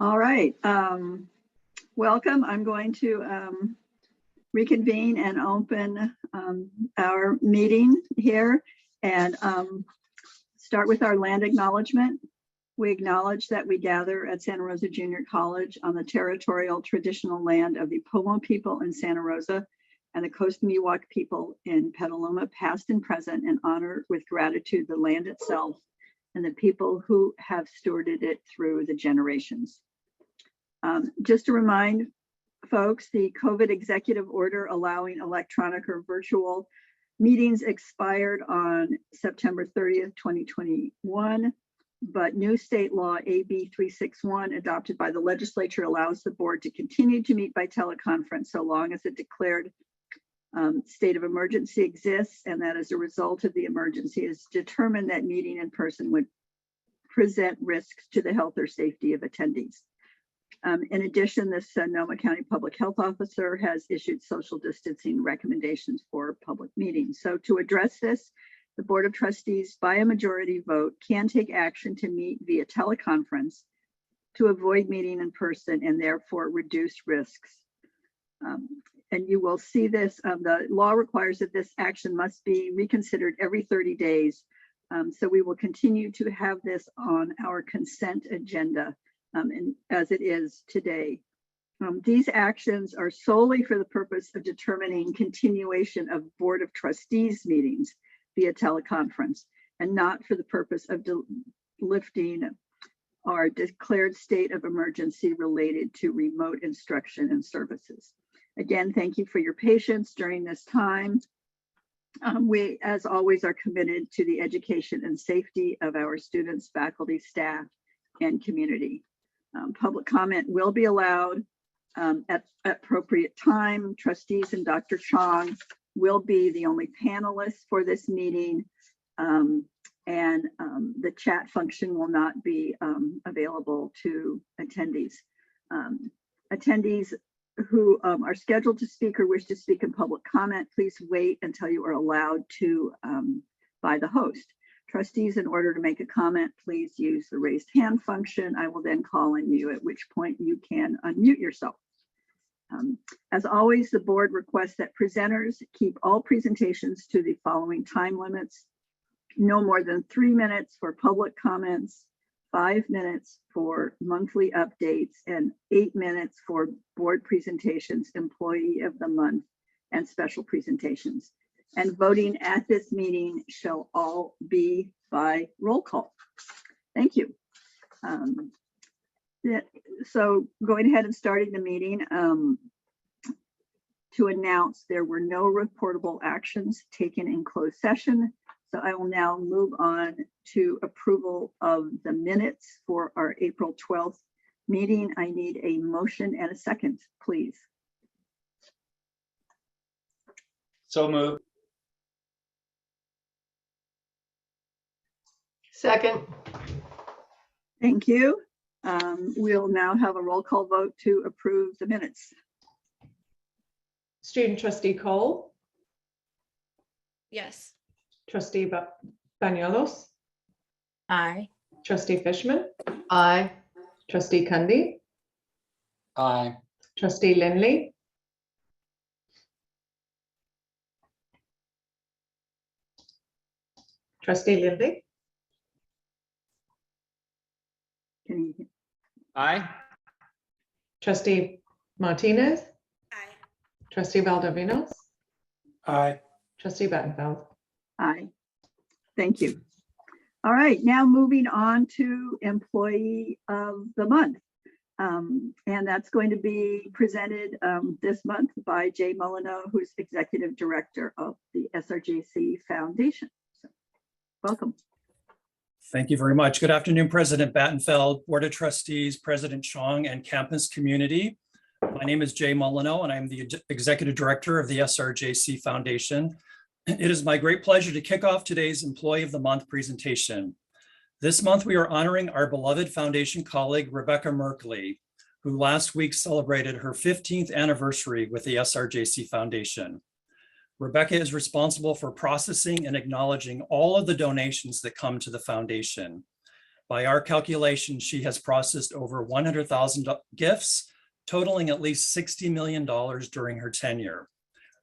All right. Welcome. I'm going to reconvene and open our meeting here and start with our land acknowledgement. We acknowledge that we gather at Santa Rosa Junior College on the territorial traditional land of the Pomo people in Santa Rosa and the Coast Miwok people in Petaluma, past and present, and honor with gratitude the land itself and the people who have stewarded it through the generations. Just to remind folks, the COVID executive order allowing electronic or virtual meetings expired on September 30th, 2021. But new state law AB 361 adopted by the legislature allows the board to continue to meet by teleconference so long as a declared state of emergency exists, and that as a result of the emergency is determined that meeting in person would present risks to the health or safety of attendees. In addition, the Sonoma County Public Health Officer has issued social distancing recommendations for public meetings. So to address this, the Board of Trustees, by a majority vote, can take action to meet via teleconference to avoid meeting in person and therefore reduce risks. And you will see this, the law requires that this action must be reconsidered every 30 days. So we will continue to have this on our consent agenda and as it is today. These actions are solely for the purpose of determining continuation of Board of Trustees meetings via teleconference and not for the purpose of lifting our declared state of emergency related to remote instruction and services. Again, thank you for your patience during this time. We, as always, are committed to the education and safety of our students, faculty, staff, and community. Public comment will be allowed at appropriate time. Trustees and Dr. Chong will be the only panelists for this meeting, and the chat function will not be available to attendees. Attendees who are scheduled to speak or wish to speak in public comment, please wait until you are allowed to by the host. Trustees, in order to make a comment, please use the raised hand function. I will then call on you, at which point you can unmute yourself. As always, the board requests that presenters keep all presentations to the following time limits: no more than 3 minutes for public comments, 5 minutes for monthly updates, and 8 minutes for board presentations, employee of the month, and special presentations. And voting at this meeting shall all be by roll call. Thank you. So going ahead and starting the meeting, to announce there were no reportable actions taken in closed session. So I will now move on to approval of the minutes for our April 12th meeting. I need a motion and a second, please. So moved. Second. Thank you. We'll now have a roll call vote to approve the minutes. Student Trustee Cole, Yes. Trustee Bañuelos, Aye. Trustee Fishman. Aye. Trustee Cundy, Aye. Trustee Lindley, Trustee Lindley, Can you, Aye. Trustee Martinez, Aye. Trustee Valdovinos, Aye. Trustee Battenfeld. aye. Thank you. All right, now moving on to employee of the month. And that's going to be presented this month by Jay Molyneux, who's Executive Director of the SRJC Foundation. So, welcome. Thank you very much. Good afternoon, President Battenfeld, Board of Trustees, President Chong, and campus community. My name is Jay Molyneux, and I'm the Executive Director of the SRJC Foundation. It is my great pleasure to kick off today's Employee of the Month presentation. This month, we are honoring our beloved foundation colleague, Rebecca Merkley, who last week celebrated her 15th anniversary with the SRJC Foundation. Rebecca is responsible for processing and acknowledging all of the donations that come to the foundation. By our calculations, she has processed over 100,000 gifts, totaling at least $60 million during her tenure.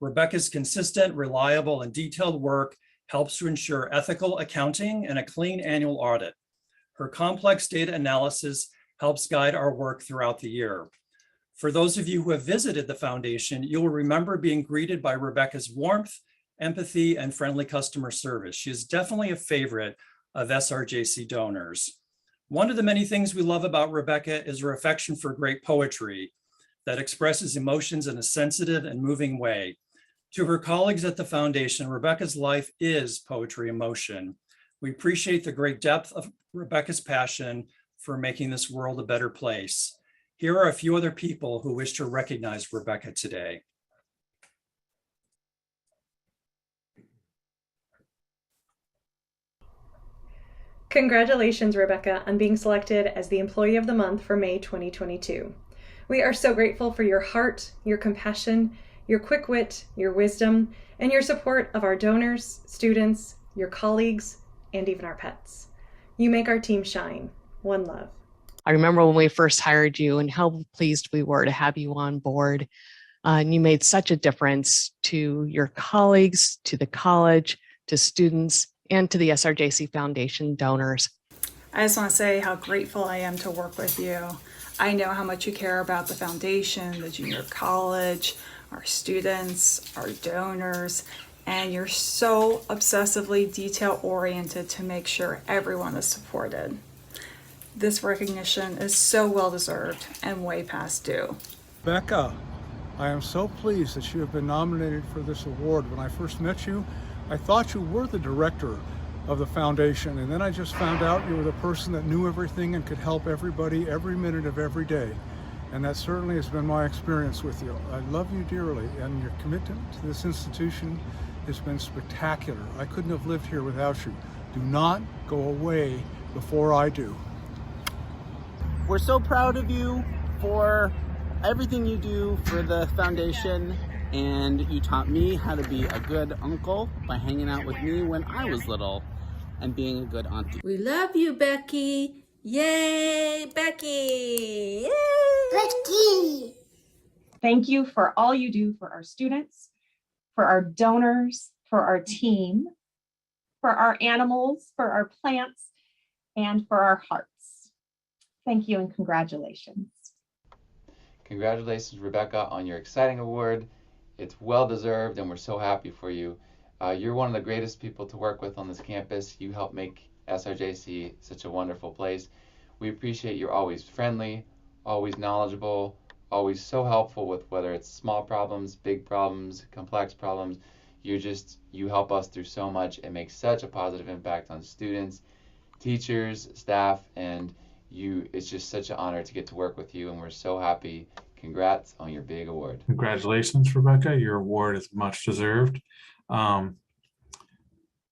Rebecca's consistent, reliable, and detailed work helps to ensure ethical accounting and a clean annual audit. Her complex data analysis helps guide our work throughout the year. For those of you who have visited the foundation, you will remember being greeted by Rebecca's warmth, empathy, and friendly customer service. She is definitely a favorite of SRJC donors. One of the many things we love about Rebecca is her affection for great poetry that expresses emotions in a sensitive and moving way. To her colleagues at the foundation, Rebecca's life is poetry in motion. We appreciate the great depth of Rebecca's passion for making this world a better place. Here are a few other people who wish to recognize Rebecca today. Congratulations, Rebecca, on being selected as the Employee of the Month for May 2022. We are so grateful for your heart, your compassion, your quick wit, your wisdom, and your support of our donors, students, your colleagues, and even our pets. You make our team shine. One love. I remember when we first hired you and how pleased we were to have you on board. And you made such a difference to your colleagues, to the college, to students, and to the SRJC Foundation donors. I just want to say how grateful I am to work with you. I know how much you care about the foundation, the junior college, our students, our donors, and you're so obsessively detail-oriented to make sure everyone is supported. This recognition is so well-deserved and way past due. Becca, I am so pleased that you have been nominated for this award. When I first met you, I thought you were the director of the foundation, and then I just found out you were the person that knew everything and could help everybody every minute of every day. And that certainly has been my experience with you. I love you dearly, and your commitment to this institution has been spectacular. I couldn't have lived here without you. Do not go away before I do. We're so proud of you for everything you do for the foundation, and you taught me how to be a good uncle by hanging out with me when I was little and being a good auntie. We love you, Becky. Yay, Becky. Yay. Becky. Thank you for all you do for our students, for our donors, for our team, for our animals, for our plants, and for our hearts. Thank you and congratulations. Congratulations, Rebecca, on your exciting award. It's well deserved and we're so happy for you. You're one of the greatest people to work with on this campus. You help make SRJC such a wonderful place. We appreciate you're always friendly, always knowledgeable, always so helpful with whether it's small problems, big problems, complex problems. You help us through so much and make such a positive impact on students, teachers, staff, and it's just such an honor to get to work with you, and we're so happy. Congrats on your big award. Congratulations, Rebecca. Your award is much deserved. When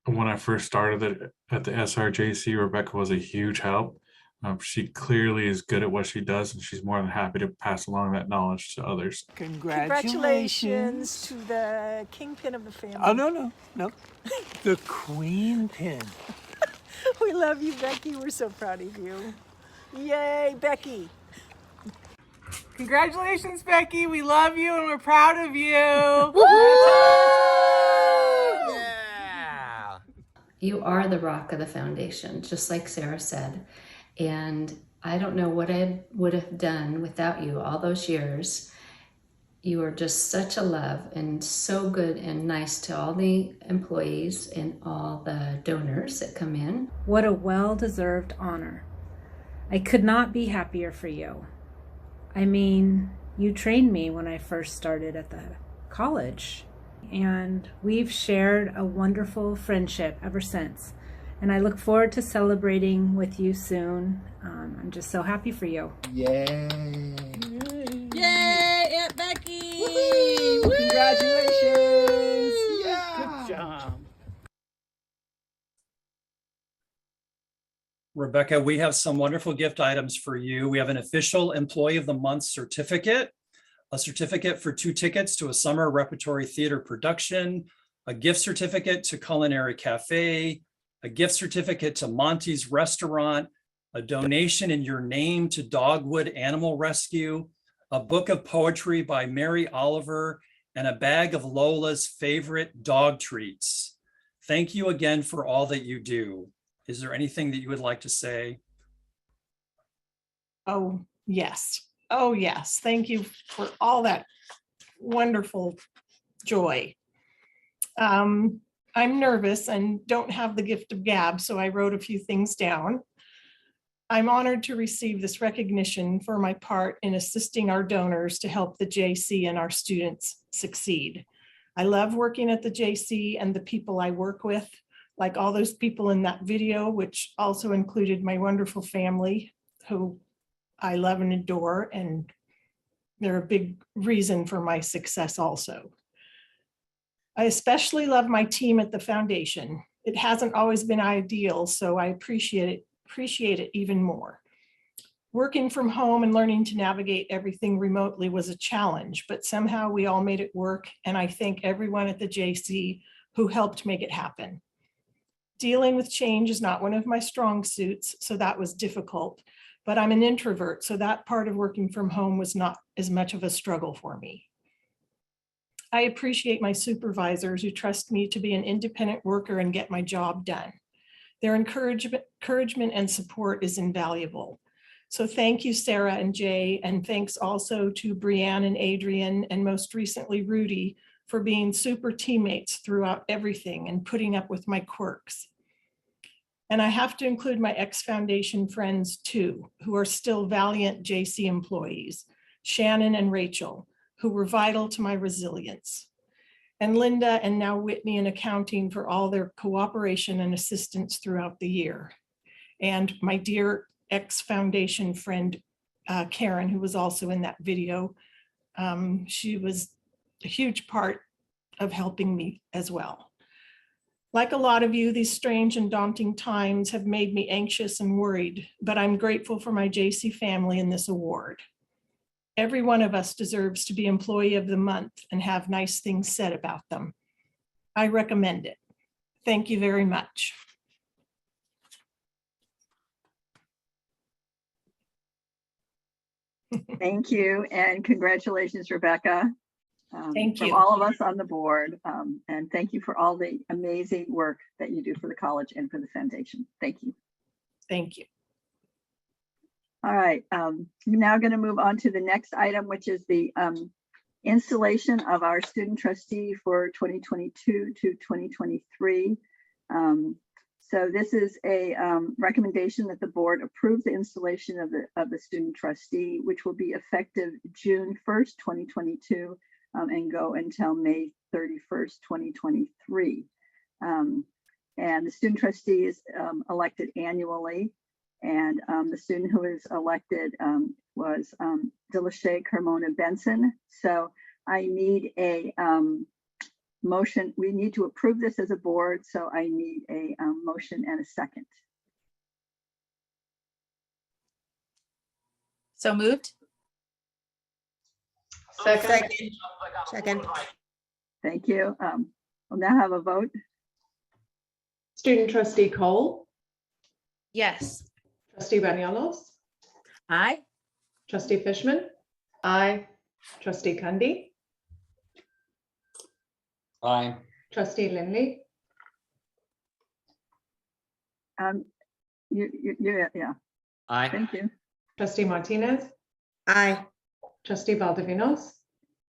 I first started at the SRJC, Rebecca was a huge help. She clearly is good at what she does, and she's more than happy to pass along that knowledge to others. Congratulations to the kingpin of the family. Oh, no. The queen pin. We love you, Becky. We're so proud of you. Yay, Becky. Congratulations, Becky. We love you and we're proud of you. Yeah. You are the rock of the foundation, just like Sarah said. And I don't know what I would have done without you all those years. You are just such a love and so good and nice to all the employees and all the donors that come in. What a well-deserved honor. I could not be happier for you. I mean, you trained me when I first started at the college, and we've shared a wonderful friendship ever since. And I look forward to celebrating with you soon. I'm just so happy for you. Yay. Yay, Aunt Becky. Woo-hoo. Congratulations. Yeah. Good job. Rebecca, we have some wonderful gift items for you. We have an official Employee of the Month certificate, a certificate for 2 tickets to a summer repertory theater production, a gift certificate to Culinary Cafe, a gift certificate to Monty's Restaurant, a donation in your name to Dogwood Animal Rescue, a book of poetry by Mary Oliver, and a bag of Lola's favorite dog treats. Thank you again for all that you do. Is there anything that you would like to say? Oh, yes. Oh, yes. Thank you for all that wonderful joy. I'm nervous and don't have the gift of gab, so I wrote a few things down. I'm honored to receive this recognition for my part in assisting our donors to help the JC and our students succeed. I love working at the JC and the people I work with, like all those people in that video, which also included my wonderful family, who I love and adore, and they're a big reason for my success also. I especially love my team at the foundation. It hasn't always been ideal, so I appreciate it even more. Working from home and learning to navigate everything remotely was a challenge, but somehow we all made it work, and I thank everyone at the JC who helped make it happen. Dealing with change is not one of my strong suits, so that was difficult, but I'm an introvert, so that part of working from home was not as much of a struggle for me. I appreciate my supervisors who trust me to be an independent worker and get my job done. Their encouragement and support is invaluable. So thank you, Sarah and Jay, and thanks also to Brianne and Adrian, and most recently Rudy, for being super teammates throughout everything and putting up with my quirks. And I have to include my ex-foundation friends too, who are still valiant JC employees, Shannon and Rachel, who were vital to my resilience, and Linda and now Whitney in accounting for all their cooperation and assistance throughout the year. And my dear ex-foundation friend, Karen, who was also in that video. She was a huge part of helping me as well. Like a lot of you, these strange and daunting times have made me anxious and worried, but I'm grateful for my JC family in this award. Every one of us deserves to be Employee of the Month and have nice things said about them. I recommend it. Thank you very much. Thank you, and congratulations, Rebecca. Thank you. From all of us on the board, and thank you for all the amazing work that you do for the college and for the foundation. Thank you. Thank you. All right, we're now going to move on to the next item, which is the installation of our student trustee for 2022 to 2023. So this is a recommendation that the board approve the installation of the student trustee, which will be effective June 1st, 2022, and go until May 31st, 2023. And the student trustee is elected annually. And the student who is elected was Delashay Carmona Benson. So I need a motion. We need to approve this as a board. So I need a motion and a second. So moved. Second. Thank you. We'll now have a vote. Student trustee Cole, Yes. trustee Bañuelos, Aye. trustee Fishman, Aye. trustee Cundy, Aye. trustee Lindley, Yeah. Aye. Thank you. trustee Martinez, Aye. trustee Valdivinos,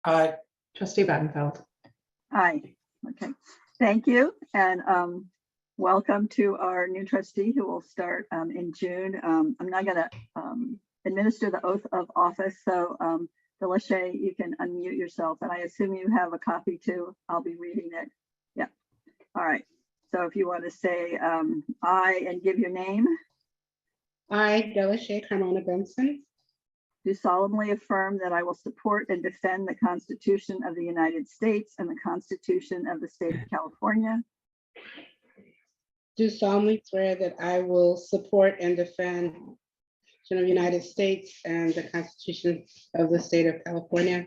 Aye. trustee Battenfeld. Aye. Okay. Thank you. And welcome to our new trustee who will start in June. I'm not going to administer the oath of office. So Delashay, you can unmute yourself. And I assume you have a copy too. I'll be reading it. Yeah. All right. So if you want to say I and give your name. I, Delashay Carmona Benson, Do solemnly affirm that I will support and defend the Constitution of the United States and the Constitution of the State of California. do solemnly swear that I will support and defend the United States and the Constitution of the State of California.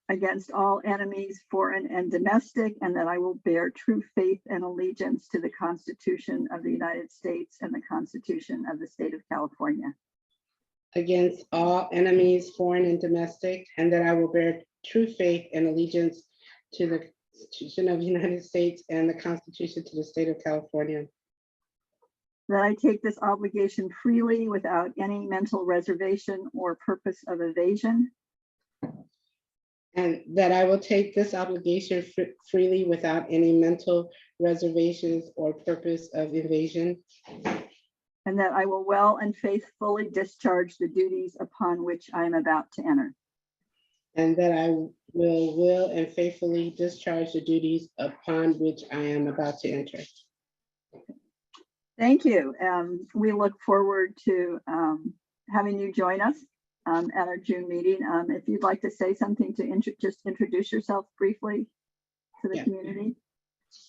against all enemies, foreign and domestic, and that I will bear true faith and allegiance to the Constitution of the United States and the Constitution of the State of California. Against all enemies, foreign and domestic, and that I will bear true faith and allegiance to the Constitution of the United States and the Constitution to the State of California. That I take this obligation freely without any mental reservation or purpose of evasion. And that I will take this obligation freely without any mental reservations or purpose of evasion. And that I will well and faithfully discharge the duties upon which I am about to enter. And that I will and faithfully discharge the duties upon which I am about to enter. Thank you. We look forward to having you join us at our June meeting. If you'd like to say something to just introduce yourself briefly to the community.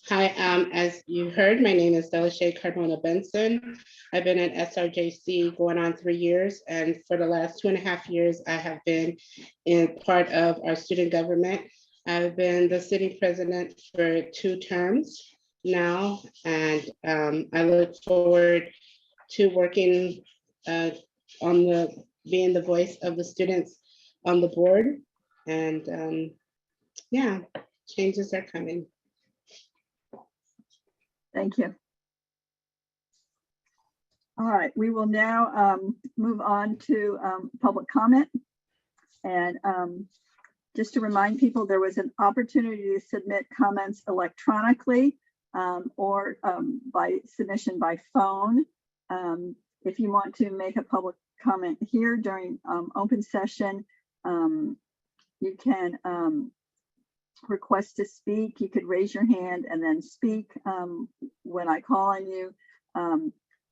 Hi, as you heard, my name is Delashay Cardona Benson. I've been at SRJC going on 3 years, and for the last 2.5 years, I have been in part of our student government. I've been the sitting president for 2 terms now, and I look forward to working being the voice of the students on the board, and yeah, changes are coming. Thank you. All right, we will now move on to public comment. And just to remind people, there was an opportunity to submit comments electronically or by submission by phone. If you want to make a public comment here during open session, you can request to speak. You could raise your hand and then speak when I call on you.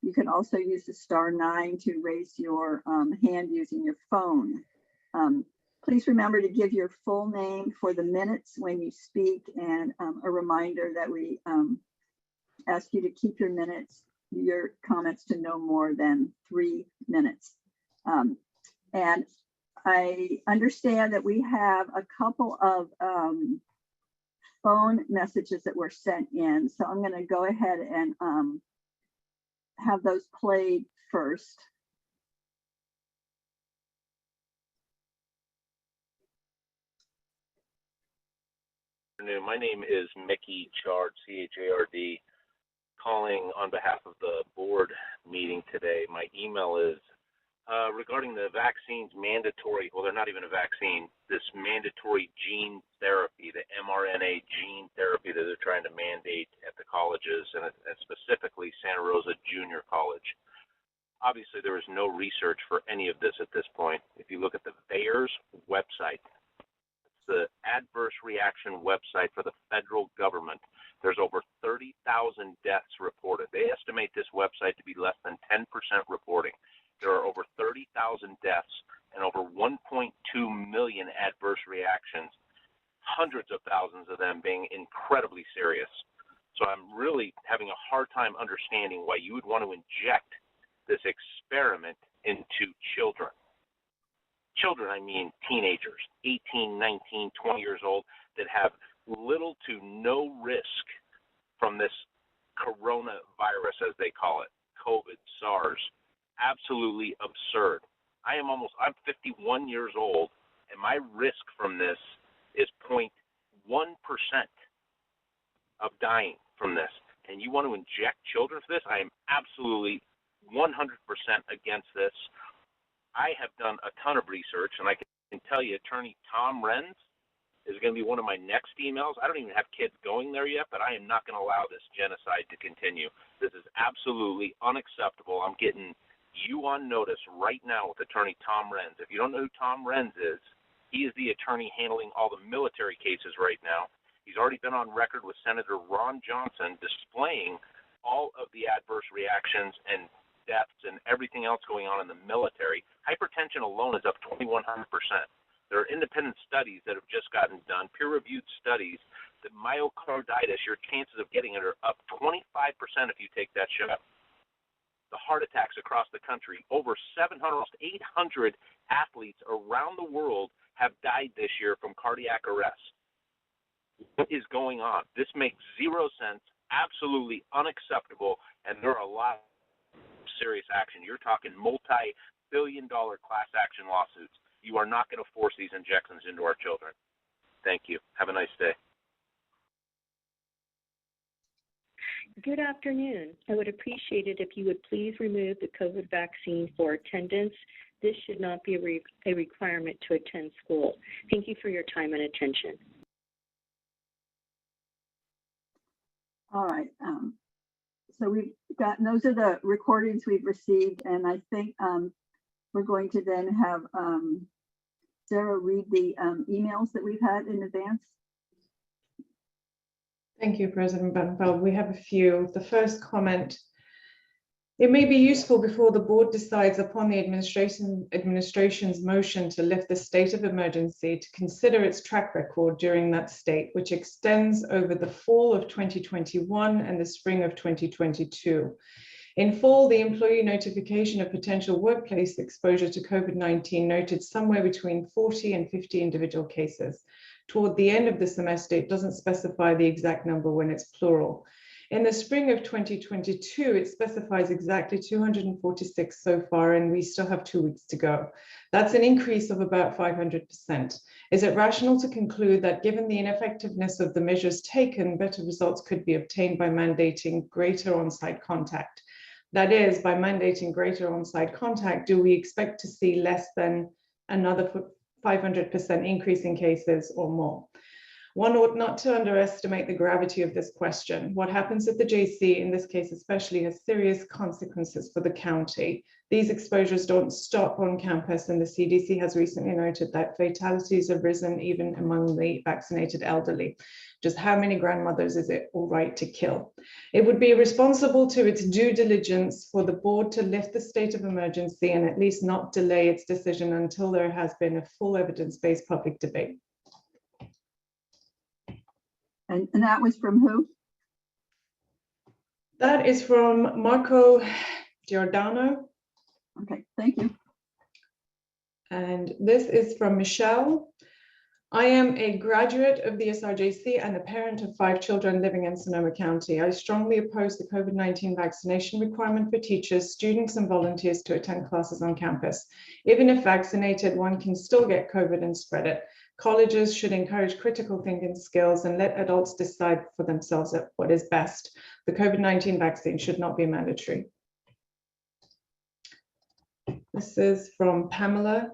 You can also use the *9 to raise your hand using your phone. Please remember to give your full name for the minutes when you speak, and a reminder that we ask you to keep your comments to no more than 3 minutes. And I understand that we have a couple of phone messages that were sent in. So I'm going to go ahead and have those played first. My name is Mickey Chard, C-H-A-R-D, calling on behalf of the board meeting today. My email is regarding the vaccines mandatory, well, they're not even a vaccine, this mandatory gene therapy, the mRNA gene therapy that they're trying to mandate at the colleges, and specifically Santa Rosa Junior College. Obviously, there is no research for any of this at this point. If you look at the VAERS website, it's the adverse reaction website for the federal government. There's over 30,000 deaths reported. They estimate this website to be less than 10% reporting. There are over 30,000 deaths and over 1.2 million adverse reactions, hundreds of thousands of them being incredibly serious. So I'm really having a hard time understanding why you would want to inject this experiment into children. Children, I mean teenagers, 18, 19, 20 years old, that have little to no risk from this coronavirus, as they call it, COVID, SARS. Absolutely absurd. I'm 51 years old, and my risk from this is 0.1% of dying from this. And you want to inject children for this? I am absolutely 100% against this. I have done a ton of research, and I can tell you Attorney Tom Renz is going to be one of my next emails. I don't even have kids going there yet, but I am not going to allow this genocide to continue. This is absolutely unacceptable. I'm getting you on notice right now with Attorney Tom Renz. If you don't know who Tom Renz is, he is the attorney handling all the military cases right now. He's already been on record with Senator Ron Johnson displaying all of the adverse reactions and deaths and everything else going on in the military. Hypertension alone is up 2,100%. There are independent studies that have just gotten done, peer-reviewed studies, that myocarditis, your chances of getting it are up 25% if you take that shot. The heart attacks across the country, over 700, almost 800 athletes around the world have died this year from cardiac arrest. What is going on? This makes zero sense, absolutely unacceptable, and there are a lot of serious action. You're talking multi-billion-dollar class action lawsuits. You are not going to force these injections into our children. Thank you. Have a nice day. Good afternoon. I would appreciate it if you would please remove the COVID vaccine for attendance. This should not be a requirement to attend school. Thank you for your time and attention. All right. So we've got, those are the recordings we've received, and I think we're going to then have Sarah read the emails that we've had in advance. Thank you, President Banfeld. We have a few. The first comment: it may be useful before the board decides upon the administration's motion to lift the state of emergency to consider its track record during that state, which extends over the fall of 2021 and the spring of 2022. In fall, the employee notification of potential workplace exposure to COVID-19 noted somewhere between 40 and 50 individual cases. Toward the end of the semester, it doesn't specify the exact number when it's plural. In the spring of 2022, it specifies exactly 246 so far, and we still have 2 weeks to go. That's an increase of about 500%. Is it rational to conclude that given the ineffectiveness of the measures taken, better results could be obtained by mandating greater on-site contact? That is, by mandating greater on-site contact, do we expect to see less than another 500% increase in cases or more? One ought not to underestimate the gravity of this question. What happens at the JC, in this case especially, has serious consequences for the county. These exposures don't stop on campus, and the CDC has recently noted that fatalities have risen even among the vaccinated elderly. Just how many grandmothers is it all right to kill? It would be responsible to its due diligence for the board to lift the state of emergency and at least not delay its decision until there has been a full evidence-based public debate. And that was from who? That is from Marco Giordano. Okay, thank you. And this is from Michelle. I am a graduate of the SRJC and a parent of 5 children living in Sonoma County. I strongly oppose the COVID-19 vaccination requirement for teachers, students, and volunteers to attend classes on campus. Even if vaccinated, one can still get COVID and spread it. Colleges should encourage critical thinking skills and let adults decide for themselves what is best. The COVID-19 vaccine should not be mandatory. This is from Pamela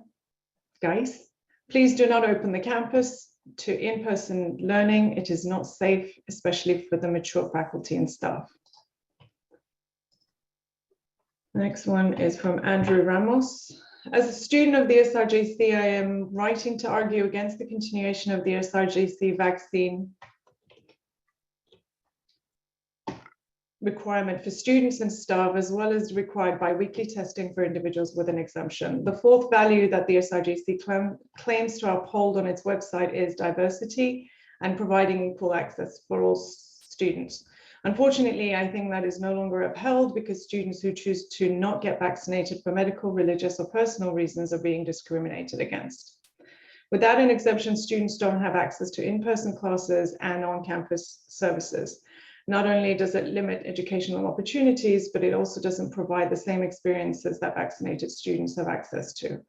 Geis. Please do not open the campus to in-person learning. It is not safe, especially for the mature faculty and staff. The next one is from Andrew Ramos. As a student of the SRJC, I am writing to argue against the continuation of the SRJC vaccine requirement for students and staff, as well as required bi-weekly testing for individuals with an exemption. The fourth value that the SRJC claims to uphold on its website is diversity and providing equal access for all students. Unfortunately, I think that is no longer upheld because students who choose to not get vaccinated for medical, religious, or personal reasons are being discriminated against. Without an exemption, students don't have access to in-person classes and on-campus services. Not only does it limit educational opportunities, but it also doesn't provide the same experiences that vaccinated students have access to.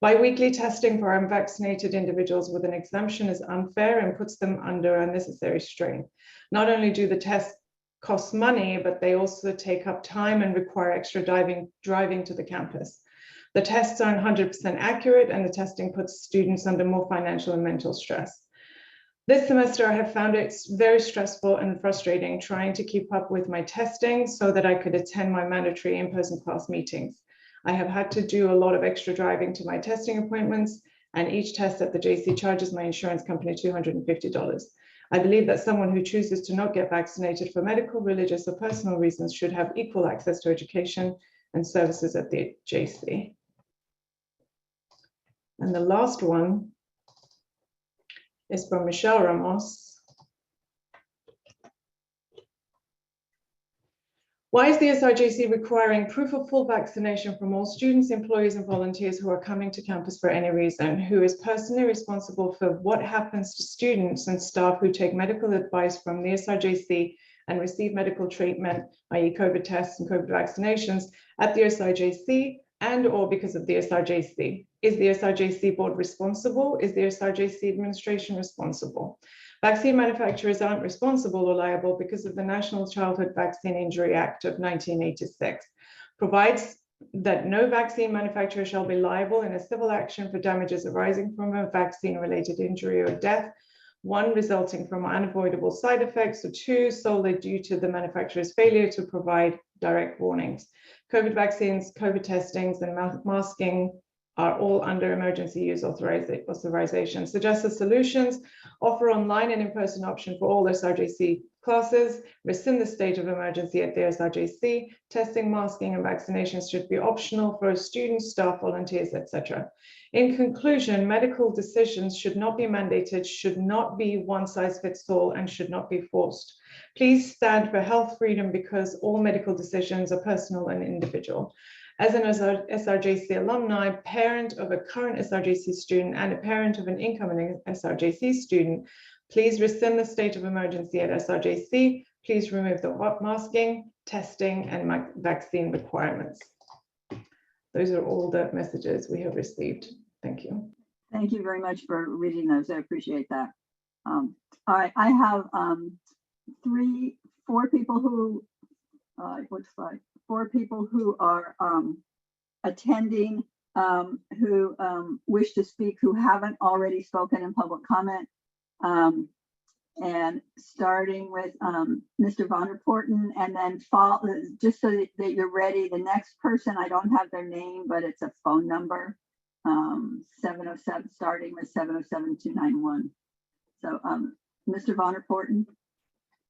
Bi-weekly testing for unvaccinated individuals with an exemption is unfair and puts them under unnecessary strain. Not only do the tests cost money, but they also take up time and require extra driving to the campus. The tests aren't 100% accurate, and the testing puts students under more financial and mental stress. This semester, I have found it very stressful and frustrating trying to keep up with my testing so that I could attend my mandatory in-person class meetings. I have had to do a lot of extra driving to my testing appointments, and each test at the JC charges my insurance company $250. I believe that someone who chooses to not get vaccinated for medical, religious, or personal reasons should have equal access to education and services at the JC. And the last one is from Michelle Ramos. Why is the SRJC requiring proof of full vaccination from all students, employees, and volunteers who are coming to campus for any reason? Who is personally responsible for what happens to students and staff who take medical advice from the SRJC and receive medical treatment, i.e. COVID tests and COVID vaccinations at the SRJC and or because of the SRJC? Is the SRJC board responsible? Is the SRJC administration responsible? Vaccine manufacturers aren't responsible or liable because of the National Childhood Vaccine Injury Act of 1986. Provides that no vaccine manufacturer shall be liable in a civil action for damages arising from a vaccine-related injury or death, one, resulting from unavoidable side effects, or two, solely due to the manufacturer's failure to provide direct warnings. COVID vaccines, COVID testings, and masking are all under emergency use authorization. Suggested solutions: offer online and in-person option for all SRJC classes, rescind the state of emergency at the SRJC, testing, masking, and vaccinations should be optional for students, staff, volunteers, etc. In conclusion, medical decisions should not be mandated, should not be one size fits all, and should not be forced. Please stand for health freedom because all medical decisions are personal and individual. As an SRJC alumni, parent of a current SRJC student, and a parent of an incoming SRJC student, please rescind the state of emergency at SRJC. Please remove the masking, testing, and vaccine requirements. Those are all the messages we have received. Thank you. Thank you very much for reading those. I appreciate that. All right, I have four people who, looks like four people who are attending who wish to speak, who haven't already spoken in public comment. And starting with Mr. Vonderpoorten, and then just so that you're ready, the next person, I don't have their name, but it's a phone number, 707, starting with 707-291. So Mr. Vonderpoorten.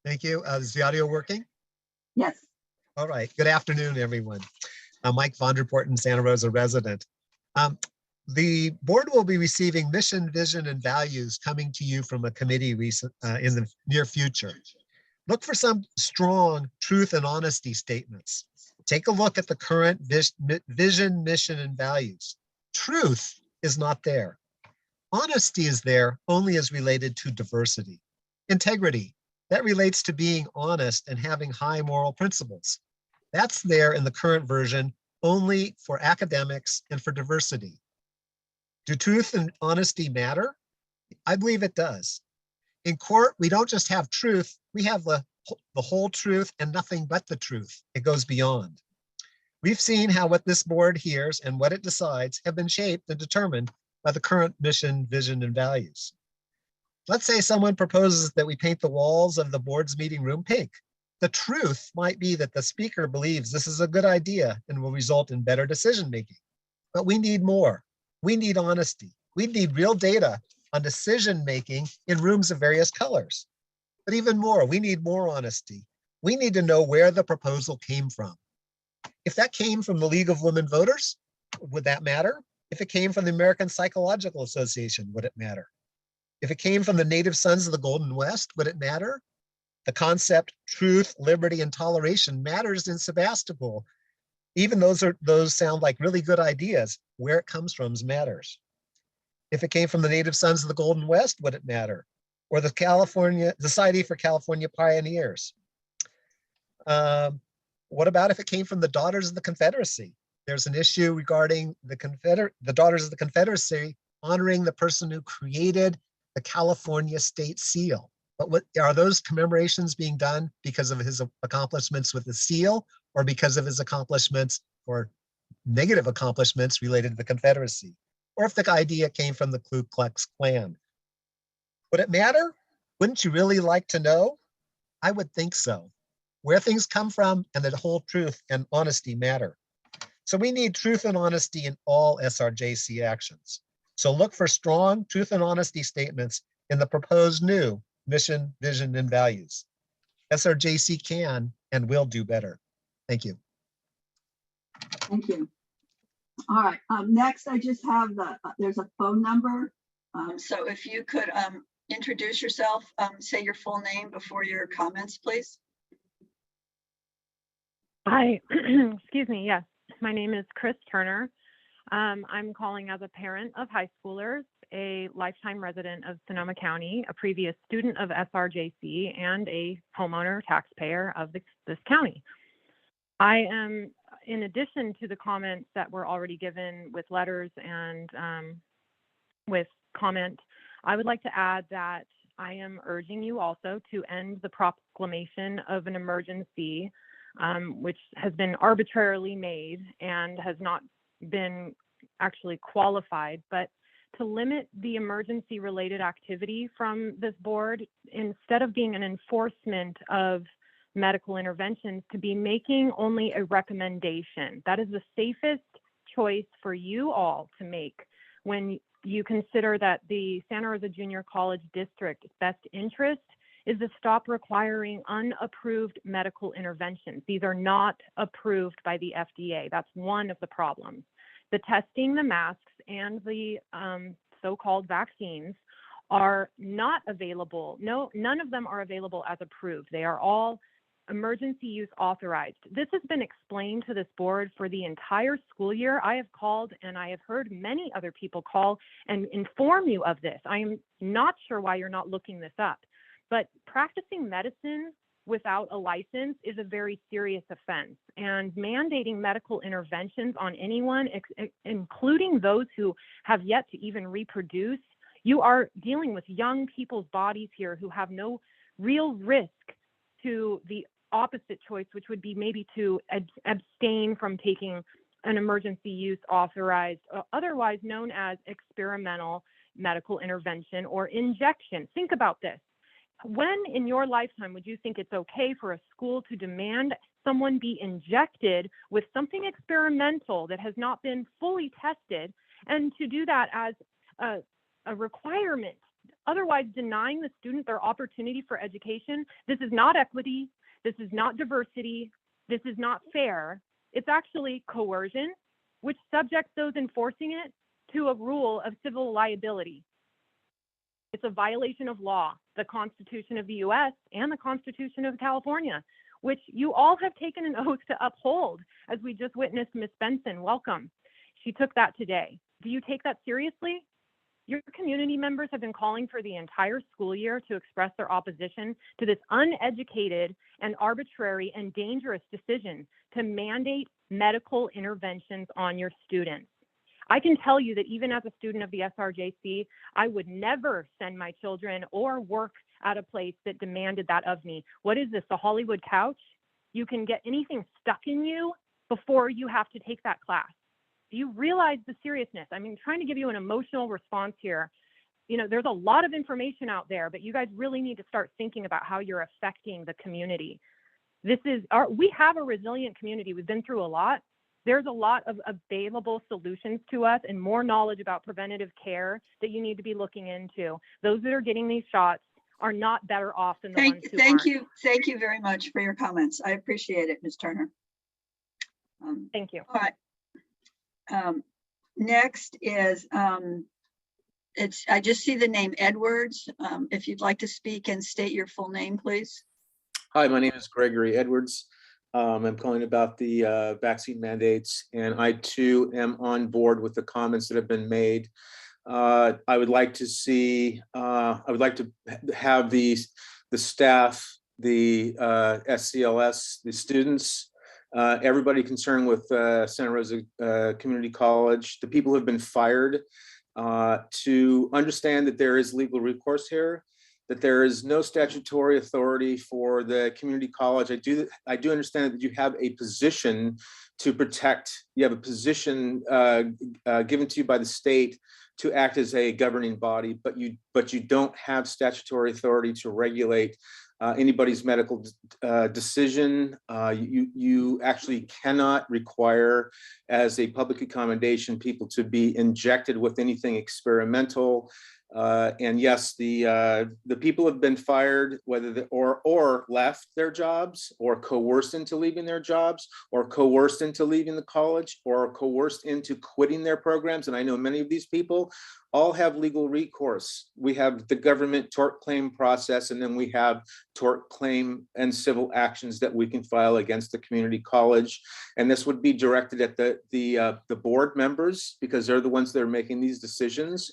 Thank you. Is the audio working? Yes. All right. Good afternoon, everyone. I'm Mike Vonderpoorten, Santa Rosa resident. The board will be receiving mission, vision, and values coming to you from a committee in the near future. Look for some strong truth and honesty statements. Take a look at the current vision, mission, and values. Truth is not there. Honesty is there only as related to diversity. Integrity, that relates to being honest and having high moral principles. That's there in the current version only for academics and for diversity. Do truth and honesty matter? I believe it does. In court, we don't just have truth, we have the whole truth and nothing but the truth. It goes beyond. We've seen how what this board hears and what it decides have been shaped and determined by the current mission, vision, and values. Let's say someone proposes that we paint the walls of the board's meeting room pink. The truth might be that the speaker believes this is a good idea and will result in better decision-making. But we need more. We need honesty. We need real data on decision-making in rooms of various colors. But even more, we need more honesty. We need to know where the proposal came from. If that came from the League of Women Voters, would that matter? If it came from the American Psychological Association, would it matter? If it came from the Native Sons of the Golden West, would it matter? The concept truth, liberty, and toleration matters in Sebastopol. Even those sound like really good ideas. Where it comes from matters. If it came from the Native Sons of the Golden West, would it matter? Or the Society for California Pioneers? What about if it came from the Daughters of the Confederacy? There's an issue regarding the Daughters of the Confederacy honoring the person who created the California state seal. But what are those commemorations being done because of his accomplishments with the seal, or because of his accomplishments or negative accomplishments related to the Confederacy? Or if the idea came from the Ku Klux Klan? Would it matter? Wouldn't you really like to know? I would think so. Where things come from and the whole truth and honesty matter. So we need truth and honesty in all SRJC actions. So look for strong truth and honesty statements in the proposed new mission, vision, and values. SRJC can and will do better. Thank you. Thank you. All right, next I just have there's a phone number. So if you could introduce yourself, say your full name before your comments, please. Hi, excuse me. Yes, my name is Chris Turner. I'm calling as a parent of high schoolers, a lifetime resident of Sonoma County, a previous student of SRJC, and a homeowner taxpayer of this county. I am, in addition to the comments that were already given with letters and with comment, I would like to add that I am urging you also to end the proclamation of an emergency, which has been arbitrarily made and has not been actually qualified, but to limit the emergency related activity from this board, instead of being an enforcement of medical interventions, to be making only a recommendation. That is the safest choice for you all to make when you consider that the Santa Rosa Junior College District's best interest is to stop requiring unapproved medical interventions. These are not approved by the FDA. That's one of the problems. The testing, the masks, and the so-called vaccines are not available. No, none of them are available as approved. They are all emergency use authorized. This has been explained to this board for the entire school year. I have called and I have heard many other people call and inform you of this. I am not sure why you're not looking this up, but practicing medicine without a license is a very serious offense, and mandating medical interventions on anyone, including those who have yet to even reproduce, you are dealing with young people's bodies here who have no real risk to the opposite choice, which would be maybe to abstain from taking an emergency use authorized, otherwise known as experimental medical intervention or injection. Think about this. When in your lifetime would you think it's okay for a school to demand someone be injected with something experimental that has not been fully tested, and to do that as a requirement, otherwise denying the student their opportunity for education? This is not equity. This is not diversity. This is not fair. It's actually coercion, which subjects those enforcing it to a rule of civil liability. It's a violation of law, the Constitution of the US and the Constitution of California, which you all have taken an oath to uphold, as we just witnessed Ms. Benson. Welcome. She took that today. Do you take that seriously? Your community members have been calling for the entire school year to express their opposition to this uneducated and arbitrary and dangerous decision to mandate medical interventions on your students. I can tell you that even as a student of the SRJC, I would never send my children or work at a place that demanded that of me. What is this, the Hollywood couch? You can get anything stuck in you before you have to take that class. Do you realize the seriousness? I mean, trying to give you an emotional response here. You know, there's a lot of information out there, but you guys really need to start thinking about how you're affecting the community. We have a resilient community. We've been through a lot. There's a lot of available solutions to us and more knowledge about preventative care that you need to be looking into. Those that are getting these shots are not better off than the ones who aren't. Thank you very much for your comments. I appreciate it, Ms. Turner. Thank you. All right. Next is, I just see the name Edwards. If you'd like to speak and state your full name, please. Hi, my name is Gregory Edwards. I'm calling about the vaccine mandates, and I too am on board with the comments that have been made. I would like to see, I would like to have the staff, the SCLS, the students, everybody concerned with Santa Rosa Community College, the people who have been fired, to understand that there is legal recourse here, that there is no statutory authority for the community college. I do understand that you have a position to protect, you have a position given to you by the state to act as a governing body, but you don't have statutory authority to regulate anybody's medical decision. You actually cannot require, as a public accommodation, people to be injected with anything experimental. And yes, the people have been fired, or left their jobs, or coerced into leaving their jobs, or coerced into leaving the college, or coerced into quitting their programs. And I know many of these people all have legal recourse. We have the government tort claim process, and then we have tort claim and civil actions that we can file against the community college. And this would be directed at the board members, because they're the ones that are making these decisions.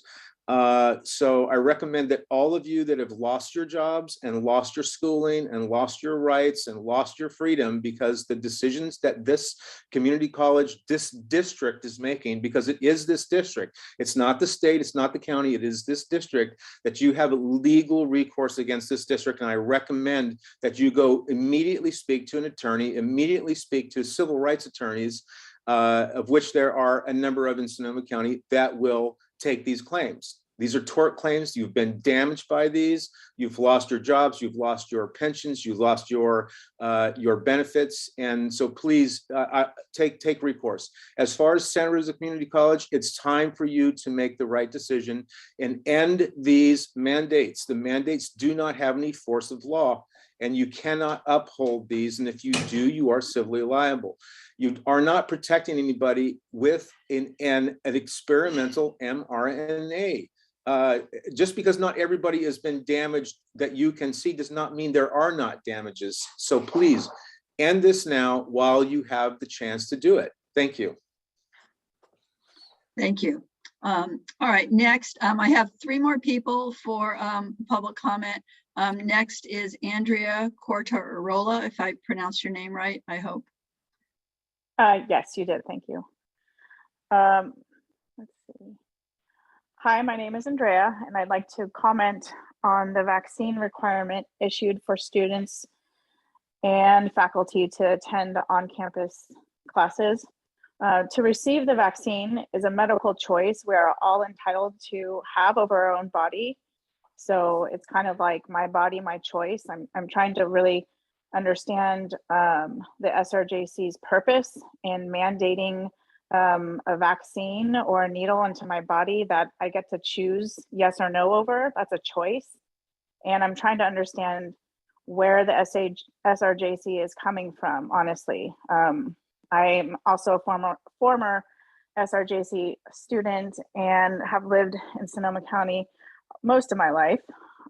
So I recommend that all of you that have lost your jobs and lost your schooling and lost your rights and lost your freedom because the decisions that this community college, this district is making, because it is this district, it's not the state, it's not the county, it is this district, that you have legal recourse against this district. And I recommend that you go immediately speak to an attorney, immediately speak to civil rights attorneys, of which there are a number of in Sonoma County, that will take these claims. These are tort claims. You've been damaged by these. You've lost your jobs. You've lost your pensions. You've lost your benefits. And so please take recourse. As far as Santa Rosa Community College, it's time for you to make the right decision and end these mandates. The mandates do not have any force of law, and you cannot uphold these. And if you do, you are civilly liable. You are not protecting anybody with an experimental mRNA. Just because not everybody has been damaged that you can see does not mean there are not damages. So please end this now while you have the chance to do it. Thank you. Thank you. All right, next, I have 3 more people for public comment. Next is Andrea Cortarola, if I pronounced your name right, I hope. Yes, you did. Thank you. Let's see. Hi, my name is Andrea, and I'd like to comment on the vaccine requirement issued for students and faculty to attend on-campus classes. To receive the vaccine is a medical choice we are all entitled to have over our own body. So it's kind of like my body, my choice. I'm trying to really understand the SRJC's purpose in mandating a vaccine or a needle into my body that I get to choose yes or no over. That's a choice. And I'm trying to understand where the SRJC is coming from, honestly. I'm also a former SRJC student and have lived in Sonoma County most of my life.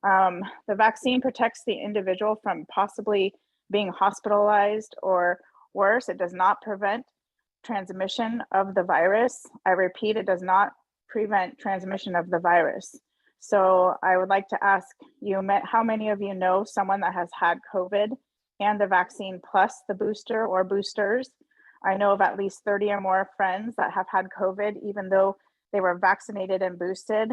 The vaccine protects the individual from possibly being hospitalized, or worse, it does not prevent transmission of the virus. I repeat, it does not prevent transmission of the virus. So I would like to ask you, how many of you know someone that has had COVID and the vaccine plus the booster or boosters? I know of at least 30 or more friends that have had COVID, even though they were vaccinated and boosted,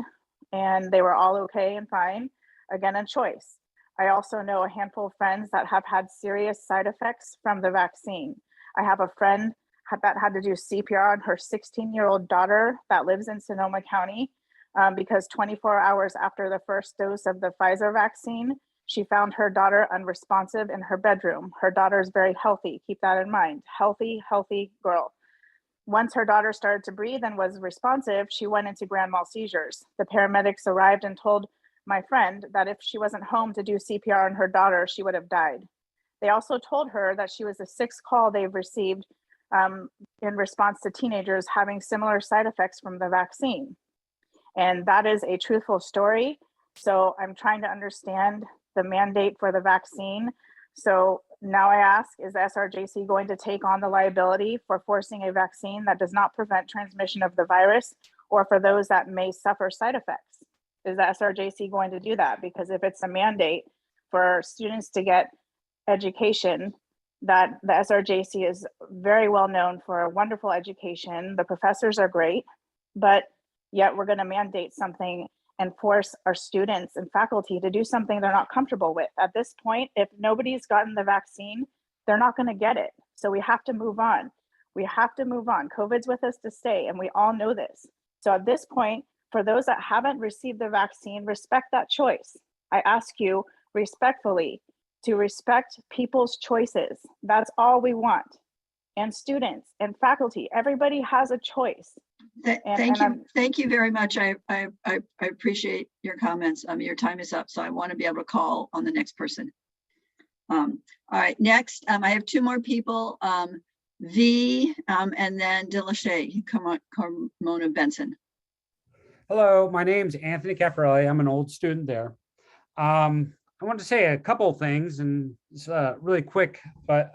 and they were all okay and fine. Again, a choice. I also know a handful of friends that have had serious side effects from the vaccine. I have a friend that had to do CPR on her 16-year-old daughter that lives in Sonoma County because 24 hours after the first dose of the Pfizer vaccine, she found her daughter unresponsive in her bedroom. Her daughter is very healthy. Keep that in mind. Healthy girl. Once her daughter started to breathe and was responsive, she went into grand mal seizures. The paramedics arrived and told my friend that if she wasn't home to do CPR on her daughter, she would have died. They also told her that she was the 6th call they've received in response to teenagers having similar side effects from the vaccine. And that is a truthful story. So I'm trying to understand the mandate for the vaccine. So now I ask, is the SRJC going to take on the liability for forcing a vaccine that does not prevent transmission of the virus, or for those that may suffer side effects? Is the SRJC going to do that? Because if it's a mandate for students to get education, that the SRJC is very well known for a wonderful education. The professors are great, but yet we're going to mandate something and force our students and faculty to do something they're not comfortable with. At this point, if nobody's gotten the vaccine, they're not going to get it. So we have to move on. We have to move on. COVID's with us to stay, and we all know this. So at this point, for those that haven't received the vaccine, respect that choice. I ask you respectfully to respect people's choices. That's all we want. And students and faculty, everybody has a choice. Thank you very much. I appreciate your comments. Your time is up, so I want to be able to call on the next person. All right, next, I have two more people, V, and then Delachey, Carmona Benson. Hello, my name's Anthony Caprelli. I'm an old student there. I want to say a couple of things, and it's really quick, but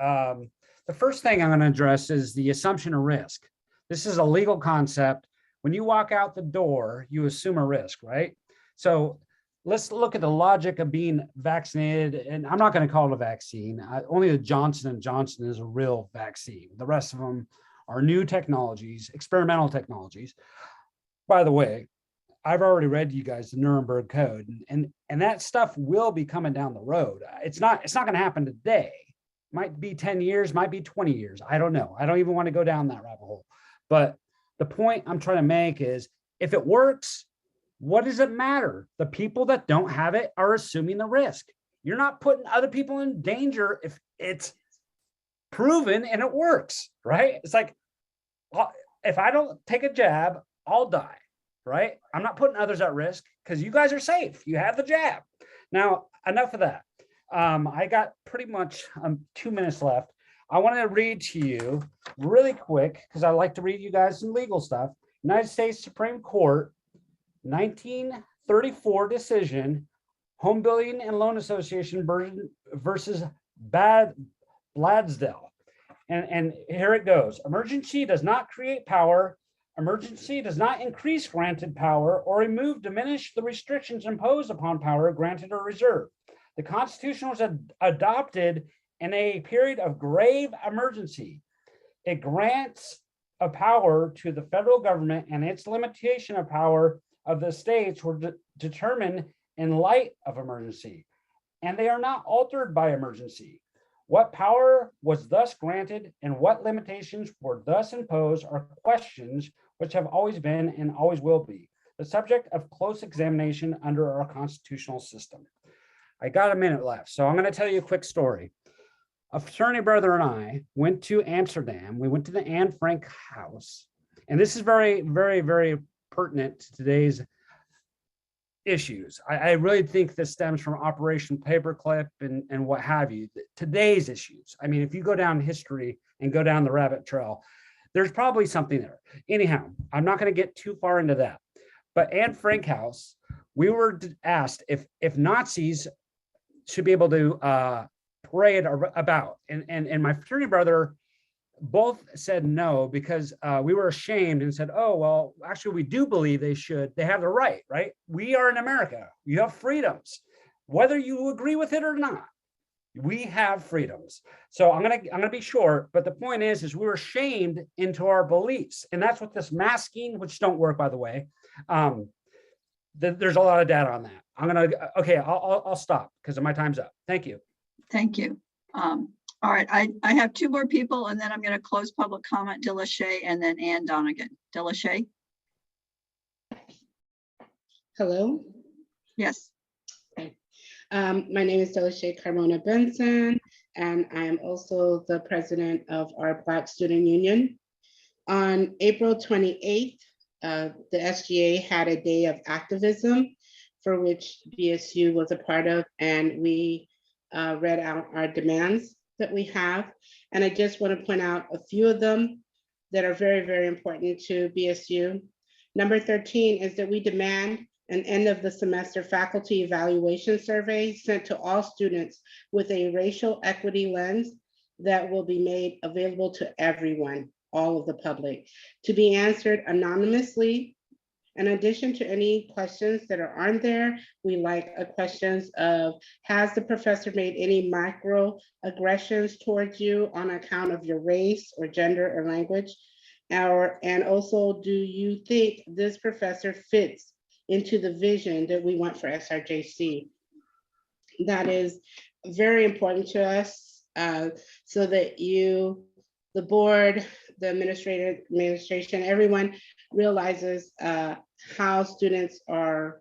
the first thing I'm going to address is the assumption of risk. This is a legal concept. When you walk out the door, you assume a risk, right? So let's look at the logic of being vaccinated, and I'm not going to call it a vaccine. Only the Johnson & Johnson is a real vaccine. The rest of them are new technologies, experimental technologies. By the way, I've already read you guys the Nuremberg Code, and that stuff will be coming down the road. It's not going to happen today. Might be 10 years, might be 20 years. I don't know. I don't even want to go down that rabbit hole. But the point I'm trying to make is, if it works, what does it matter? The people that don't have it are assuming the risk. You're not putting other people in danger if it's proven and it works, right? It's like, if I don't take a jab, I'll die, right? I'm not putting others at risk because you guys are safe. You have the jab. Now, enough of that. I got pretty much 2 minutes left. I want to read to you really quick, because I like to read you guys some legal stuff. United States Supreme Court, 1934 decision, Home Building and Loan Association versus Bladsdell. And here it goes. Emergency does not create power. Emergency does not increase granted power or remove, diminish the restrictions imposed upon power granted or reserved. The Constitution was adopted in a period of grave emergency. It grants a power to the federal government, and its limitation of power of the states were determined in light of emergency, and they are not altered by emergency. What power was thus granted and what limitations were thus imposed are questions which have always been and always will be the subject of close examination under our constitutional system. I got a minute left, so I'm going to tell you a quick story. A fraternity brother and I went to Amsterdam. We went to the Anne Frank house, and this is very, very, very pertinent to today's issues. I really think this stems from Operation Paperclip and what have you. Today's issues. I mean, if you go down history and go down the rabbit trail, there's probably something there. Anyhow, I'm not going to get too far into that. But Anne Frank house, we were asked if Nazis should be able to parade about, and my fraternity brother both said no, because we were ashamed and said, oh, well, actually, we do believe they should. They have the right, right? We are in America. You have freedoms, whether you agree with it or not. We have freedoms. So I'm gonna be short, but the point is we were shamed into our beliefs, and that's what this masking, which don't work, by the way. There's a lot of data on that. I'll stop because my time's up. Thank you. Thank you. All right, I have two more people, and then I'm going to close public comment. Delachey and then Ann Donegan. Delachey. Hello. Yes. Okay. My name is Delachey Carmona Benson, and I am also the president of our Black Student Union. On April 28th, the SGA had a day of activism for which BSU was a part of, and we read out our demands that we have. And I just want to point out a few of them that are very, very important to BSU. Number 13 is that we demand an end of the semester faculty evaluation survey sent to all students with a racial equity lens that will be made available to everyone, all of the public, to be answered anonymously. In addition to any questions that are on there, we like questions of, has the professor made any microaggressions towards you on account of your race or gender or language? And also, do you think this professor fits into the vision that we want for SRJC? That is very important to us, so that you, the board, the administration, everyone realizes how students are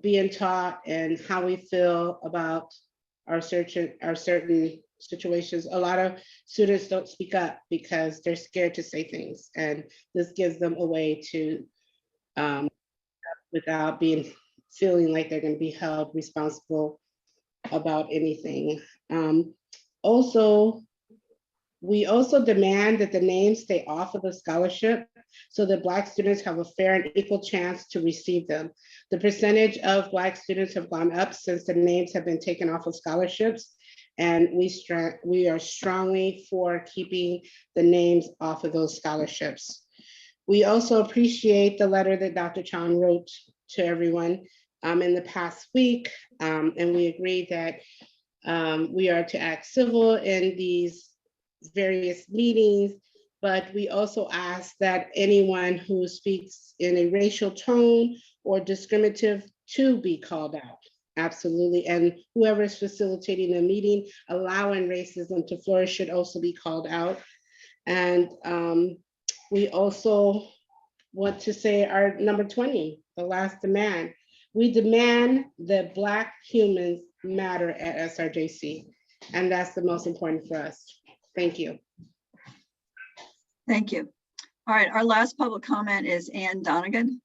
being taught and how we feel about our certain situations, a lot of students don't speak up because they're scared to say things. And this gives them a way to, without feeling like they're going to be held responsible about anything. Also, we also demand that the names stay off of the scholarship so that Black students have a fair and equal chance to receive them. The percentage of Black students have gone up since the names have been taken off of scholarships, and we are strongly for keeping the names off of those scholarships. We also appreciate the letter that Dr. Chan wrote to everyone in the past week, and we agree that we are to act civil in these various meetings, but we also ask that anyone who speaks in a racial tone or discriminative to be called out. Absolutely. And whoever is facilitating the meeting, allowing racism to flourish should also be called out. And we also want to say our number 20, the last demand. We demand that Black humans matter at SRJC. And that's the most important for us. Thank you. Thank you. All right, our last public comment is Ann Donegan.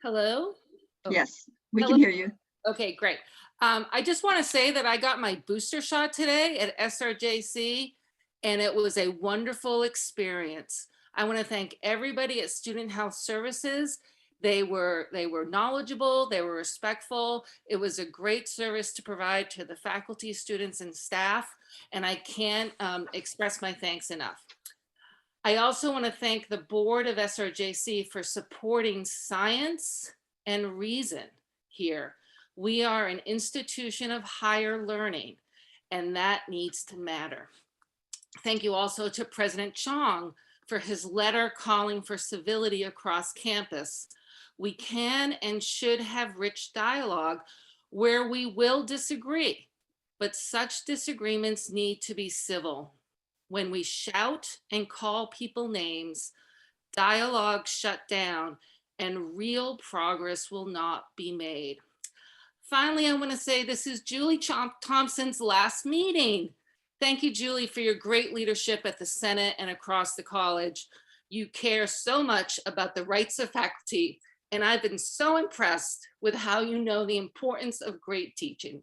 Hello? Oh, Yes, we hello. can hear you. Okay, great. I just want to say that I got my booster shot today at SRJC, and it was a wonderful experience. I want to thank everybody at Student Health Services. They were knowledgeable, they were respectful. It was a great service to provide to the faculty, students, and staff, and I can't express my thanks enough. I also want to thank the board of SRJC for supporting science and reason here. We are an institution of higher learning, and that needs to matter. Thank you also to President Chong for his letter calling for civility across campus. We can and should have rich dialogue where we will disagree, but such disagreements need to be civil. When we shout and call people names, dialogue shut down and real progress will not be made. Finally, I want to say this is Julie Thompson's last meeting. Thank you, Julie, for your great leadership at the Senate and across the college. You care so much about the rights of faculty, and I've been so impressed with how you know the importance of great teaching.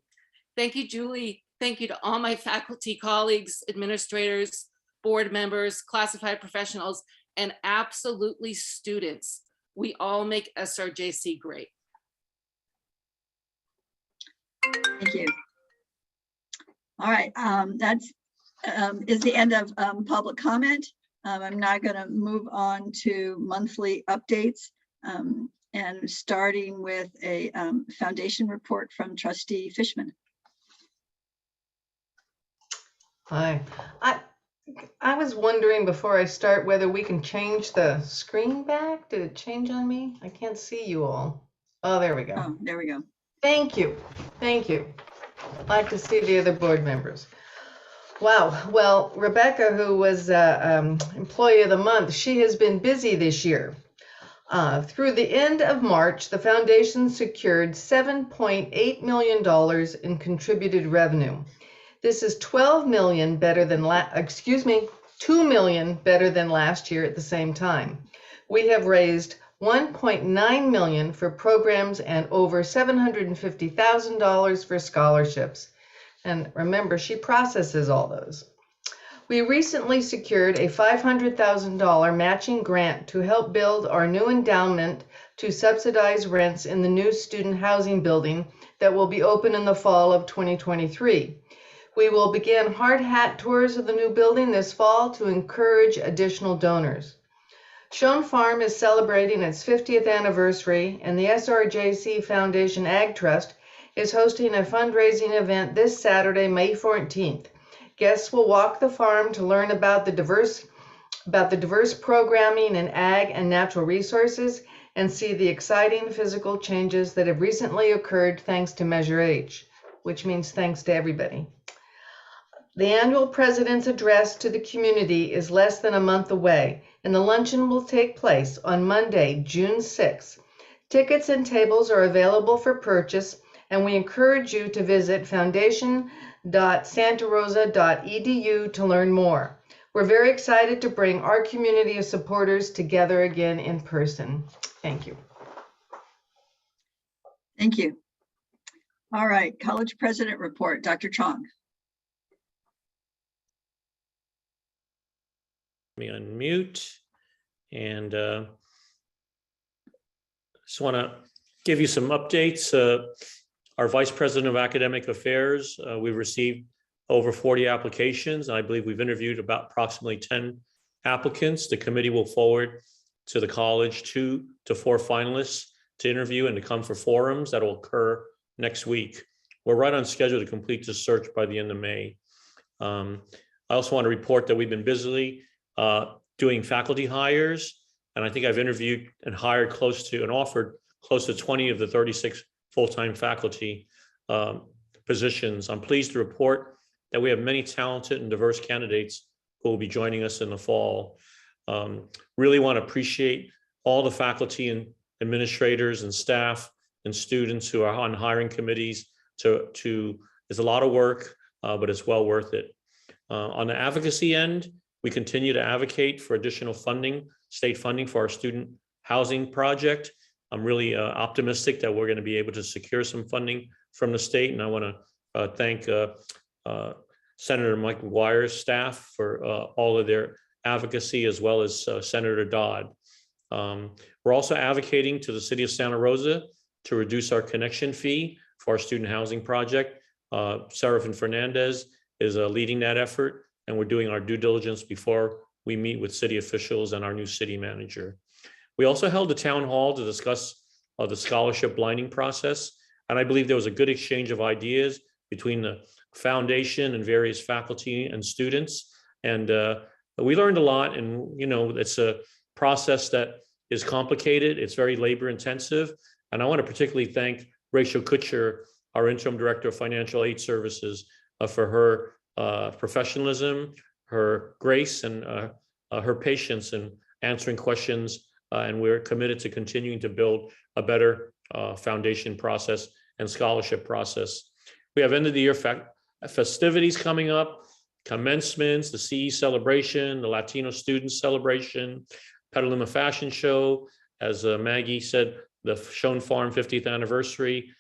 Thank you, Julie. Thank you to all my faculty colleagues, administrators, board members, classified professionals, and absolutely students. We all make SRJC great. Thank you. All right, that's is the end of public comment. I'm now going to move on to monthly updates and starting with a foundation report from Trustee Fishman. Hi, I was wondering before I start whether we can change the screen back. Did it change on me? I can't see you all. Oh, there we go. Oh, there we go. Thank you. Thank you. I'd like to see the other board members. Wow. Well, Rebecca, who was Employee of the Month, she has been busy this year. Through the end of March, the foundation secured $7.8 million in contributed revenue. This is $12 million better than $2 million better than last year at the same time. We have raised $1.9 million for programs and over $750,000 for scholarships. And remember, she processes all those. We recently secured a $500,000 matching grant to help build our new endowment to subsidize rents in the new student housing building that will be open in the fall of 2023. We will begin hard hat tours of the new building this fall to encourage additional donors. Schoen Farm is celebrating its 50th anniversary, and the SRJC Foundation Ag Trust is hosting a fundraising event this Saturday, May 14th. Guests will walk the farm to learn about the diverse programming in ag and natural resources and see the exciting physical changes that have recently occurred thanks to Measure H, which means thanks to everybody. The annual President's Address to the community is less than a month away, and the luncheon will take place on Monday, June 6th. Tickets and tables are available for purchase, and we encourage you to visit foundation.santarosa.edu to learn more. We're very excited to bring our community of supporters together again in person. Thank you. Thank you. All right, college president report, Dr. Chong. Me unmute and just want to give you some updates. Our Vice President of Academic Affairs, we've received over 40 applications. I believe we've interviewed about approximately 10 applicants. The committee will forward to the college 2 to 4 finalists to interview and to come for forums that will occur next week. We're right on schedule to complete this search by the end of May. I also want to report that we've been busily doing faculty hires, and I think I've interviewed and hired offered close to 20 of the 36 full-time faculty positions. I'm pleased to report that we have many talented and diverse candidates who will be joining us in the fall. Really want to appreciate all the faculty and administrators and staff and students who are on hiring committees. It's a lot of work, but it's well worth it. On the advocacy end, we continue to advocate for additional funding, state funding for our student housing project. I'm really optimistic that we're going to be able to secure some funding from the state, and I want to thank Senator Mike McGuire's staff for all of their advocacy, as well as Senator Dodd. We're also advocating to the city of Santa Rosa to reduce our connection fee for our student housing project. Serafin Fernandez is leading that effort, and we're doing our due diligence before we meet with city officials and our new city manager. We also held a town hall to discuss the scholarship blinding process, and I believe there was a good exchange of ideas between the foundation and various faculty and students, and we learned a lot. And it's a process that is complicated, it's very labor intensive, and I want to particularly thank Rachel Kutcher, our interim director of financial aid services, for her professionalism, her grace, and her patience in answering questions. And we're committed to continuing to build a better foundation process and scholarship process. We have end of the year festivities coming up, commencements, the CE celebration, the Latino students celebration, Petaluma Fashion Show, as Maggie said, the Schoen Farm 50th anniversary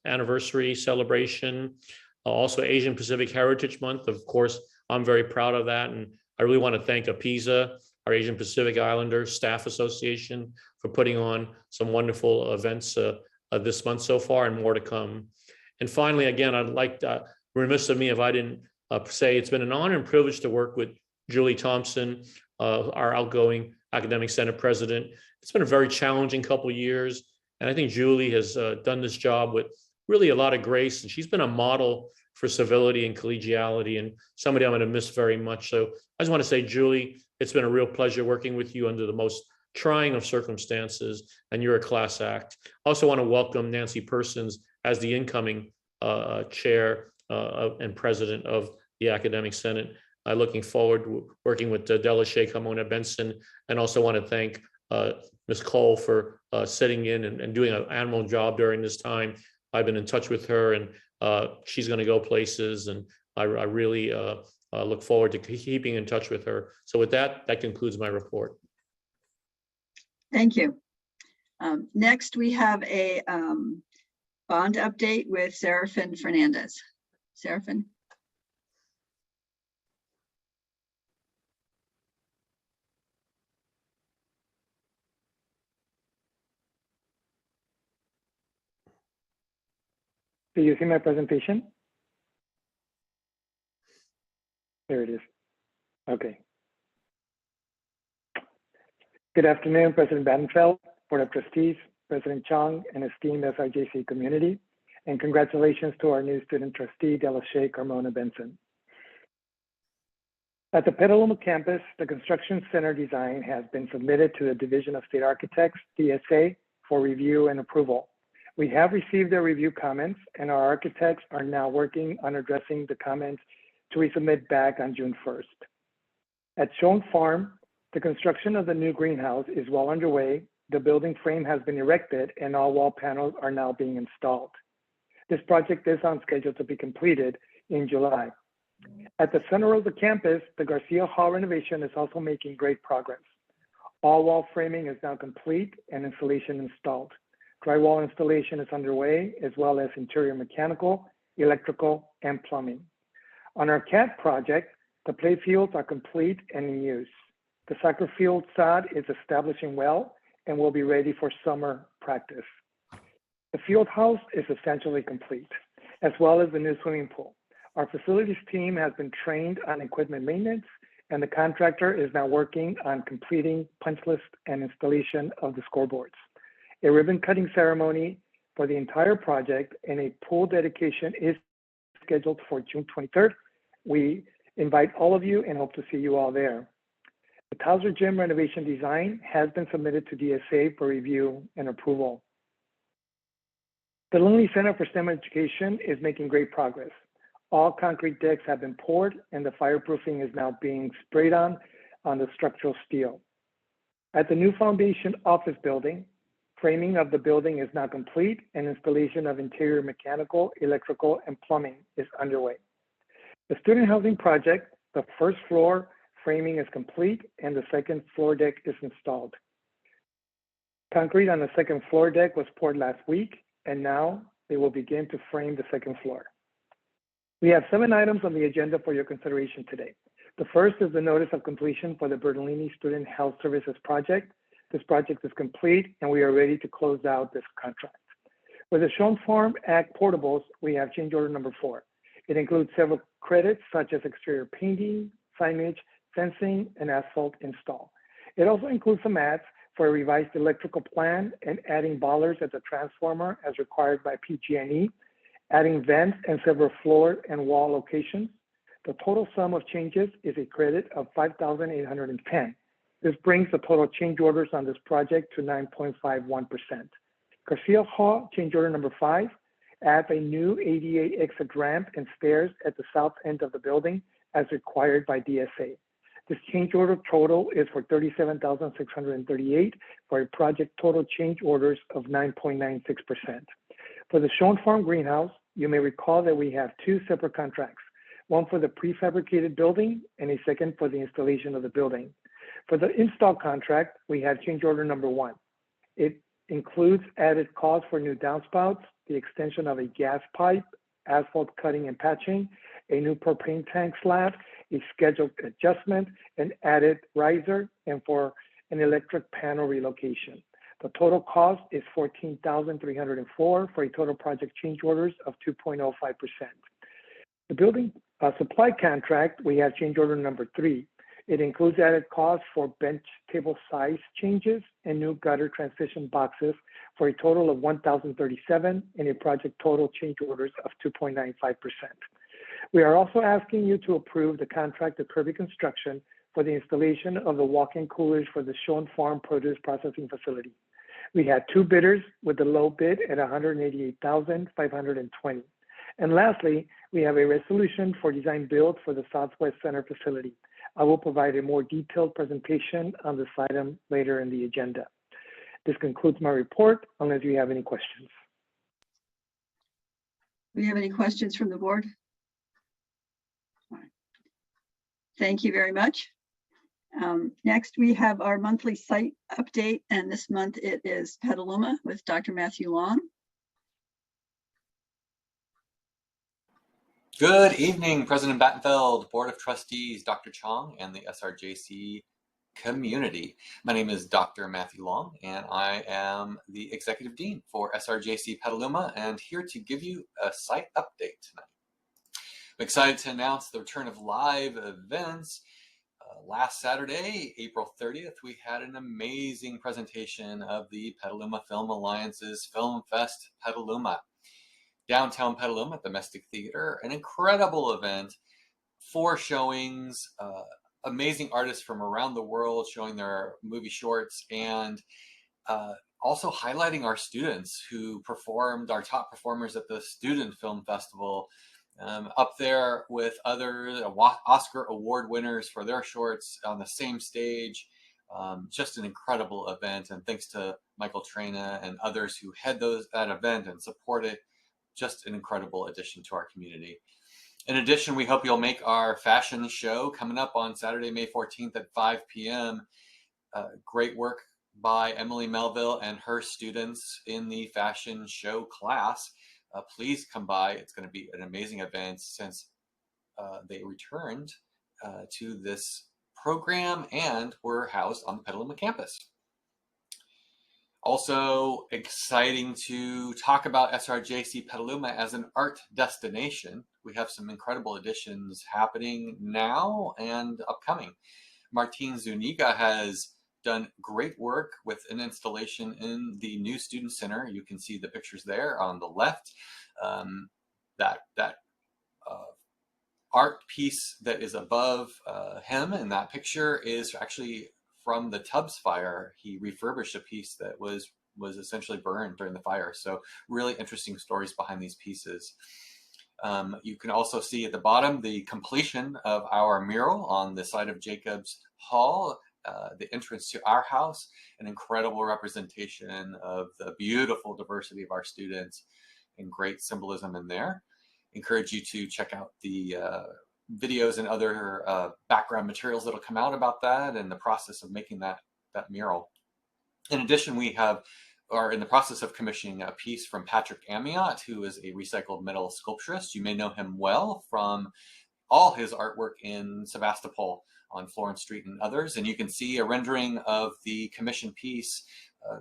anniversary celebration. Also Asian Pacific Heritage Month. Of course, I'm very proud of that. And I really want to thank APISA, our Asian Pacific Islander Staff Association, for putting on some wonderful events this month so far, and more to come. And finally, again, I'd like remiss of me if I didn't say it's been an honor and privilege to work with Julie Thompson, our outgoing Academic Senate president. It's been a very challenging couple of years, and I think Julie has done this job with really a lot of grace, and she's been a model for civility and collegiality, and somebody I'm going to miss very much. So I just want to say, Julie, it's been a real pleasure working with you under the most trying of circumstances, and you're a class act. I also want to welcome Nancy Persons as the incoming chair and president of the Academic Senate. I'm looking forward to working with Delashay Carmona Benson, and also want to thank Ms. Cole for sitting in and doing an admirable job during this time. I've been in touch with her, and she's going to go places, and I really look forward to keeping in touch with her. So with that, that concludes my report. Thank you. Next, we have a bond update with Serafin Fernandez. Serafin. Do you see my presentation? There it is. Okay. Good afternoon, President Battenfeld, Board of Trustees, President Chong, and esteemed SRJC community. And congratulations to our new student trustee, Delashay Carmona Benson. At the Petaluma campus, the construction center design has been submitted to the Division of State Architects, DSA, for review and approval. We have received their review comments, and our architects are now working on addressing the comments to resubmit back on June 1st. At Schoen Farm, the construction of the new greenhouse is well underway, the building frame has been erected and all wall panels are now being installed. This project is on schedule to be completed in July. At the Santa Rosa campus, the Garcia Hall renovation is also making great progress. All wall framing is now complete and installation installed. Drywall installation is underway, as well as interior mechanical, electrical, and plumbing. On our CAT project, the play fields are complete and in use. The soccer field sod is establishing well and will be ready for summer practice. The field house is essentially complete, as well as the new swimming pool. Our facilities team has been trained on equipment maintenance, and the contractor is now working on completing punch list and installation of the scoreboards. A ribbon cutting ceremony for the entire project and a pool dedication is scheduled for June 23rd. We invite all of you and hope to see you all there. The Towser Gym renovation design has been submitted to DSA for review and approval. The Lonely Center for STEM Education is making great progress. All concrete decks have been poured and the fireproofing is now being sprayed on the structural steel. At the new foundation office building, framing of the building is now complete and installation of interior mechanical, electrical, and plumbing is underway. The student housing project, the first floor framing is complete and the second floor deck is installed. Concrete on the second floor deck was poured last week, and now they will begin to frame the second floor. We have 7 items on the agenda for your consideration today. The first is the notice of completion for the Bertolini Student Health Services project. This project is complete and we are ready to close out this contract. For the Schoen Farm Ag Portables, we have change order number 4. It includes several credits such as exterior painting, signage, fencing, and asphalt install. It also includes some ads for a revised electrical plan and adding bollards at the transformer as required by PG&E, adding vents and several floor and wall locations. The total sum of changes is a credit of $5,810. This brings the total change orders on this project to 9.51%. Garcia Hall change order number 5 adds a new ADA exit ramp and stairs at the south end of the building as required by DSA. This change order total is for $37,638 for a project total change orders of 9.96%. For the Schoen Farm greenhouse, you may recall that we have 2 separate contracts, one for the prefabricated building and a second for the installation of the building. For the install contract, we have change order number 1. It includes added costs for new downspouts, the extension of a gas pipe, asphalt cutting and patching, a new propane tank slab, a scheduled adjustment, an added riser, and for an electric panel relocation. The total cost is $14,304 for a total project change orders of 2.05%. The building supply contract, we have change order number 3. It includes added costs for bench table size changes and new gutter transition boxes for a total of $1,037 and a project total change orders of 2.95%. We are also asking you to approve the contract of Kirby Construction for the installation of the walk-in coolers for the Schoen Farm produce processing facility. We had 2 bidders with the low bid at $188,520. And lastly, we have a resolution for design build for the Southwest Center facility. I will provide a more detailed presentation on this item later in the agenda. This concludes my report, unless you have any questions. Do you have any questions from the board? Thank you very much. Next, we have our monthly site update, and this month it is Petaluma with Dr. Matthew Long. Good evening, President Battenfeld, Board of Trustees, Dr. Chong, and the SRJC community. My name is Dr. Matthew Long, and I am the Executive Dean for SRJC Petaluma, and here to give you a site update tonight. I'm excited to announce the return of live events. Last Saturday, April 30th, we had an amazing presentation of the Petaluma Film Alliance's Film Fest Petaluma. Downtown Petaluma at the Domestic Theater, an incredible event, 4 showings, amazing artists from around the world showing their movie shorts, and also highlighting our students who performed, our top performers at the Student Film Festival, up there with other Oscar Award winners for their shorts on the same stage. Just an incredible event, and thanks to Michael Trena and others who head that event and support it. Just an incredible addition to our community. In addition, we hope you'll make our fashion show coming up on Saturday, May 14th at 5 p.m. Great work by Emily Melville and her students in the fashion show class. Please come by. It's going to be an amazing event since they returned to this program and were housed on the Petaluma campus. Also exciting to talk about SRJC Petaluma as an art destination. We have some incredible additions happening now and upcoming. Martine Zuniga has done great work with an installation in the new student center. You can see the pictures there on the left. That art piece that is above him in that picture is actually from the Tubbs fire. He refurbished a piece that was essentially burned during the fire. So really interesting stories behind these pieces. You can also see at the bottom the completion of our mural on the side of Jacobs Hall, the entrance to our house, an incredible representation of the beautiful diversity of our students and great symbolism in there. Encourage you to check out the videos and other background materials that'll come out about that and the process of making that mural. In addition, we are in the process of commissioning a piece from Patrick Amiot, who is a recycled metal sculpturist. You may know him well from all his artwork in Sebastopol on Florence Street and others. And you can see a rendering of the commissioned piece,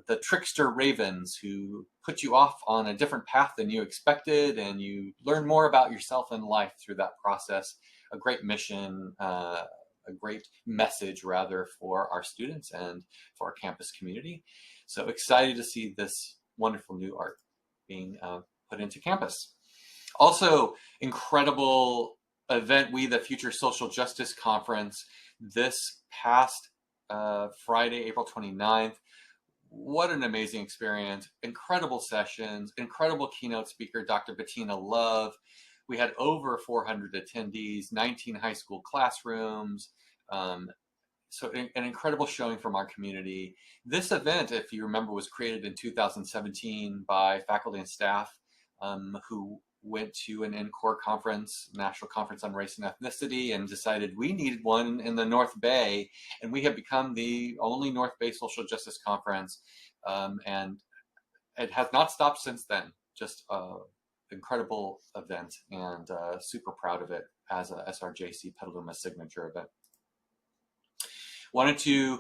the trickster ravens who put you off on a different path than you expected, and you learn more about yourself and life through that process. A great mission, a great message rather for our students and for our campus community. So excited to see this wonderful new art being put into campus. Also, incredible event, We the Future Social Justice Conference this past Friday, April 29th. What an amazing experience. Incredible sessions, incredible keynote speaker, Dr. Bettina Love. We had over 400 attendees, 19 high school classrooms. So an incredible showing from our community. This event, if you remember, was created in 2017 by faculty and staff who went to an NCORE conference, National Conference on Race and Ethnicity, and decided we needed one in the North Bay. And we have become the only North Bay Social Justice Conference. And it has not stopped since then. Just an incredible event, and super proud of it as a SRJC Petaluma signature event. Wanted to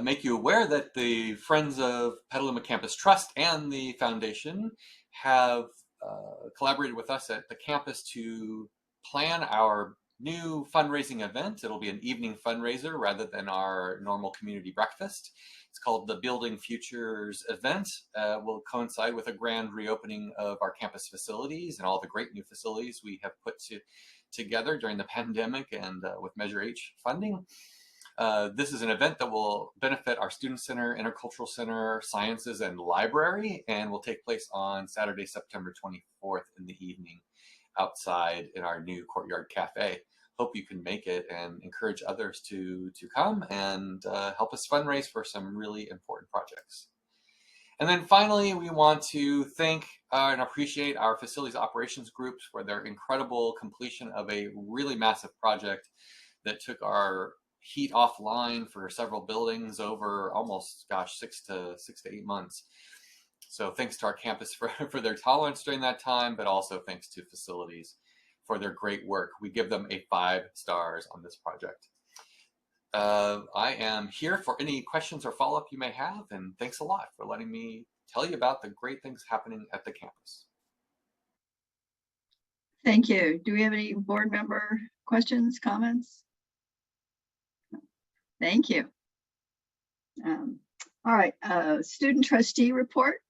make you aware that the Friends of Petaluma Campus Trust and the Foundation have collaborated with us at the campus to plan our new fundraising event. It'll be an evening fundraiser rather than our normal community breakfast. It's called the Building Futures event. Will coincide with a grand reopening of our campus facilities and all the great new facilities we have put together during the pandemic and with Measure H funding. This is an event that will benefit our Student Center, Intercultural Center, Sciences, and Library, and will take place on Saturday, September 24th in the evening outside in our new Courtyard Cafe. Hope you can make it and encourage others to come and help us fundraise for some really important projects. And then finally, we want to thank and appreciate our facilities operations groups for their incredible completion of a really massive project that took our heat offline for several buildings over almost, 6 to 8 months. So thanks to our campus for their tolerance during that time, but also thanks to facilities for their great work. We give them a 5 stars on this project. I am here for any questions or follow-up you may have, and thanks a lot for letting me tell you about the great things happening at the campus. Thank you. Do we have any board member questions, comments? Thank you. All right, student trustee report.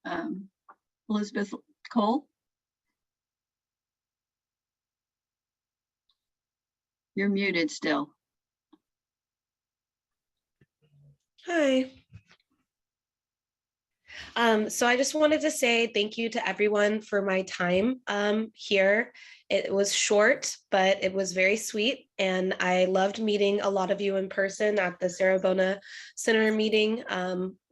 Elizabeth Cole. You're muted still. Hi. So I just wanted to say thank you to everyone for my time here. It was short, but it was very sweet. And I loved meeting a lot of you in person at the Sarabona Center meeting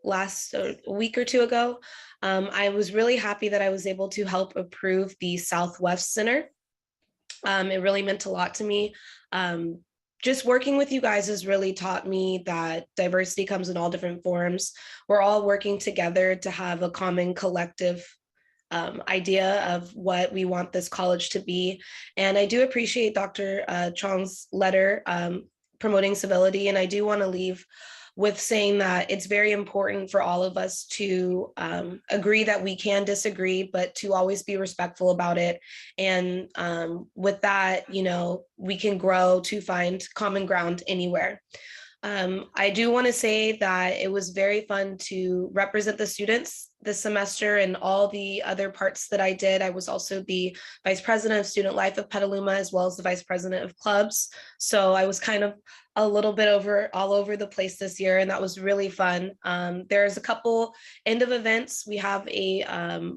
last week or two ago. I was really happy that I was able to help approve the Southwest Center. It really meant a lot to me. Just working with you guys has really taught me that diversity comes in all different forms. We're all working together to have a common collective idea of what we want this college to be. And I do appreciate Dr. Chong's letter promoting civility. And I do want to leave with saying that it's very important for all of us to agree that we can disagree, but to always be respectful about it. And with that, you know, we can grow to find common ground anywhere. I do want to say that it was very fun to represent the students this semester and all the other parts that I did. I was also the vice president of student life of Petaluma, as well as the vice president of clubs. So I was kind of a little bit all over the place this year, and that was really fun. There's a couple end of events. We have a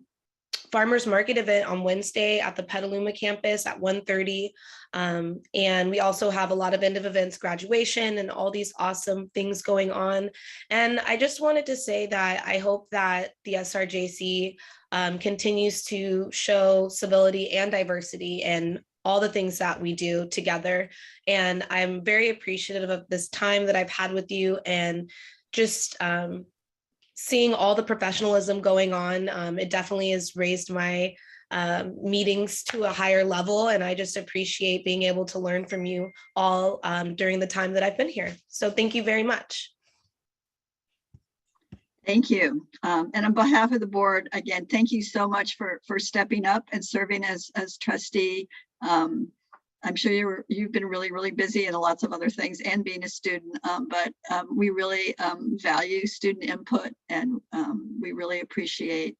farmers market event on Wednesday at the Petaluma campus at 1:30. And we also have a lot of end of events, graduation, and all these awesome things going on. And I just wanted to say that I hope that the SRJC continues to show civility and diversity in all the things that we do together. And I'm very appreciative of this time that I've had with you, and just seeing all the professionalism going on. It definitely has raised my meetings to a higher level, and I just appreciate being able to learn from you all during the time that I've been here. So thank you very much. Thank you. And on behalf of the board, again, thank you so much for stepping up and serving as trustee. I'm sure you've been really busy and lots of other things and being a student, but we really value student input, and we really appreciate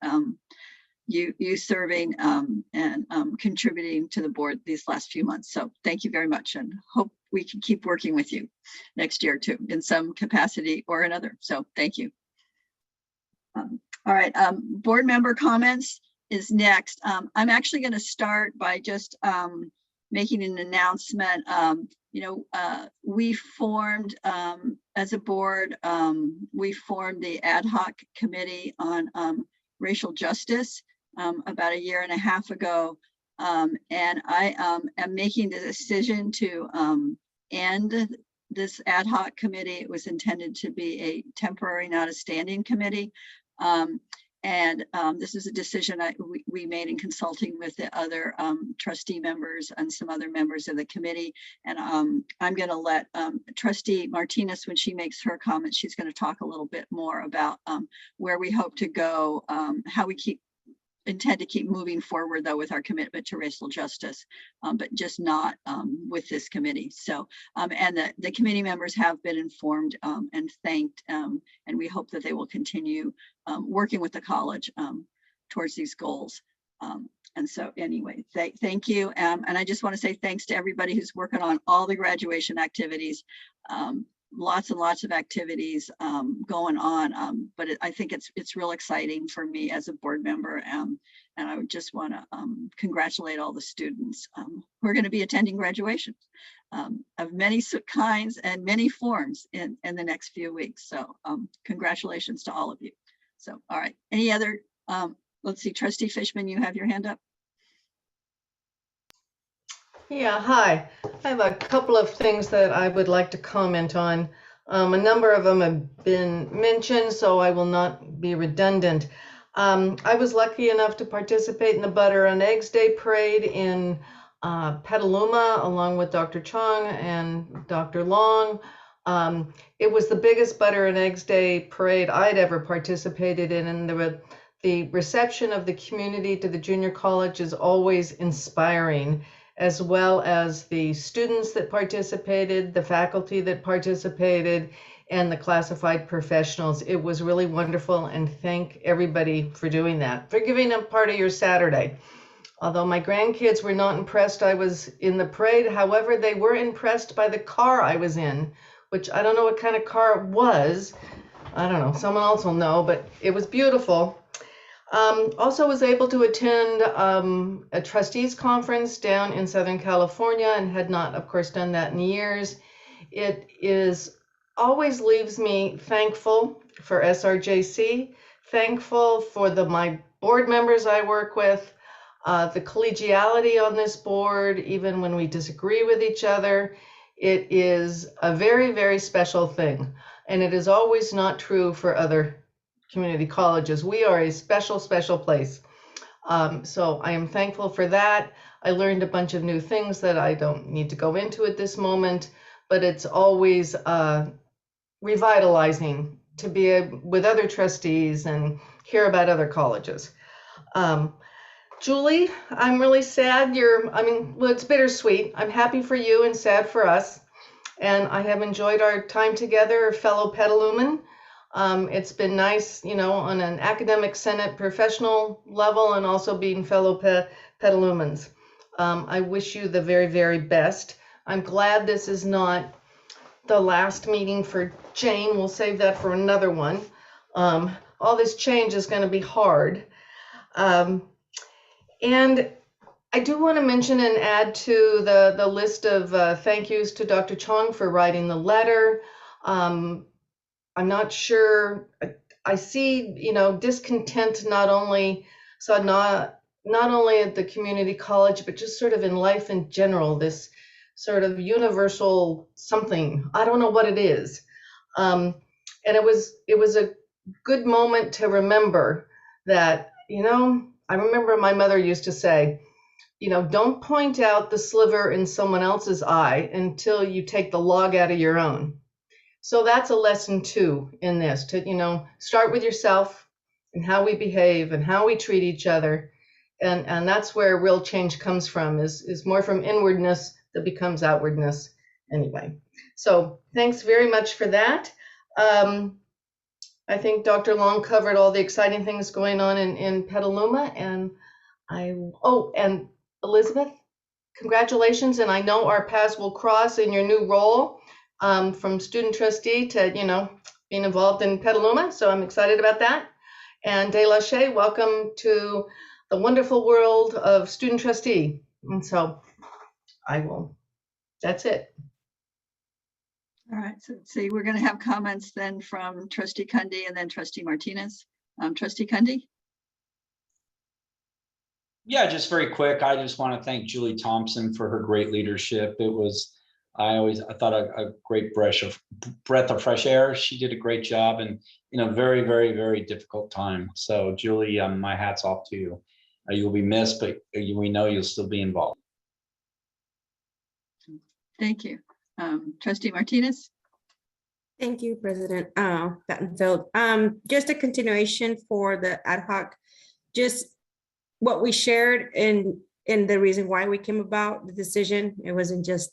you serving and contributing to the board these last few months. So thank you very much, and hope we can keep working with you next year too, in some capacity or another. So thank you. All right, board member comments is next. I'm actually going to start by just making an announcement. We formed as a board, we formed the ad hoc committee on racial justice about a year and a half ago. And I am making the decision to end this ad hoc committee. It was intended to be a temporary, not a standing committee. This is a decision we made in consulting with the other trustee members and some other members of the committee. And I'm going to let Trustee Martinez, when she makes her comment, she's going to talk a little bit more about where we hope to go, how we intend to keep moving forward, though, with our commitment to racial justice, but just not with this committee. So, and the committee members have been informed and thanked, and we hope that they will continue working with the college towards these goals. And so anyway, thank you. And I just want to say thanks to everybody who's working on all the graduation activities. Lots and lots of activities going on, but I think it's real exciting for me as a board member, and I would just want to congratulate all the students who are going to be attending graduation of many kinds and many forms in the next few weeks. So congratulations to all of you. So, all right, any other, let's see, Trustee Fishman, you have your hand up. Yeah, hi. I have a couple of things that I would like to comment on. A number of them have been mentioned, so I will not be redundant. I was lucky enough to participate in the Butter and Eggs Day Parade in Petaluma, along with Dr. Chong and Dr. Long. It was the biggest Butter and Eggs Day Parade I'd ever participated in, and the reception of the community to the junior college is always inspiring, as well as the students that participated, the faculty that participated, and the classified professionals. It was really wonderful, and thank everybody for doing that, for giving them part of your Saturday. Although my grandkids were not impressed I was in the parade, however, they were impressed by the car I was in, which I don't know what kind of car it was. I don't know, someone else will know, but it was beautiful. Also was able to attend a trustees conference down in Southern California and had not, of course, done that in years. It is always leaves me thankful for SRJC, thankful for my board members I work with, the collegiality on this board, even when we disagree with each other. It is a very, very special thing. And it is always not true for other community colleges. We are a special, special place. So I am thankful for that. I learned a bunch of new things that I don't need to go into at this moment, but it's always revitalizing to be with other trustees and hear about other colleges. Julie, I'm really sad well, it's bittersweet. I'm happy for you and sad for us. And I have enjoyed our time together, fellow Petalumen. It's been nice, on an academic senate professional level and also being fellow Petalumens. I wish you the very, very best. I'm glad this is not the last meeting for Jane. We'll save that for another one. All this change is going to be hard. And I do want to mention and add to the list of thank yous to Dr. Chong for writing the letter. I'm not sure. I see, discontent not only at the community college, but just sort of in life in general. This sort of universal something. I don't know what it is. And it was a good moment to remember that. I remember my mother used to say, don't point out the sliver in someone else's eye until you take the log out of your own. So that's a lesson too in this, to, start with yourself and how we behave and how we treat each other. And that's where real change comes from, is more from inwardness that becomes outwardness anyway. So thanks very much for that. I think Dr. Long covered all the exciting things going on in Petaluma, and and Elizabeth, congratulations. And I know our paths will cross in your new role, from student trustee to, being involved in Petaluma. So I'm excited about that. And De La Shea, welcome to the wonderful world of student trustee. And so that's it. All right, so let's see, we're going to have comments then from Trustee Cundy and then Trustee Martinez. Trustee Cundy? Yeah, just very quick. I just want to thank Julie Thompson for her great leadership. I thought a great breath of fresh air. She did a great job and in a very, very, very difficult time. So Julie, my hat's off to you. You'll be missed, but we know you'll still be involved. Thank you. Trustee Martinez? Thank you, President Battenfeld. Just a continuation for the ad hoc, just what we shared in the reason why we came about the decision. It wasn't just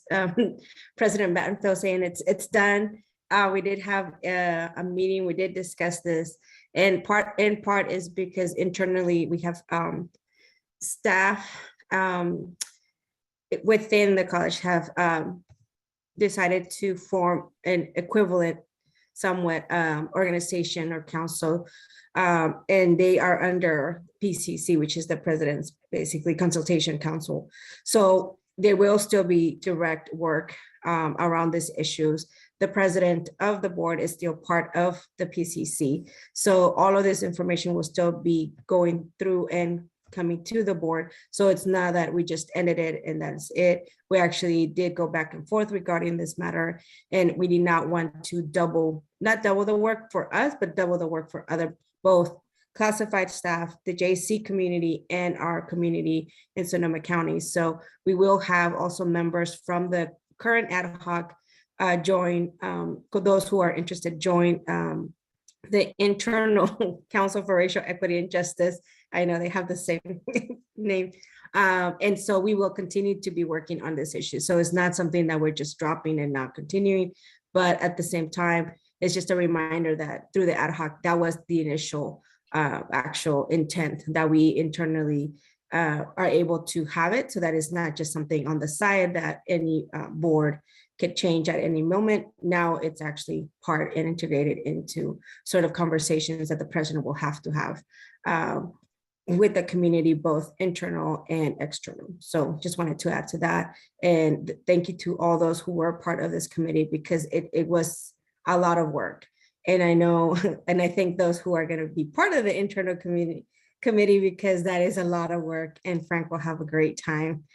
President Battenfeld saying it's done. We did have a meeting. We did discuss this, and in part is because internally we have staff within the college have decided to form an equivalent somewhat organization or council, and they are under PCC, which is the president's basically consultation council. So there will still be direct work around these issues. The president of the board is still part of the PCC. So all of this information will still be going through and coming to the board. So it's not that we just ended it and that's it. We actually did go back and forth regarding this matter, and we did not want to not double the work for us, but double the work for both classified staff, the JC community, and our community in Sonoma County. So we will have also members from the current ad hoc join, those who are interested, join the internal Council for Racial Equity and Justice. I know they have the same name. And so we will continue to be working on this issue. So it's not something that we're just dropping and not continuing, but at the same time, it's just a reminder that through the ad hoc, that was the initial actual intent, that we internally are able to have it, so that it's not just something on the side that any board could change at any moment. Now it's actually part and integrated into sort of conversations that the president will have to have with the community, both internal and external. So just wanted to add to that. And thank you to all those who were part of this committee, because it was a lot of work. And I know, and I thank those who are going to be part of the internal committee, because that is a lot of work, and Frank will have a great time,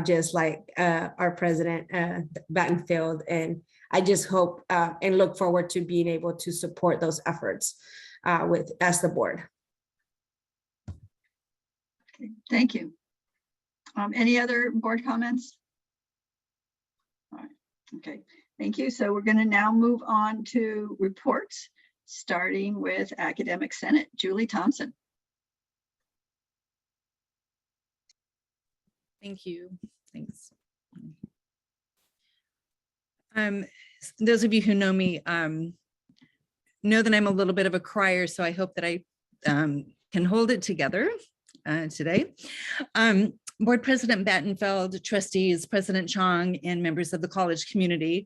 just like our president, Battenfield. And I just hope and look forward to being able to support those efforts as the board. Okay, thank you. Any other board comments? All right, okay, thank you. So we're going to now move on to reports, starting with Academic Senate. Julie Thompson. Thank you. Thanks. Those of you who know me know that I'm a little bit of a crier, so I hope that I can hold it together today. Board President Battenfeld, trustees, President Chong, and members of the college community.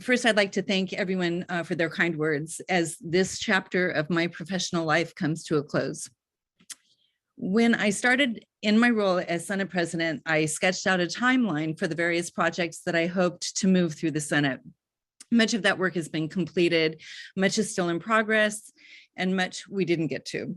First, I'd like to thank everyone for their kind words as this chapter of my professional life comes to a close. When I started in my role as Senate President, I sketched out a timeline for the various projects that I hoped to move through the Senate. Much of that work has been completed, much is still in progress, and much we didn't get to.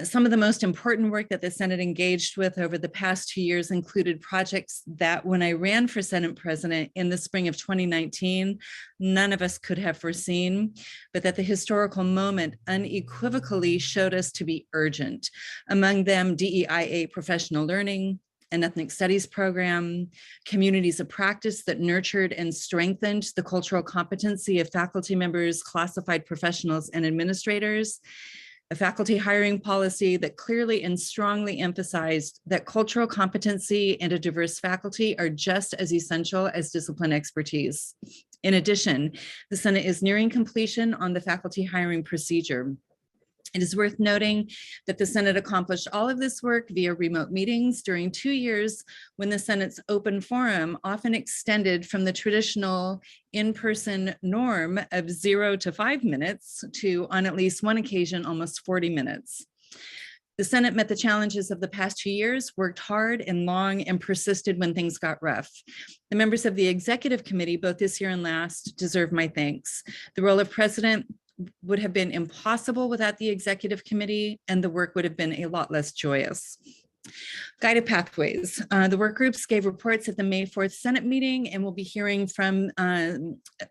Some of the most important work that the Senate engaged with over the past 2 years included projects that when I ran for Senate President in the spring of 2019, none of us could have foreseen, but that the historical moment unequivocally showed us to be urgent. Among them, DEIA professional learning, an ethnic studies program, communities of practice that nurtured and strengthened the cultural competency of faculty members, classified professionals, and administrators, a faculty hiring policy that clearly and strongly emphasized that cultural competency and a diverse faculty are just as essential as discipline expertise. In addition, the Senate is nearing completion on the faculty hiring procedure. It is worth noting that the Senate accomplished all of this work via remote meetings during 2 years when the Senate's open forum often extended from the traditional in-person norm of 0 to 5 minutes to, on at least one occasion, almost 40 minutes. The Senate met the challenges of the past 2 years, worked hard and long, and persisted when things got rough. The members of the executive committee, both this year and last, deserve my thanks. The role of president would have been impossible without the executive committee, and the work would have been a lot less joyous. Guided pathways. The work groups gave reports at the May 4th Senate meeting, and we'll be hearing from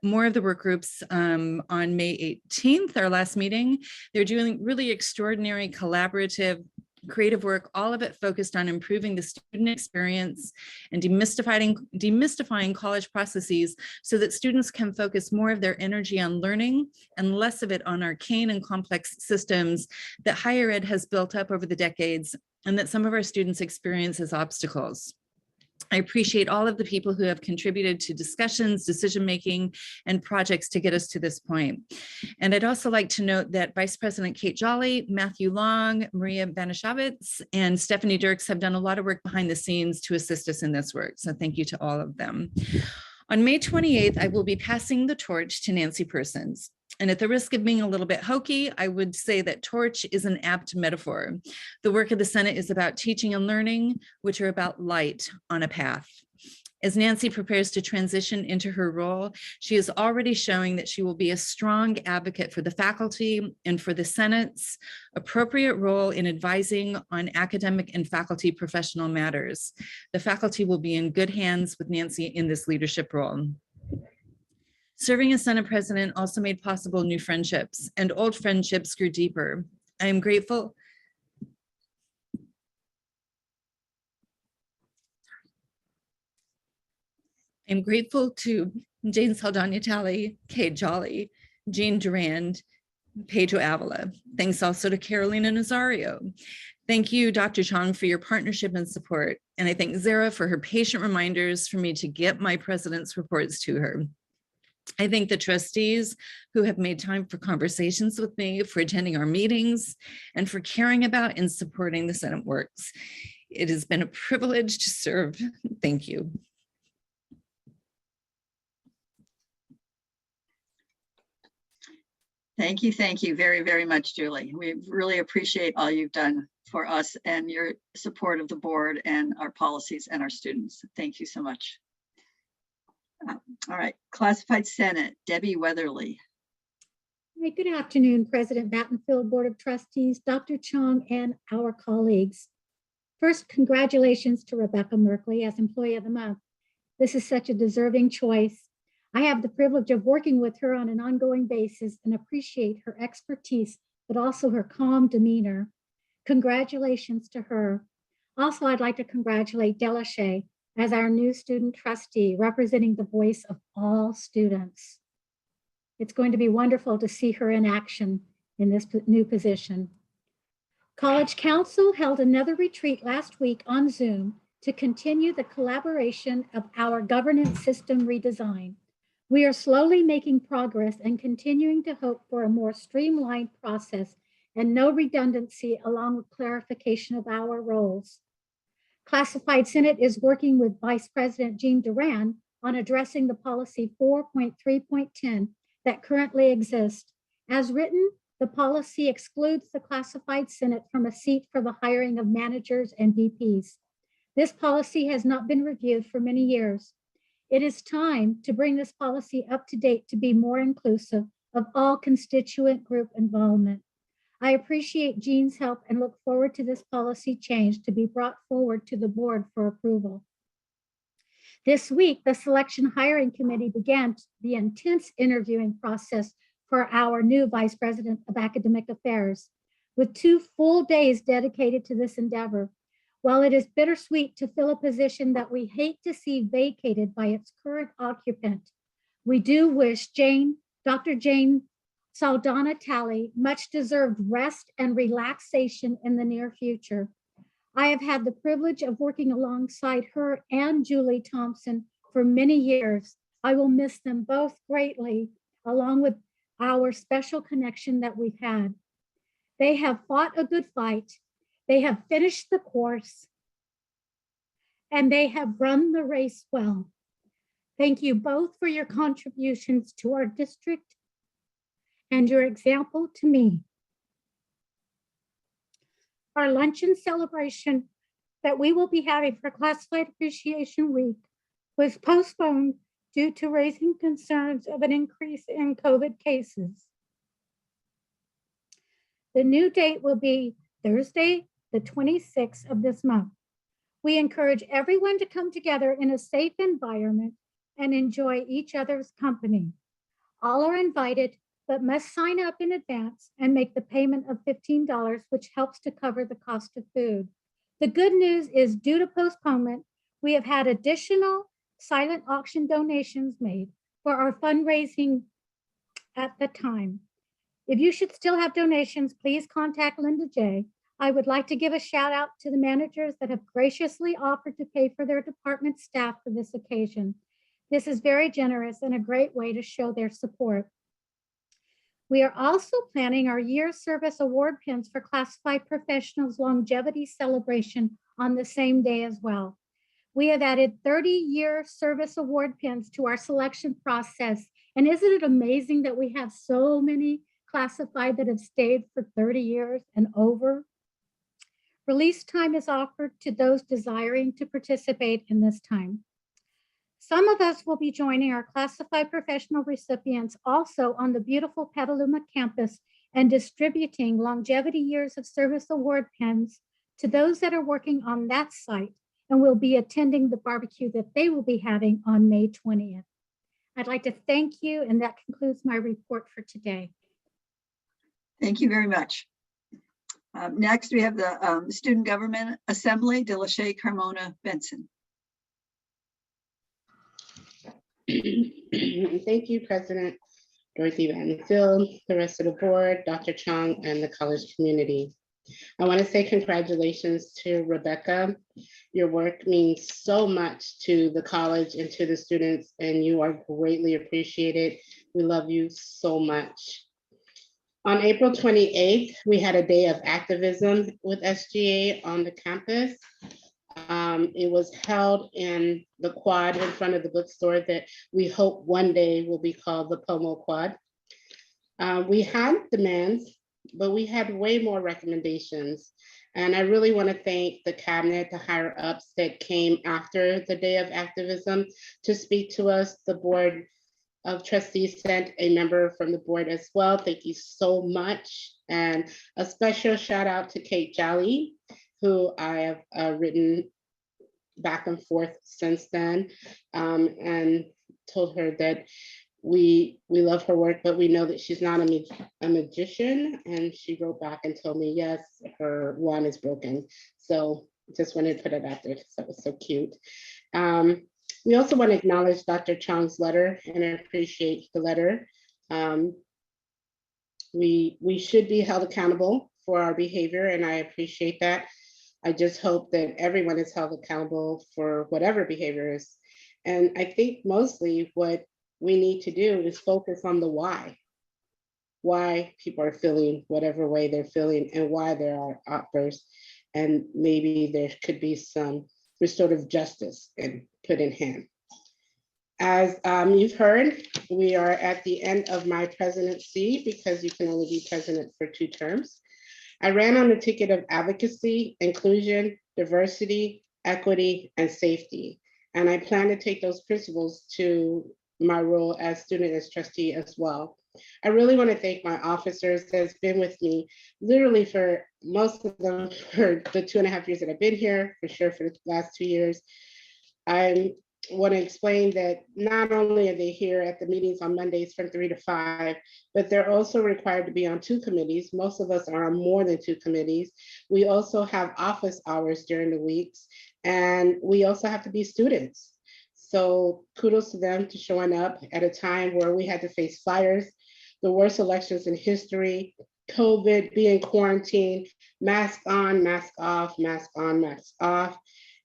more of the work groups on May 18th, our last meeting. They're doing really extraordinary collaborative creative work, all of it focused on improving the student experience and demystifying college processes so that students can focus more of their energy on learning and less of it on arcane and complex systems that higher ed has built up over the decades and that some of our students experience as obstacles. I appreciate all of the people who have contributed to discussions, decision-making, and projects to get us to this point. And I'd also like to note that Vice President Kate Jolly, Matthew Long, Maria Banashavitz, and Stephanie Dirks have done a lot of work behind the scenes to assist us in this work. So thank you to all of them. On May 28th, I will be passing the torch to Nancy Persons. And at the risk of being a little bit hokey, I would say that torch is an apt metaphor. The work of the Senate is about teaching and learning, which are about light on a path. As Nancy prepares to transition into her role, she is already showing that she will be a strong advocate for the faculty and for the Senate's appropriate role in advising on academic and faculty professional matters. The faculty will be in good hands with Nancy in this leadership role. Serving as Senate President also made possible new friendships, and old friendships grew deeper. I am grateful. I'm grateful to Jane Saldana-Talley, Kate Jolly, Jean Durand, Pedro Avila. Thanks also to Carolina Nazario. Thank you, Dr. Chong, for your partnership and support. And I thank Zara for her patient reminders for me to get my president's reports to her. I thank the trustees who have made time for conversations with me, for attending our meetings, and for caring about and supporting the Senate works. It has been a privilege to serve. Thank you. Thank you very, very much, Julie. We really appreciate all you've done for us and your support of the board and our policies and our students. Thank you so much. All right, Classified Senate, Debbie Weatherly. Hi, good afternoon, President Battenfield, Board of Trustees, Dr. Chong, and our colleagues. First, congratulations to Rebecca Merkley as Employee of the Month. This is such a deserving choice. I have the privilege of working with her on an ongoing basis and appreciate her expertise, but also her calm demeanor. Congratulations to her. Also, I'd like to congratulate Delachey as our new student trustee, representing the voice of all students. It's going to be wonderful to see her in action in this new position. College Council held another retreat last week on Zoom to continue the collaboration of our governance system redesign. We are slowly making progress and continuing to hope for a more streamlined process and no redundancy, along with clarification of our roles. Classified Senate is working with Vice President Jean Duran on addressing the policy 4.3.10 that currently exists. As written, the policy excludes the Classified Senate from a seat for the hiring of managers and VPs. This policy has not been reviewed for many years. It is time to bring this policy up to date to be more inclusive of all constituent group involvement. I appreciate Jean's help and look forward to this policy change to be brought forward to the board for approval. This week, the Selection Hiring Committee began the intense interviewing process for our new Vice President of Academic Affairs, with 2 full days dedicated to this endeavor. While it is bittersweet to fill a position that we hate to see vacated by its current occupant, we do wish Dr. Jane Saldana Talley much deserved rest and relaxation in the near future. I have had the privilege of working alongside her and Julie Thompson for many years. I will miss them both greatly, along with our special connection that we've had. They have fought a good fight. They have finished the course, and they have run the race well. Thank you both for your contributions to our district and your example to me. Our luncheon celebration that we will be having for Classified Appreciation Week was postponed due to raising concerns of an increase in COVID cases. The new date will be Thursday, the 26th of this month. We encourage everyone to come together in a safe environment and enjoy each other's company. All are invited, but must sign up in advance and make the payment of $15, which helps to cover the cost of food. The good news is, due to postponement, we have had additional silent auction donations made for our fundraising at the time. If you should still have donations, please contact Linda J. I would like to give a shout out to the managers that have graciously offered to pay for their department staff for this occasion. This is very generous and a great way to show their support. We are also planning our year service award pins for classified professionals longevity celebration on the same day as well. We have added 30-year service award pins to our selection process. And isn't it amazing that we have so many classified that have stayed for 30 years and over? Release time is offered to those desiring to participate in this time. Some of us will be joining our classified professional recipients also on the beautiful Petaluma campus and distributing longevity years of service award pins to those that are working on that site and will be attending the barbecue that they will be having on May 20th. I'd like to thank you, and that concludes my report for today. Thank you very much. Next, we have the Student Government Assembly, Delachey Carmona Benson. Thank you, President Dorothy Battenfield, the rest of the board, Dr. Chong, and the college community. I want to say congratulations to Rebecca. Your work means so much to the college and to the students, and you are greatly appreciated. We love you so much. On April 28th, we had a day of activism with SGA on the campus. It was held in the quad in front of the bookstore that we hope one day will be called the Pomo Quad. We had demands, but we had way more recommendations. And I really want to thank the cabinet, the higher ups that came after the day of activism to speak to us. The board of trustees sent a member from the board as well. Thank you so much. And a special shout out to Kate Jolly, who I have written back and forth since then, and told her that we love her work, but we know that she's not a magician. And she wrote back and told me, yes, her wand is broken. So just wanted to put it out there because that was so cute. We also want to acknowledge Dr. Chong's letter and appreciate the letter. We should be held accountable for our behavior, and I appreciate that. I just hope that everyone is held accountable for whatever behavior is. And I think mostly what we need to do is focus on the why people are feeling whatever way they're feeling and why there are outbursts. And maybe there could be some restorative justice and put in hand. As you've heard, we are at the end of my presidency because you can only be president for 2 terms. I ran on the ticket of advocacy, inclusion, diversity, equity, and safety. And I plan to take those principles to my role as student as trustee as well. I really want to thank my officers that's been with me literally for most of them for the 2.5 years that I've been here, for sure for the last 2 years. I want to explain that not only are they here at the meetings on Mondays from 3 to 5, but they're also required to be on 2 committees. Most of us are on more than 2 committees. We also have office hours during the weeks, and we also have to be students. So kudos to them to showing up at a time where we had to face fires, the worst elections in history, COVID, being quarantined, mask on, mask off, mask on, mask off.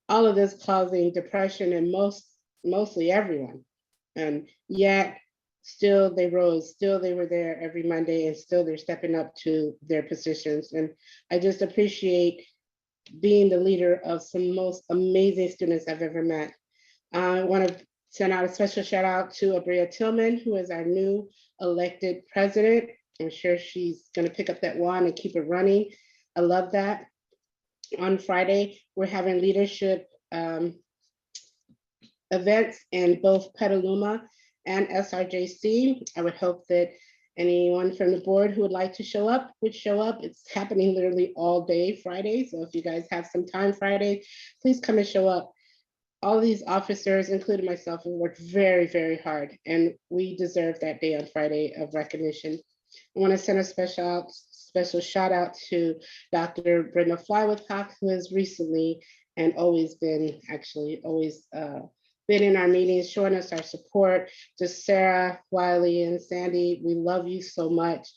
All of this causing depression in mostly everyone. And yet still they rose, still they were there every Monday, and still they're stepping up to their positions. And I just appreciate being the leader of some most amazing students I've ever met. I want to send out a special shout out to Abria Tillman, who is our new elected president. I'm sure she's going to pick up that wand and keep it running. I love that. On Friday, we're having leadership events in both Petaluma and SRJC. I would hope that anyone from the board who would like to show up would show up. It's happening literally all day Friday. So if you guys have some time Friday, please come and show up. All these officers, including myself, have worked very, very hard, and we deserve that day on Friday of recognition. I want to send a special shout out to Dr. Brenda Flywithcock, who has recently and always been been in our meetings, showing us our support. To Sarah, Wiley, and Sandy, we love you so much.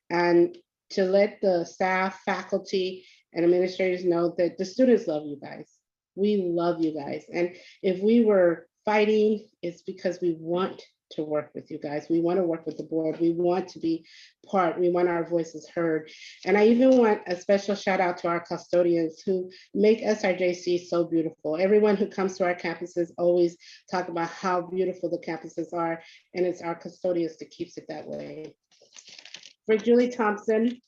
And to let the staff, faculty, and administrators know that the students love you guys. We love you guys. And if we were fighting, it's because we want to work with you guys. We want to work with the board. We want to be part. We want our voices heard. And I even want a special shout out to our custodians who make SRJC so beautiful. Everyone who comes to our campuses always talk about how beautiful the campuses are, and it's our custodians that keeps it that way. For Julie Thompson,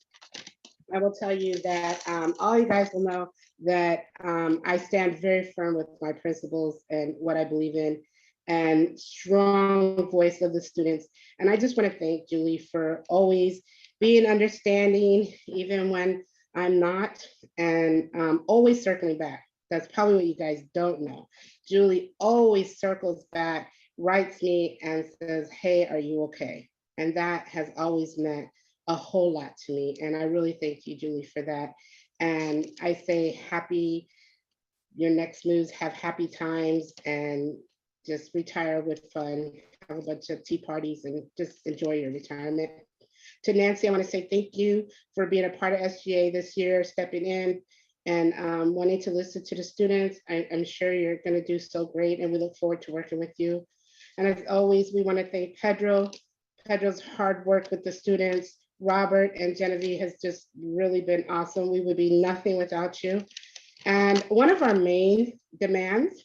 I will tell you that all you guys will know that I stand very firm with my principles and what I believe in, and strong voice of the students. And I just want to thank Julie for always being understanding, even when I'm not, and always circling back. That's probably what you guys don't know. Julie always circles back, writes me and says, hey, are you okay? And that has always meant a whole lot to me. And I really thank you, Julie, for that. And I say your next moves, have happy times, and just retire with fun, have a bunch of tea parties, and just enjoy your retirement. To Nancy, I want to say thank you for being a part of SGA this year, stepping in and wanting to listen to the students. I'm sure you're going to do so great, and we look forward to working with you. And as always, we want to thank Pedro's hard work with the students. Robert and Genevieve has just really been awesome. We would be nothing without you. And one of our main demands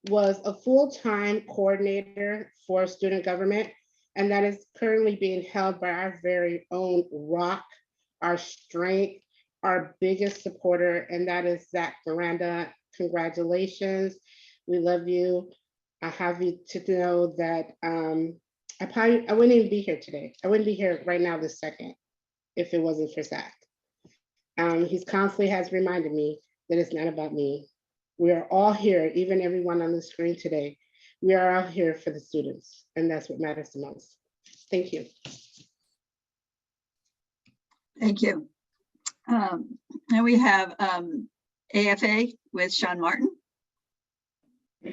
was a full-time coordinator for student government, and that is currently being held by our very own Rock, our strength, our biggest supporter, and that is Zach Miranda. Congratulations. We love you. I have you to know that I wouldn't even be here today. I wouldn't be here right now this second if it wasn't for Zach. He's constantly has reminded me that it's not about me. We are all here, even everyone on the screen today. We are out here for the students, and that's what matters the most. Thank you. Thank you. And we have AFA with Sean Martin.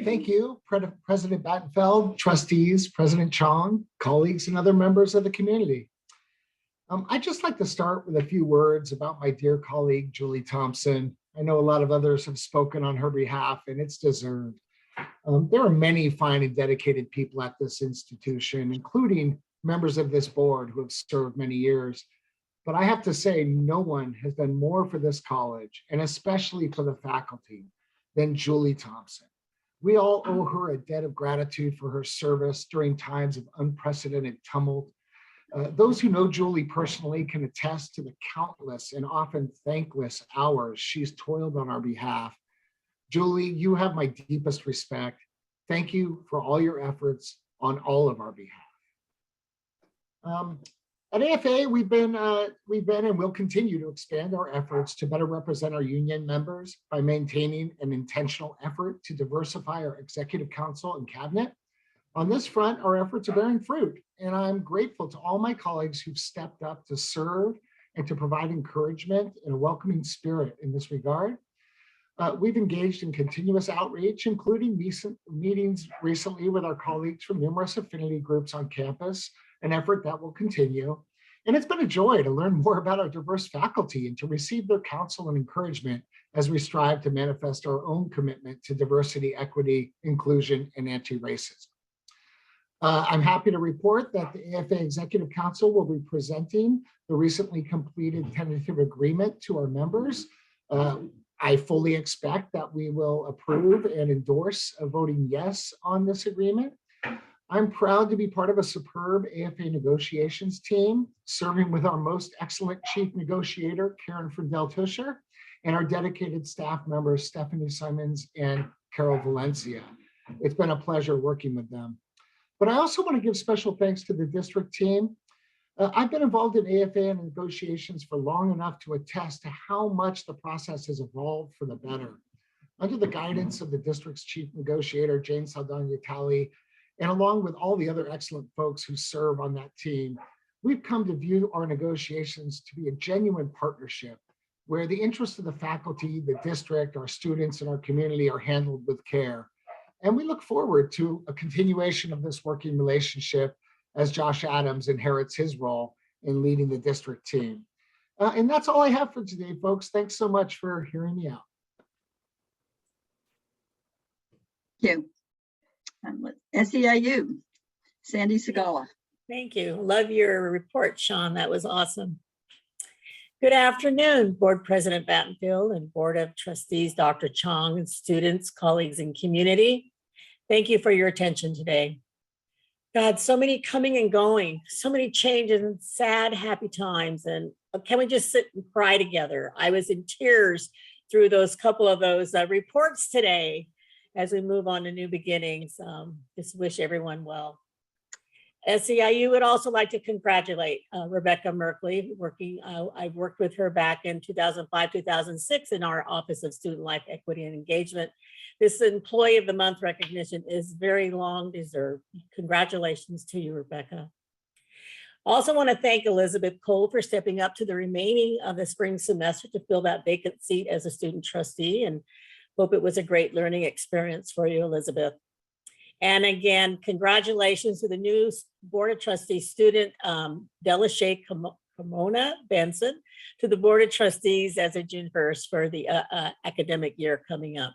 Thank you, President Battenfeld, trustees, President Chong, colleagues, and other members of the community. I'd just like to start with a few words about my dear colleague, Julie Thompson. I know a lot of others have spoken on her behalf, and it's deserved. There are many fine and dedicated people at this institution, including members of this board who have served many years. But I have to say, no one has done more for this college, and especially for the faculty, than Julie Thompson. We all owe her a debt of gratitude for her service during times of unprecedented tumult. Those who know Julie personally can attest to the countless and often thankless hours she's toiled on our behalf. Julie, you have my deepest respect. Thank you for all your efforts on all of our behalf. At AFA, we've been and will continue to expand our efforts to better represent our union members by maintaining an intentional effort to diversify our executive council and cabinet. On this front, our efforts are bearing fruit, and I'm grateful to all my colleagues who've stepped up to serve and to provide encouragement and a welcoming spirit in this regard. We've engaged in continuous outreach, including meetings recently with our colleagues from numerous affinity groups on campus, an effort that will continue. And it's been a joy to learn more about our diverse faculty and to receive their counsel and encouragement as we strive to manifest our own commitment to diversity, equity, inclusion, and anti-racism. I'm happy to report that the AFA Executive Council will be presenting the recently completed tentative agreement to our members. I fully expect that we will approve and endorse voting yes on this agreement. I'm proud to be part of a superb AFA negotiations team, serving with our most excellent chief negotiator, Karen Friedel-Tusher, and our dedicated staff members, Stephanie Simons and Carol Valencia. It's been a pleasure working with them. But I also want to give special thanks to the district team. I've been involved in AFA and negotiations for long enough to attest to how much the process has evolved for the better. Under the guidance of the district's chief negotiator, Jane Saldana-Talley, and along with all the other excellent folks who serve on that team, we've come to view our negotiations to be a genuine partnership where the interests of the faculty, the district, our students, and our community are handled with care. And we look forward to a continuation of this working relationship as Josh Adams inherits his role in leading the district team. And that's all I have for today, folks. Thanks so much for hearing me out. Thank you. SEIU, Sandy Segala. Thank you. Love your report, Sean. That was awesome. Good afternoon, Board President Battenfield and Board of Trustees, Dr. Chong, and students, colleagues, and community. Thank you for your attention today. God, so many coming and going, so many changes and sad, happy times. And can we just sit and cry together? I was in tears through those couple of those reports today as we move on to new beginnings. Just wish everyone well. SEIU would also like to congratulate Rebecca Merkley. I worked with her back in 2005, 2006 in our Office of Student Life Equity and Engagement. This Employee of the Month recognition is very long deserved. Congratulations to you, Rebecca. Also want to thank Elizabeth Cole for stepping up to the remaining of the spring semester to fill that vacant seat as a student trustee, and hope it was a great learning experience for you, Elizabeth. And again, congratulations to the new Board of Trustees student, Delashay Kimona Benson, to the Board of Trustees as of June 1st for the academic year coming up.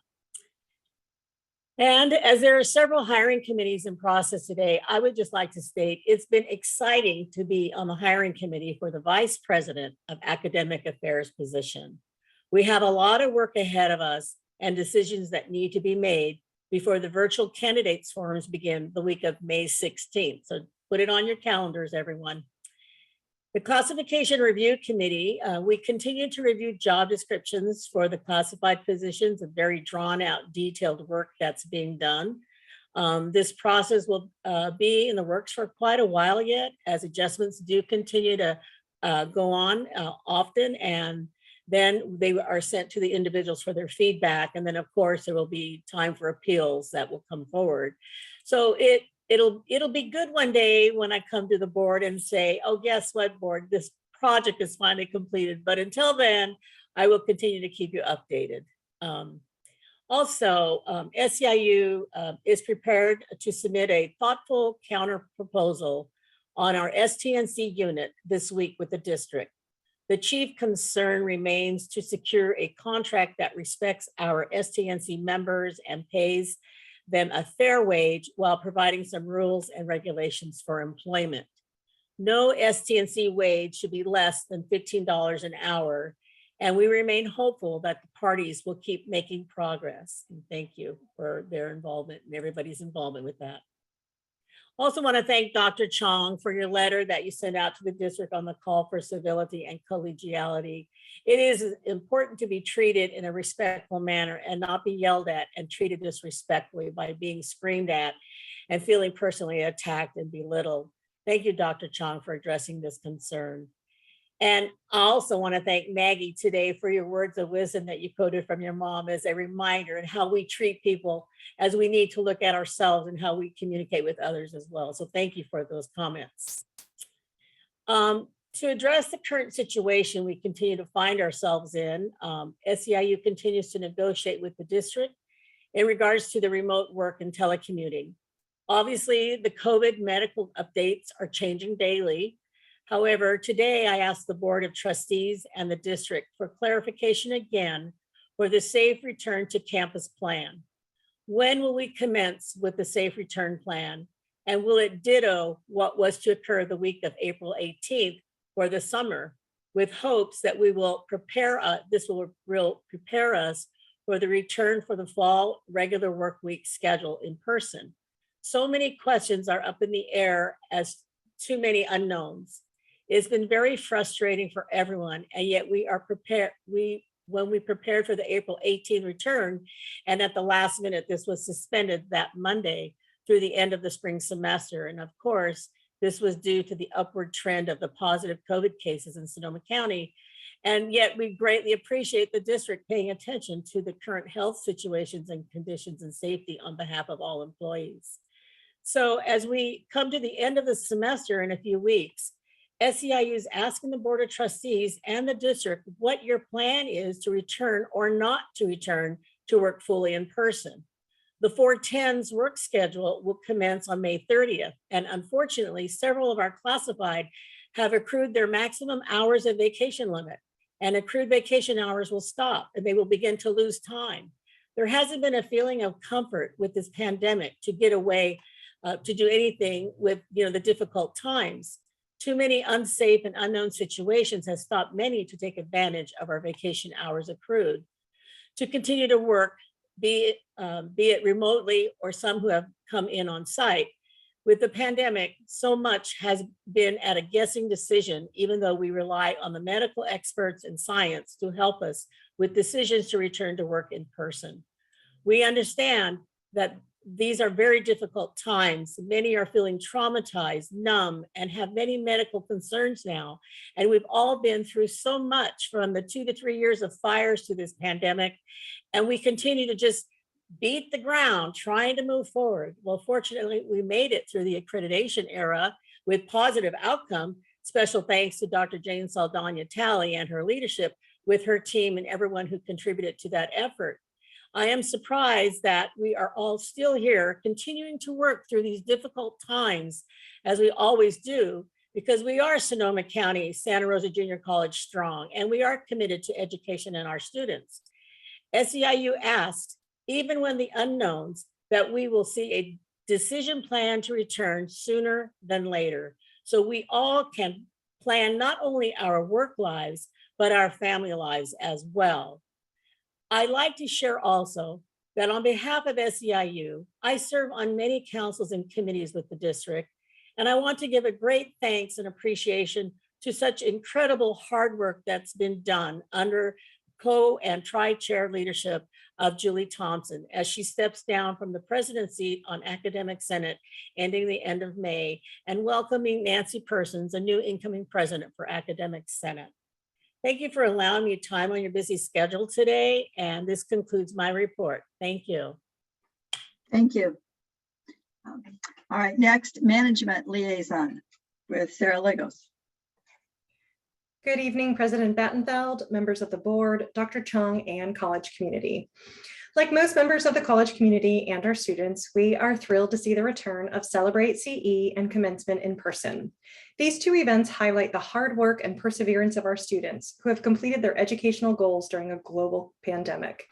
And as there are several hiring committees in process today, I would just like to state it's been exciting to be on the hiring committee for the Vice President of Academic Affairs position. We have a lot of work ahead of us and decisions that need to be made before the virtual candidates forums begin the week of May 16th. So put it on your calendars, everyone. The Classification Review Committee, we continue to review job descriptions for the classified positions of very drawn out, detailed work that's being done. This process will be in the works for quite a while yet, as adjustments do continue to go on often, and then they are sent to the individuals for their feedback. And then of course there will be time for appeals that will come forward. So it'll be good one day when I come to the board and say, oh, guess what, board, this project is finally completed. But until then, I will continue to keep you updated. Also, SEIU is prepared to submit a thoughtful counter proposal on our STNC unit this week with the district. The chief concern remains to secure a contract that respects our STNC members and pays them a fair wage while providing some rules and regulations for employment. No STNC wage should be less than $15 an hour, and we remain hopeful that the parties will keep making progress. And thank you for their involvement and everybody's involvement with that. Also want to thank Dr. Chong for your letter that you sent out to the district on the call for civility and collegiality. It is important to be treated in a respectful manner and not be yelled at and treated disrespectfully by being screamed at and feeling personally attacked and belittled. Thank you, Dr. Chong, for addressing this concern. And I also want to thank Maggie today for your words of wisdom that you quoted from your mom as a reminder and how we treat people as we need to look at ourselves and how we communicate with others as well. So thank you for those comments. To address the current situation we continue to find ourselves in, SEIU continues to negotiate with the district in regards to the remote work and telecommuting. Obviously, the COVID medical updates are changing daily. However, today I asked the Board of Trustees and the district for clarification again for the safe return to campus plan. When will we commence with the safe return plan? And will it ditto what was to occur the week of April 18th for the summer, with hopes that we will prepare, this will prepare us for the return for the fall regular work week schedule in person? So many questions are up in the air as too many unknowns. It's been very frustrating for everyone, and yet we are prepared. When we prepared for the April 18th return, and at the last minute, this was suspended that Monday through the end of the spring semester. And of course, this was due to the upward trend of the positive COVID cases in Sonoma County. And yet we greatly appreciate the district paying attention to the current health situations and conditions and safety on behalf of all employees. So as we come to the end of the semester in a few weeks, SEIU is asking the Board of Trustees and the district what your plan is to return or not to return to work fully in person. The 410s work schedule will commence on May 30th, and unfortunately, several of our classified have accrued their maximum hours of vacation limit, and accrued vacation hours will stop and they will begin to lose time. There hasn't been a feeling of comfort with this pandemic to get away to do anything with the difficult times. Too many unsafe and unknown situations has stopped many to take advantage of our vacation hours accrued to continue to work, be it remotely or some who have come in on site. With the pandemic, so much has been at a guessing decision, even though we rely on the medical experts and science to help us with decisions to return to work in person. We understand that these are very difficult times. Many are feeling traumatized, numb, and have many medical concerns now. And we've all been through so much, from the 2 to 3 years of fires to this pandemic. And we continue to just beat the ground trying to move forward. Well, fortunately, we made it through the accreditation era with positive outcome. Special thanks to Dr. Jane Saldana Talley and her leadership with her team and everyone who contributed to that effort. I am surprised that we are all still here continuing to work through these difficult times, as we always do, because we are Sonoma County Santa Rosa Junior College strong, and we are committed to education and our students. SEIU asks, even when the unknowns, that we will see a decision plan to return sooner than later, so we all can plan not only our work lives, but our family lives as well. I'd like to share also that on behalf of SEIU, I serve on many councils and committees with the district, and I want to give a great thanks and appreciation to such incredible hard work that's been done under co and tri-chair leadership of Julie Thompson as she steps down from the presidency on Academic Senate ending the end of May, and welcoming Nancy Persons, a new incoming president for Academic Senate. Thank you for allowing me time on your busy schedule today, and this concludes my report. Thank you. Thank you. All right, next, management liaison with Sarah Legos. Good evening, President Battenfeld, members of the board, Dr. Chung, and college community. Like most members of the college community and our students, we are thrilled to see the return of Celebrate CE and commencement in person. These two events highlight the hard work and perseverance of our students who have completed their educational goals during a global pandemic.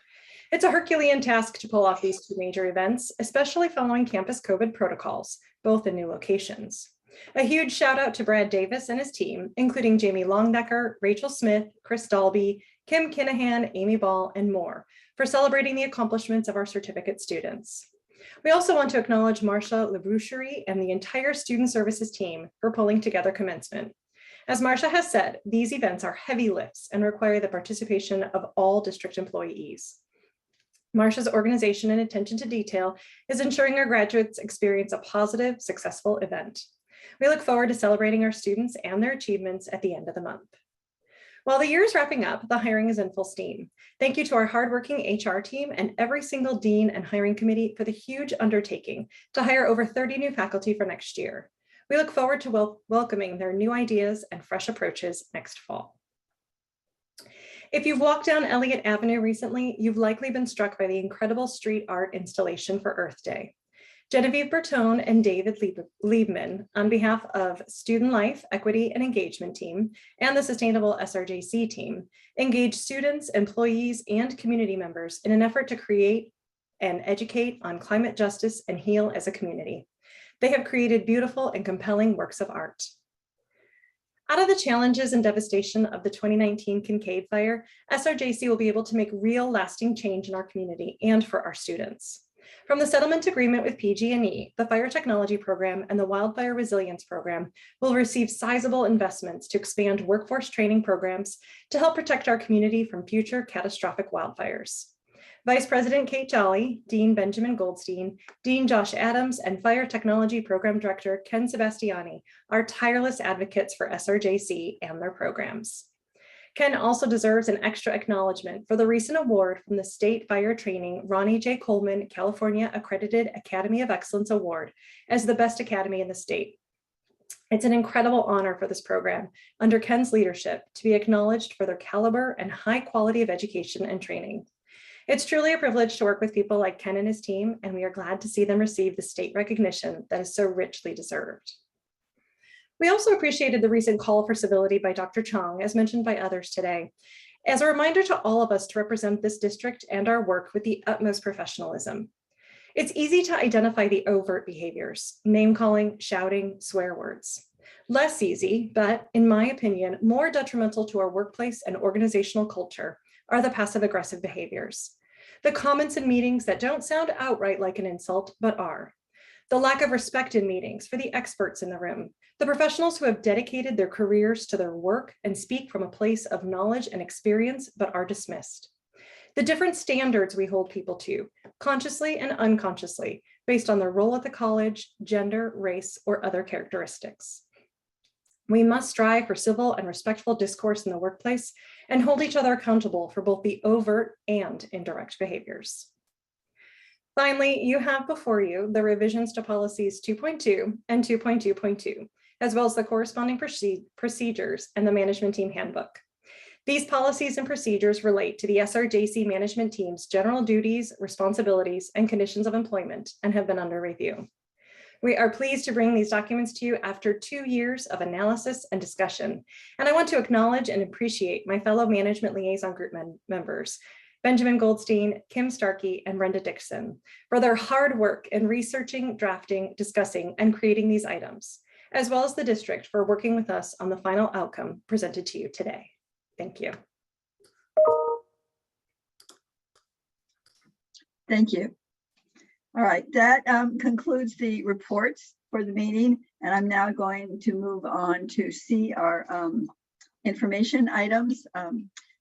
It's a Herculean task to pull off these two major events, especially following campus COVID protocols, both in new locations. A huge shout out to Brad Davis and his team, including Jamie Longdecker, Rachel Smith, Chris Dalby, Kim Kinahan, Amy Ball, and more, for celebrating the accomplishments of our certificate students. We also want to acknowledge Marcia Labroucherie and the entire student services team for pulling together commencement. As Marcia has said, these events are heavy lifts and require the participation of all district employees. Marcia's organization and attention to detail is ensuring our graduates experience a positive, successful event. We look forward to celebrating our students and their achievements at the end of the month. While the year is wrapping up, the hiring is in full steam. Thank you to our hardworking HR team and every single dean and hiring committee for the huge undertaking to hire over 30 new faculty for next year. We look forward to welcoming their new ideas and fresh approaches next fall. If you've walked down Elliott Avenue recently, you've likely been struck by the incredible street art installation for Earth Day. Genevieve Bertone and David Liebman, on behalf of Student Life, Equity, and Engagement Team and the Sustainable SRJC team, engaged students, employees, and community members in an effort to create and educate on climate justice and heal as a community. They have created beautiful and compelling works of art. Out of the challenges and devastation of the 2019 Kincaid fire, SRJC will be able to make real lasting change in our community and for our students. From the settlement agreement with PG&E, the Fire Technology Program and the Wildfire Resilience Program will receive sizable investments to expand workforce training programs to help protect our community from future catastrophic wildfires. Vice President Kate Jolly, Dean Benjamin Goldstein, Dean Josh Adams, and Fire Technology Program Director Ken Sebastiani are tireless advocates for SRJC and their programs. Ken also deserves an extra acknowledgement for the recent award from the State Fire Training Ronnie J. Coleman California Accredited Academy of Excellence Award as the best academy in the state. It's an incredible honor for this program under Ken's leadership to be acknowledged for their caliber and high quality of education and training. It's truly a privilege to work with people like Ken and his team, and we are glad to see them receive the state recognition that is so richly deserved. We also appreciated the recent call for civility by Dr. Chong, as mentioned by others today, as a reminder to all of us to represent this district and our work with the utmost professionalism. It's easy to identify the overt behaviors, name calling, shouting, swear words. Less easy, but in my opinion, more detrimental to our workplace and organizational culture are the passive aggressive behaviors. The comments in meetings that don't sound outright like an insult, but are. The lack of respect in meetings for the experts in the room, the professionals who have dedicated their careers to their work and speak from a place of knowledge and experience, but are dismissed. The different standards we hold people to, consciously and unconsciously, based on their role at the college, gender, race, or other characteristics. We must strive for civil and respectful discourse in the workplace and hold each other accountable for both the overt and indirect behaviors. Finally, you have before you the revisions to policies 2.2 and 2.2.2, as well as the corresponding procedures and the management team handbook. These policies and procedures relate to the SRJC management team's general duties, responsibilities, and conditions of employment and have been under review. We are pleased to bring these documents to you after 2 years of analysis and discussion, and I want to acknowledge and appreciate my fellow management liaison group members, Benjamin Goldstein, Kim Starkey, and Brenda Dixon, for their hard work in researching, drafting, discussing, and creating these items, as well as the district for working with us on the final outcome presented to you today. Thank you. Thank you. All right, that concludes the reports. for the meeting. And I'm now going to move on to see our information items,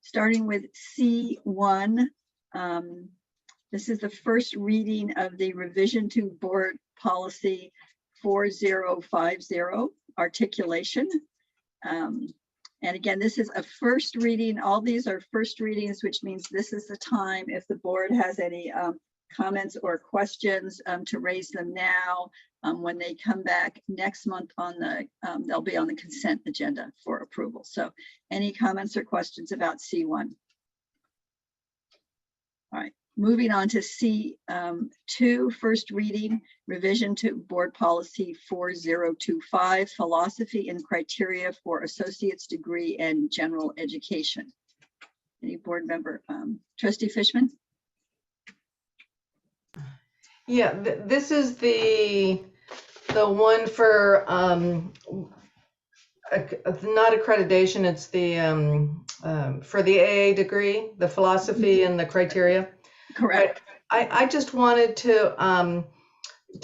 starting with C1. This is the first reading of the revision to board policy 4050, articulation. And again, this is a first reading. All these are first readings, which means this is the time if the board has any comments or questions to raise them now. When they come back next month on the, they'll be on the consent agenda for approval. So any comments or questions about C1? All right, moving on to C2, first reading, revision to board policy 4025, philosophy and criteria for associate's degree and general education. Any board member? Trustee Fishman? Yeah, this is the one for not accreditation, it's the for the AA degree, the philosophy and the criteria. Correct. But I just wanted to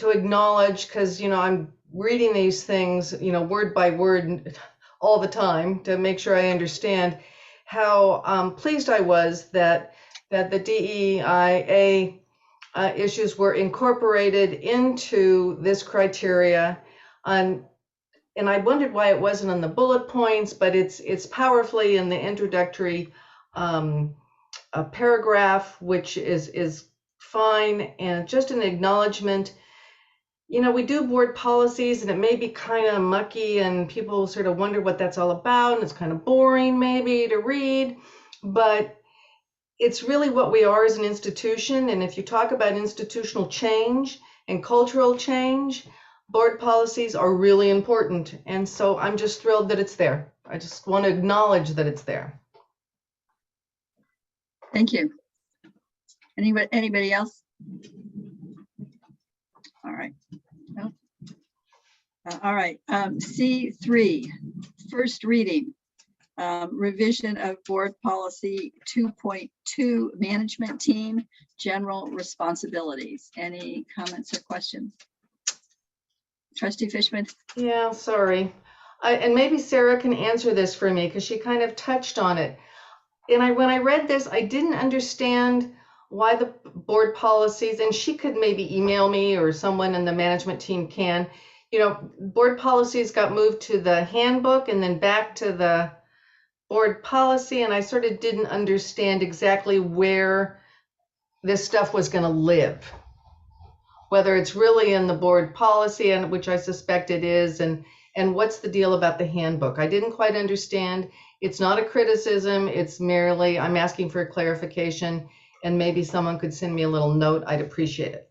acknowledge, because I'm reading these things word by word all the time to make sure I understand how pleased I was that the DEIA issues were incorporated into this criteria. And I wondered why it wasn't on the bullet points, but it's powerfully in the introductory paragraph, which is fine, and just an acknowledgement. We do board policies and it may be kind of mucky and people sort of wonder what that's all about, and it's kind of boring maybe to read, but it's really what we are as an institution. And if you talk about institutional change and cultural change, board policies are really important. And so I'm just thrilled that it's there. I just want to acknowledge that it's there. Thank you. Anybody else? All right. No. All right. C3, first reading. Revision of board policy 2.2, management team, general responsibilities. Any comments or questions? Trustee Fishman? Yeah, sorry. And maybe Sarah can answer this for me because she kind of touched on it. And when I read this, I didn't understand why the board policies, and she could maybe email me or someone in the management team can, board policies got moved to the handbook and then back to the board policy, and I sort of didn't understand exactly where this stuff was going to live, whether it's really in the board policy, and which I suspect it is, and what's the deal about the handbook. I didn't quite understand. It's not a criticism, it's merely I'm asking for a clarification, and maybe someone could send me a little note. I'd appreciate it.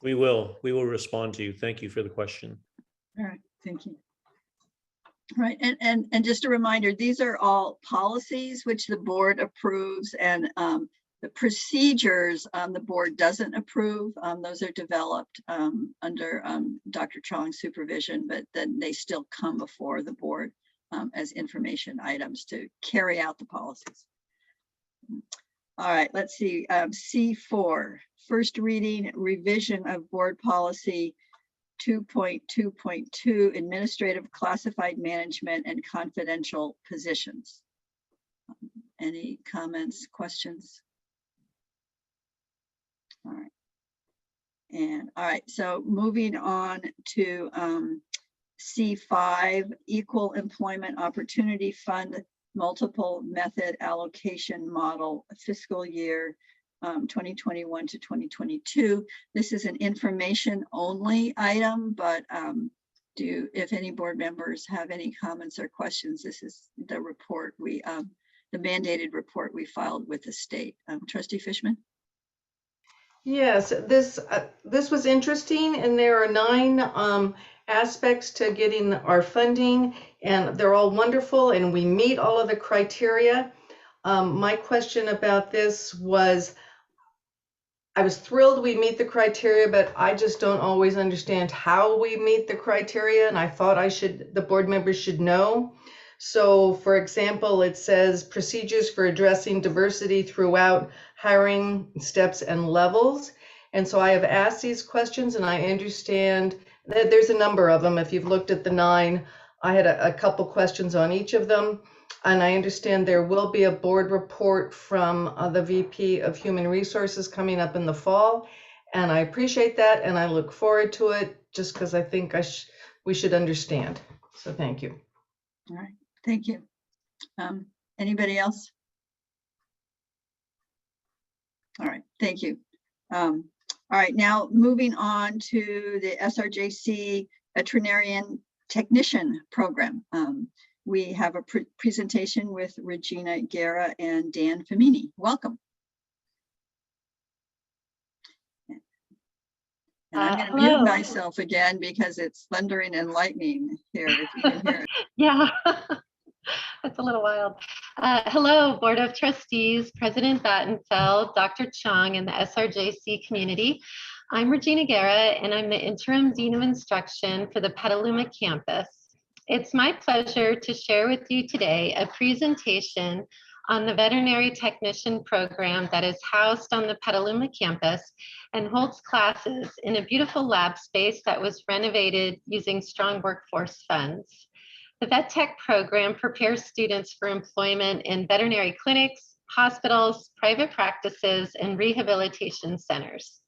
We will respond to you. Thank you for the question. All right, thank you. Right, and just a reminder, these are all policies which the board approves, and the procedures the board doesn't approve. Those are developed under Dr. Chong's supervision, but then they still come before the board as information items to carry out the policies. All right, let's see. C4, first reading, revision of board policy 2.2.2, administrative classified management and confidential positions. Any comments, questions? All right. And all right, so moving on to C5, equal employment opportunity fund, multiple method allocation model, fiscal year 2021 to 2022. This is an information only item, but if any board members have any comments or questions, this is the report the mandated report we filed with the state. Trustee Fishman? Yes, this was interesting, and there are 9 aspects to getting our funding, and they're all wonderful, and we meet all of the criteria. My question about this was, I was thrilled we meet the criteria, but I just don't always understand how we meet the criteria, and I thought the board members should know. So, for example, it says procedures for addressing diversity throughout hiring steps and levels. And so I have asked these questions, and I understand that there's a number of them. If you've looked at the 9, I had a couple questions on each of them. And I understand there will be a board report from the VP of Human Resources coming up in the fall. And I appreciate that, and I look forward to it, just because I think we should understand. So thank you. All right, thank you. Anybody else? All right, thank you. All right, now moving on to the SRJC Veterinarian Technician Program. We have a presentation with Regina Guerra and Dan Femini. Welcome. And I'm going to mute myself again because it's thundering and lightning here, if you can hear it. Yeah, that's a little wild. Hello, Board of Trustees, President Battenfeld, Dr. Chong, and the SRJC community. I'm Regina Guerra, and I'm the Interim Dean of Instruction for the Petaluma campus. It's my pleasure to share with you today a presentation on the veterinary technician program that is housed on the Petaluma campus and holds classes in a beautiful lab space that was renovated using strong workforce funds. The Vet Tech program prepares students for employment in veterinary clinics, hospitals, private practices, and rehabilitation centers.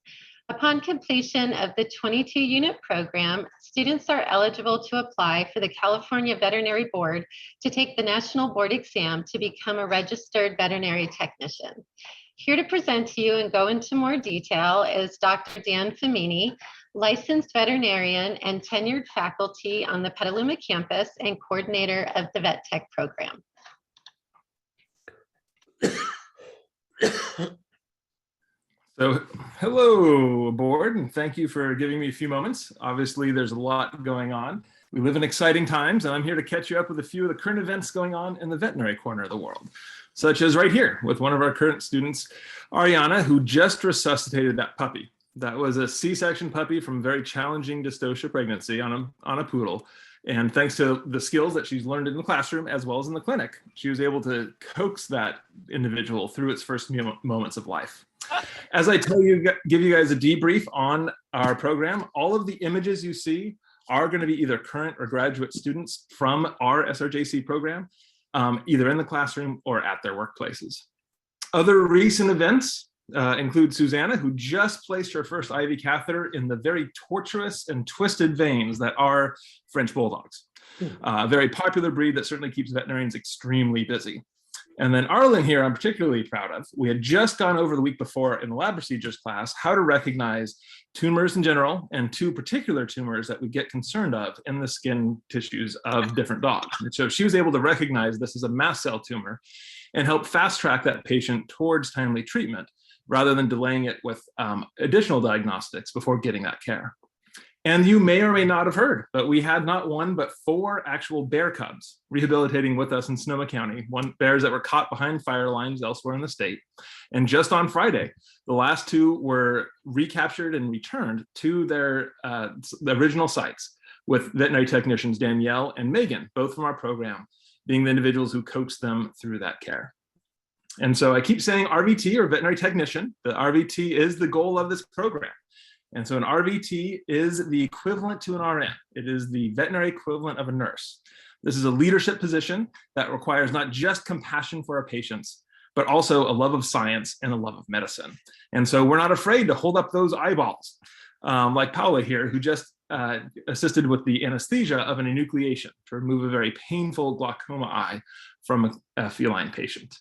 Upon completion of the 22-unit program, students are eligible to apply for the California Veterinary Board to take the National Board exam to become a registered veterinary technician. Here to present to you and go into more detail is Dr. Dan Femini, licensed veterinarian and tenured faculty on the Petaluma campus and coordinator of the Vet Tech program. So hello, board, and thank you for giving me a few moments. Obviously, there's a lot going on. We live in exciting times, and I'm here to catch you up with a few of the current events going on in the veterinary corner of the world, such as right here with one of our current students, Ariana, who just resuscitated that puppy. That was a C-section puppy from a very challenging dystocia pregnancy on a poodle. And thanks to the skills that she's learned in the classroom as well as in the clinic, she was able to coax that individual through its first moments of life. As I give you guys a debrief on our program, all of the images you see are going to be either current or graduate students from our SRJC program, either in the classroom or at their workplaces. Other recent events include Susanna, who just placed her first IV catheter in the very tortuous and twisted veins that are French Bulldogs. A very popular breed that certainly keeps veterinarians extremely busy. And then Arlen here, I'm particularly proud of. We had just gone over the week before in the lab procedures class how to recognize tumors in general and 2 particular tumors that we get concerned of in the skin tissues of different dogs. And so she was able to recognize this as a mast cell tumor and help fast track that patient towards timely treatment rather than delaying it with additional diagnostics before getting that care. And you may or may not have heard, but we had not 1, but 4 actual bear cubs rehabilitating with us in Sonoma County, bears that were caught behind fire lines elsewhere in the state. And just on Friday, the last 2 were recaptured and returned to their the original sites with veterinary technicians Danielle and Megan, both from our program, being the individuals who coached them through that care. And so I keep saying RVT, or veterinary technician. The RVT is the goal of this program. And so an RVT is the equivalent to an RN. It is the veterinary equivalent of a nurse. This is a leadership position that requires not just compassion for our patients, but also a love of science and a love of medicine. And so we're not afraid to hold up those eyeballs, like Paula here, who just assisted with the anesthesia of an enucleation to remove a very painful glaucoma eye from a feline patient.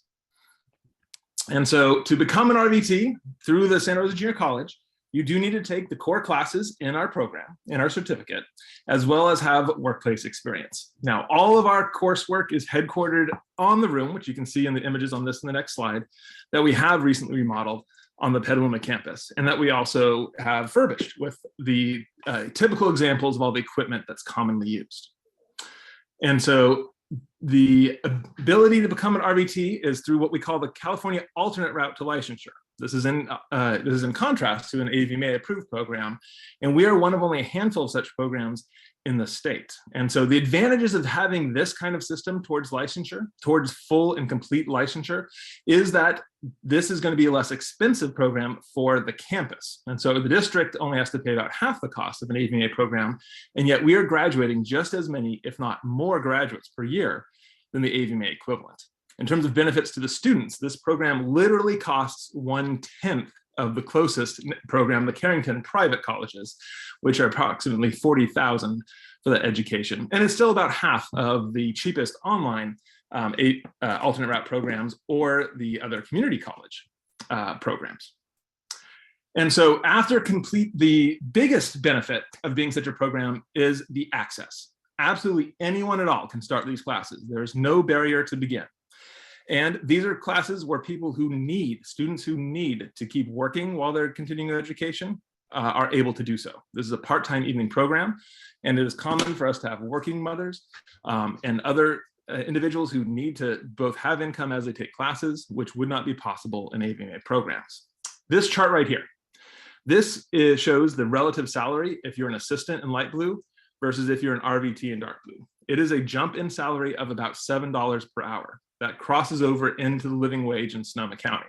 And so to become an RVT through the Santa Rosa Junior College, you do need to take the core classes in our program, in our certificate, as well as have workplace experience. Now, all of our coursework is headquartered on the room, which you can see in the images on this and the next slide, that we have recently remodeled on the Petaluma campus, and that we also have furbished with the typical examples of all the equipment that's commonly used. And so the ability to become an RVT is through what we call the California alternate route to licensure, This is in contrast to an AVMA approved program, and we are one of only a handful of such programs in the state. And so the advantages of having this kind of system towards licensure, towards full and complete licensure, is that this is going to be a less expensive program for the campus. And so the district only has to pay about half the cost of an AVMA program, and yet we are graduating just as many, if not more, graduates per year than the AVMA equivalent. In terms of benefits to the students, this program literally costs 1/10 of the closest program, the Carrington private colleges, which are approximately $40,000 for the education. And it's still about half of the cheapest online alternate route programs or the other community college programs. And so the biggest benefit of being such a program is the access. Absolutely anyone at all can start these classes. There's no barrier to begin. And these are classes where students who need to keep working while they're continuing their education are able to do so. This is a part-time evening program, and it is common for us to have working mothers and other individuals who need to both have income as they take classes, which would not be possible in AVMA programs. This chart right here, shows the relative salary if you're an assistant in light blue versus if you're an RVT in dark blue. It is a jump in salary of about $7 per hour. That crosses over into the living wage in Sonoma County.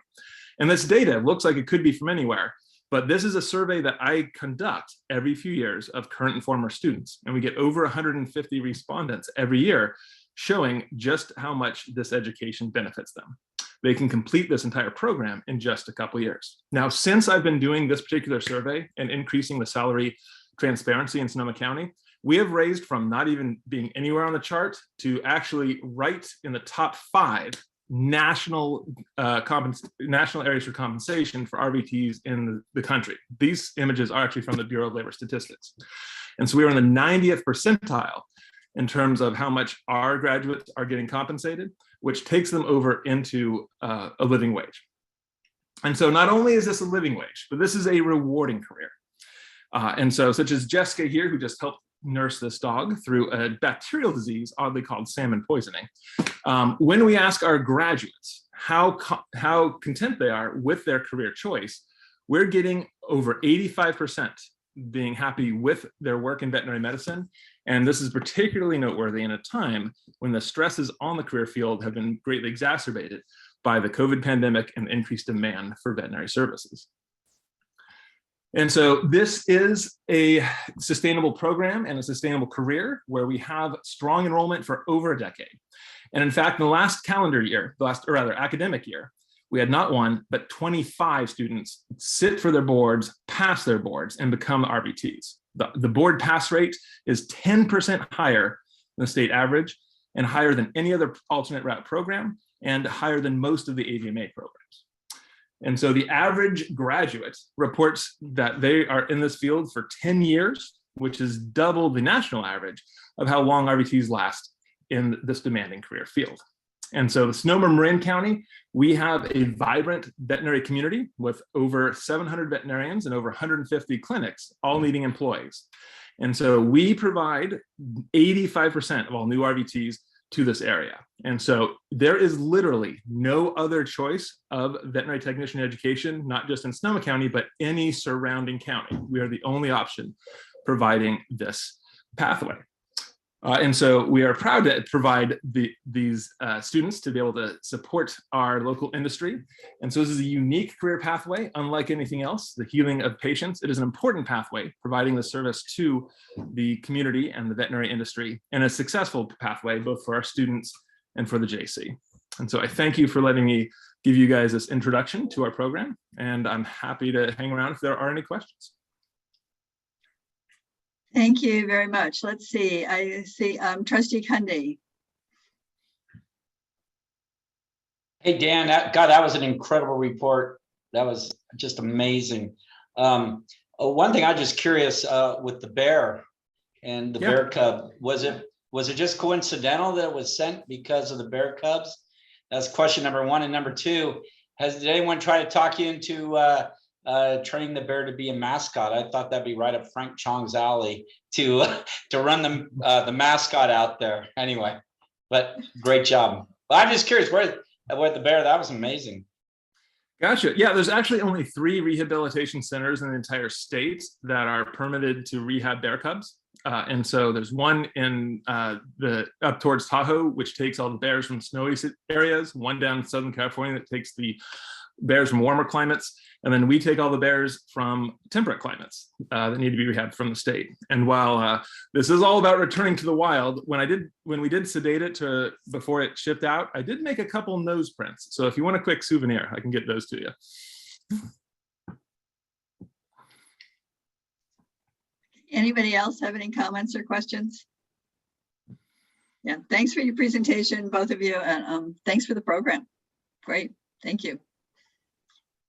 And this data looks like it could be from anywhere, but this is a survey that I conduct every few years of current and former students. And we get over 150 respondents every year showing just how much this education benefits them. They can complete this entire program in just a couple years. Now, since I've been doing this particular survey and increasing the salary transparency in Sonoma County, we have raised from not even being anywhere on the chart to actually right in the top 5 national areas for compensation for RVTs in the country. These images are actually from the Bureau of Labor Statistics. And so we are in the 90th percentile in terms of how much our graduates are getting compensated, which takes them over into a living wage. And so not only is this a living wage, but this is a rewarding career. And so such as Jessica here, who just helped nurse this dog through a bacterial disease, oddly called salmon poisoning. When we ask our graduates how content they are with their career choice, we're getting over 85% being happy with their work in veterinary medicine. And this is particularly noteworthy in a time when the stresses on the career field have been greatly exacerbated by the COVID pandemic and increased demand for veterinary services. And so this is a sustainable program and a sustainable career where we have strong enrollment for over a decade. And in fact, in the last calendar year, academic year, we had not 1, but 25 students sit for their boards, pass their boards, and become RVTs. The board pass rate is 10% higher than the state average and higher than any other alternate route program and higher than most of the AVMA programs. And so the average graduate reports that they are in this field for 10 years, which is double the national average of how long RVTs last in this demanding career field. And so the Sonoma Marin County, we have a vibrant veterinary community with over 700 veterinarians and over 150 clinics, all needing employees. And so we provide 85% of all new RVTs to this area. And so there is literally no other choice of veterinary technician education, not just in Sonoma County, but any surrounding county. We are the only option providing this pathway. And so we are proud to provide these students to be able to support our local industry. And so this is a unique career pathway, unlike anything else, the healing of patients. It is an important pathway, providing the service to the community and the veterinary industry, and a successful pathway, both for our students and for the JC. And so I thank you for letting me give you guys this introduction to our program, and I'm happy to hang around if there are any questions. Thank you very much. Let's see. I see Trustee Kunde. Hey, Dan, that was an incredible report. That was just amazing. One thing I'm just curious with the bear and the bear cub, was it just coincidental that it was sent because of the bear cubs? That's question number 1. And number 2, did anyone try to talk you into training the bear to be a mascot? I thought that'd be right up Frank Chong's alley to run the mascot out there. Anyway, but great job. But I'm just curious where the bear, that was amazing. Gotcha. Yeah, there's actually only 3 rehabilitation centers in the entire state that are permitted to rehab bear cubs. And so there's one in the up towards Tahoe, which takes all the bears from snowy areas, one down in Southern California that takes the bears from warmer climates, and then we take all the bears from temperate climates that need to be rehabbed from the state. And while this is all about returning to the wild, when we did sedate it before it shipped out, I did make a couple nose prints. So if you want a quick souvenir, I can get those to you. Anybody else have any comments or questions? Yeah, thanks for your presentation, both of you, and thanks for the program. Great, thank you.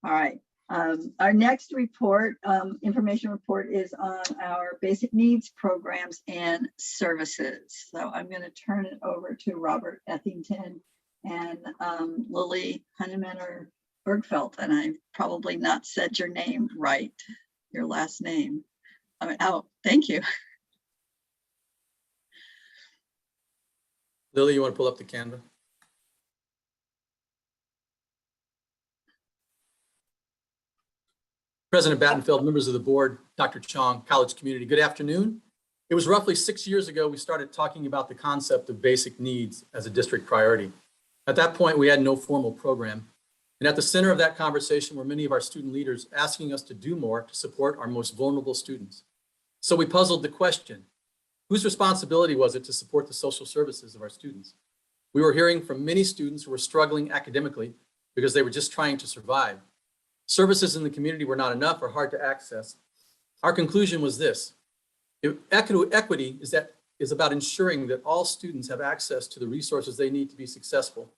All right, our next report, information report, is on our basic needs programs and services. So I'm going to turn it over to Robert Ethington and Lily Hunnemanner Bergfeld, and I've probably not said your name right, your last name. Oh, thank you. Lily, you want to pull up the Canva? President Battenfeld, members of the board, Dr. Chong, college community, good afternoon. It was roughly 6 years ago we started talking about the concept of basic needs as a district priority. At that point, we had no formal program. And at the center of that conversation were many of our student leaders asking us to do more to support our most vulnerable students. So we puzzled the question, whose responsibility was it to support the social services of our students? We were hearing from many students who were struggling academically because they were just trying to survive. Services in the community were not enough or hard to access. Our conclusion was this: equity is about ensuring that all students have access to the resources they need to be successful.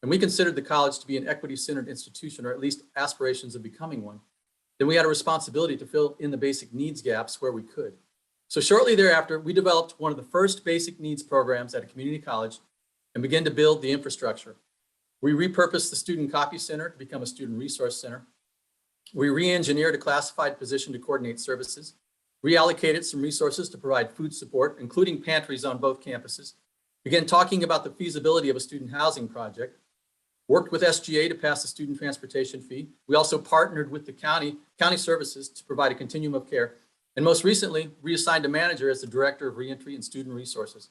And we considered the college to be an equity-centered institution, or at least aspirations of becoming one. Then we had a responsibility to fill in the basic needs gaps where we could. So shortly thereafter, we developed one of the first basic needs programs at a community college and began to build the infrastructure. We repurposed the Student Copy Center to become a student resource center. We re-engineered a classified position to coordinate services, reallocated some resources to provide food support, including pantries on both campuses, began talking about the feasibility of a student housing project, worked with SGA to pass the student transportation fee. We also partnered with the county services to provide a continuum of care, and most recently, reassigned a manager as the Director of Reentry and Student Resources.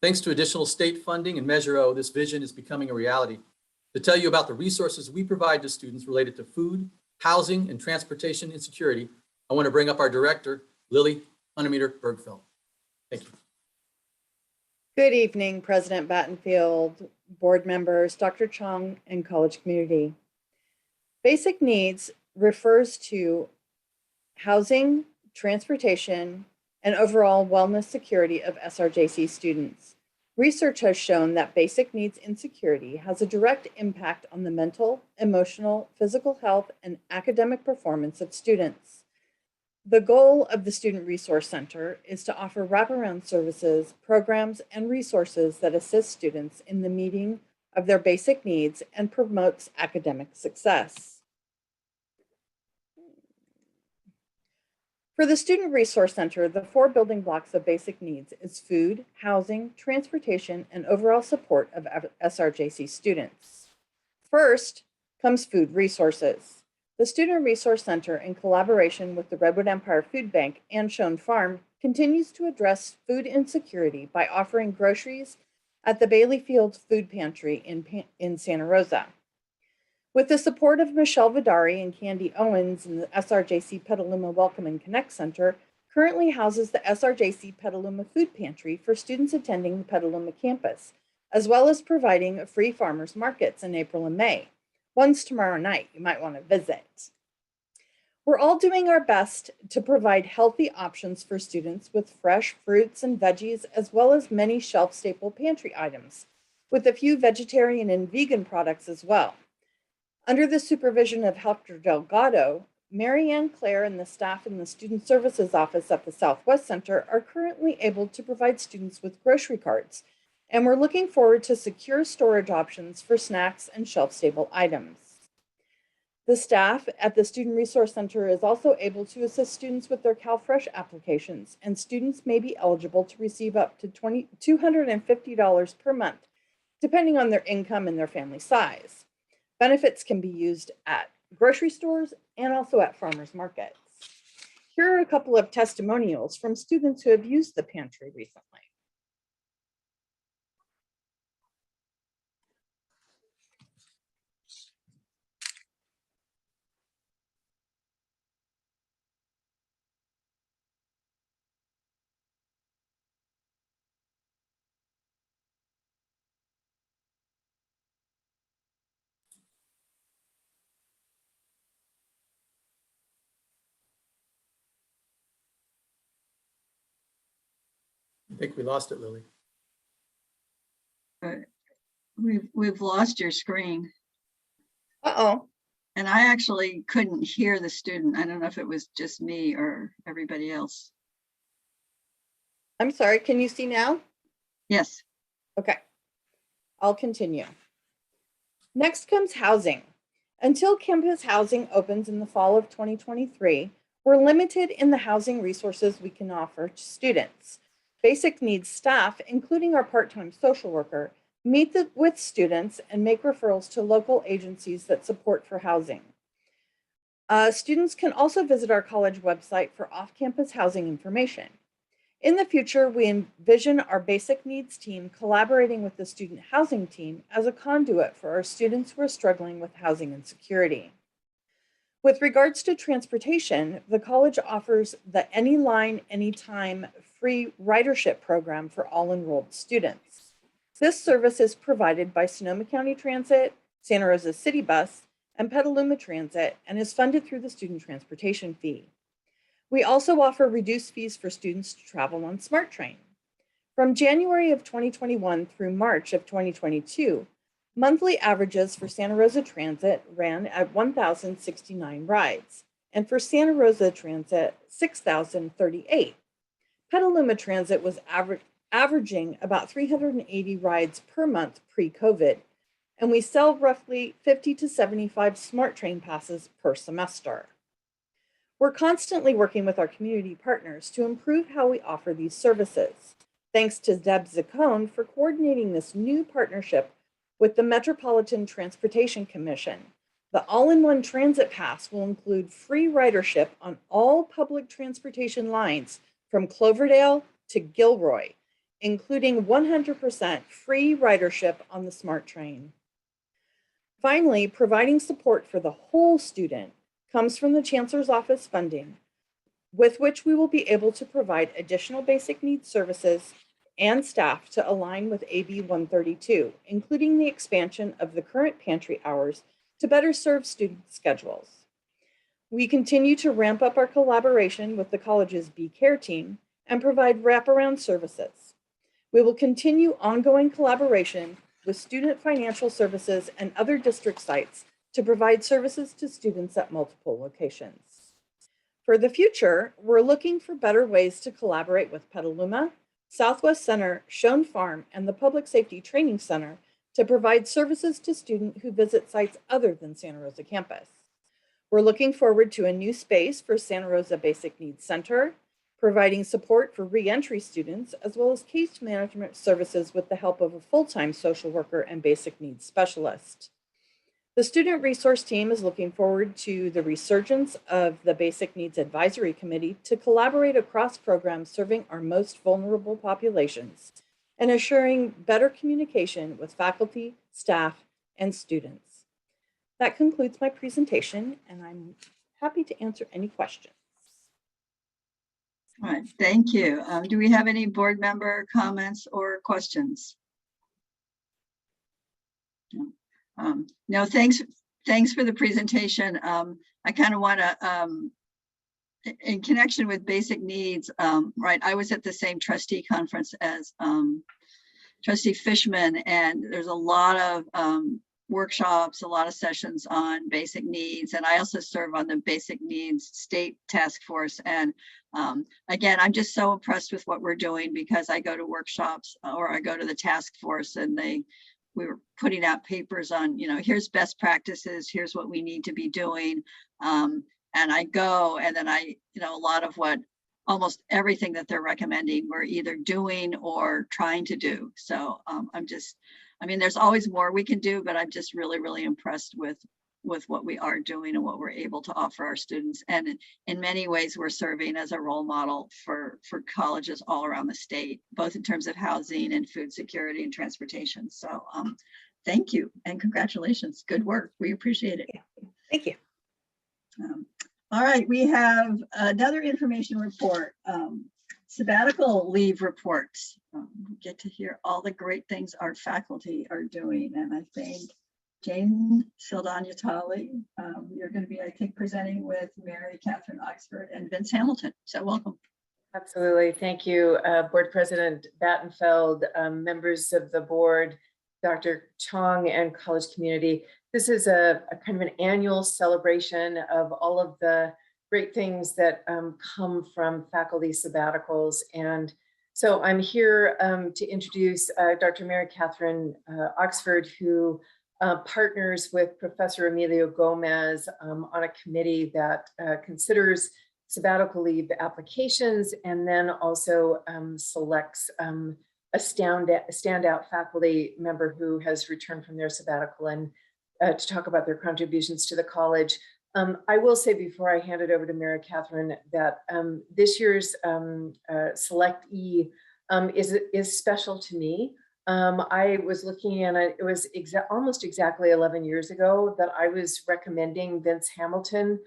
Thanks to additional state funding and Measure O, this vision is becoming a reality. To tell you about the resources we provide to students related to food, housing, and transportation insecurity, I want to bring up our director, Lily Hunnemanner Bergfeld. Thank you. Good evening, President Battenfield, board members, Dr. Chong, and college community. Basic needs refers to housing, transportation, and overall wellness security of SRJC students. Research has shown that basic needs insecurity has a direct impact on the mental, emotional, physical health, and academic performance of students. The goal of the Student Resource Center is to offer wraparound services, programs, and resources that assist students in the meeting of their basic needs and promotes academic success. For the Student Resource Center, the 4 building blocks of basic needs is food, housing, transportation, and overall support of SRJC students. First comes food resources. The Student Resource Center, in collaboration with the Redwood Empire Food Bank and Schoen Farm, continues to address food insecurity by offering groceries at the Bailey Fields Food Pantry in Santa Rosa. With the support of Michelle Vidari and Candy Owens, and the SRJC Petaluma Welcome and Connect Center currently houses the SRJC Petaluma Food Pantry for students attending the Petaluma campus, as well as providing free farmers markets in April and May. One's tomorrow night, you might want to visit. We're all doing our best to provide healthy options for students with fresh fruits and veggies, as well as many shelf-stable pantry items, with a few vegetarian and vegan products as well. Under the supervision of Hector Delgado, Mary Ann Claire and the staff in the Student Services Office at the Southwest Center are currently able to provide students with grocery carts, and we're looking forward to secure storage options for snacks and shelf-stable items. The staff at the Student Resource Center is also able to assist students with their CalFresh applications, and students may be eligible to receive up to $250 per month, depending on their income and their family size. Benefits can be used at grocery stores and also at farmers markets. Here are a couple of testimonials from students who have used the pantry recently. I think we lost it, Lily. We've lost your screen. Uh-oh. And I actually couldn't hear the student. I don't know if it was just me or everybody else. I'm sorry, can you see now? Yes. Okay, I'll continue. Next comes housing. Until campus housing opens in the fall of 2023, we're limited in the housing resources we can offer to students. Basic needs staff, including our part-time social worker, meet with students and make referrals to local agencies that support for housing. Students can also visit our college website for off-campus housing information. In the future, we envision our basic needs team collaborating with the student housing team as a conduit for our students who are struggling with housing insecurity. With regards to transportation, the college offers the Anyline, Anytime free ridership program for all enrolled students. This service is provided by Sonoma County Transit, Santa Rosa City Bus, and Petaluma Transit, and is funded through the student transportation fee. We also offer reduced fees for students to travel on SmartTrain. From January of 2021 through March of 2022, monthly averages for Santa Rosa Transit ran at 1,069 rides, and for Santa Rosa Transit, 6,038. Petaluma Transit was averaging about 380 rides per month pre-COVID, and we sell roughly 50 to 75 SmartTrain passes per semester. We're constantly working with our community partners to improve how we offer these services. Thanks to Deb Zaccone for coordinating this new partnership with the Metropolitan Transportation Commission. The all-in-one transit pass will include free ridership on all public transportation lines from Cloverdale to Gilroy, including 100% free ridership on the SmartTrain. Finally, providing support for the whole student comes from the Chancellor's Office funding, with which we will be able to provide additional basic needs services and staff to align with AB 132, including the expansion of the current pantry hours to better serve student schedules. We continue to ramp up our collaboration with the college's Be Care team and provide wraparound services. We will continue ongoing collaboration with student financial services and other district sites to provide services to students at multiple locations. For the future, we're looking for better ways to collaborate with Petaluma, Southwest Center, Schoen Farm, and the Public Safety Training Center to provide services to students who visit sites other than Santa Rosa campus. We're looking forward to a new space for Santa Rosa Basic Needs Center, providing support for re-entry students, as well as case management services with the help of a full-time social worker and basic needs specialist. The Student Resource Team is looking forward to the resurgence of the Basic Needs Advisory Committee to collaborate across programs serving our most vulnerable populations and assuring better communication with faculty, staff, and students. That concludes my presentation, and I'm happy to answer any questions. All right, thank you. Do we have any board member comments or questions? No, thanks for the presentation. I kind of want to, in connection with basic needs, right, I was at the same trustee conference as Trustee Fishman, and there's a lot of workshops, a lot of sessions on basic needs, and I also serve on the basic needs state task force. And again, I'm just so impressed with what we're doing, because I go to workshops or I go to the task force, and we were putting out papers on, here's best practices, here's what we need to be doing. And I go, and then a lot of almost everything that they're recommending, we're either doing or trying to do. So I mean, there's always more we can do, but I'm just really, really impressed with what we are doing and what we're able to offer our students. And in many ways, we're serving as a role model for colleges all around the state, both in terms of housing and food security and transportation. So thank you and congratulations. Good work. We appreciate it. Thank you. All right, we have another information report, sabbatical leave reports. We get to hear all the great things our faculty are doing. And I think Jane Sildanyatali, you're going to be, I think, presenting with Mary Catherine Oxford and Vince Hamilton. So welcome. Absolutely. Thank you, Board President Battenfeld, members of the board, Dr. Chong, and college community. This is a kind of an annual celebration of all of the great things that come from faculty sabbaticals. And so I'm here to introduce Dr. Mary Catherine Oxford, who partners with Professor Emilio Gomez on a committee that considers sabbatical leave applications and then also selects a standout faculty member who has returned from their sabbatical and to talk about their contributions to the college. I will say before I hand it over to Mary Catherine that this year's selectee is special to me. I was looking, and it was almost exactly 11 years ago that I was recommending Vince Hamilton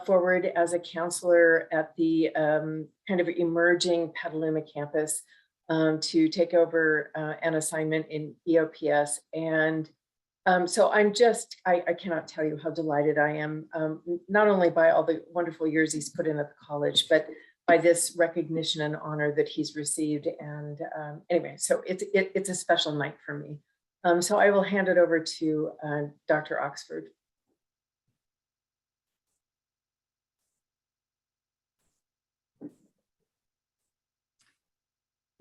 forward as a counselor at the kind of emerging Petaluma campus to take over an assignment in EOPS. And so I'm just, I cannot tell you how delighted I am, not only by all the wonderful years he's put in at the college, but by this recognition and honor that he's received. And anyway, so it's a special night for me. So I will hand it over to Dr. Oxford.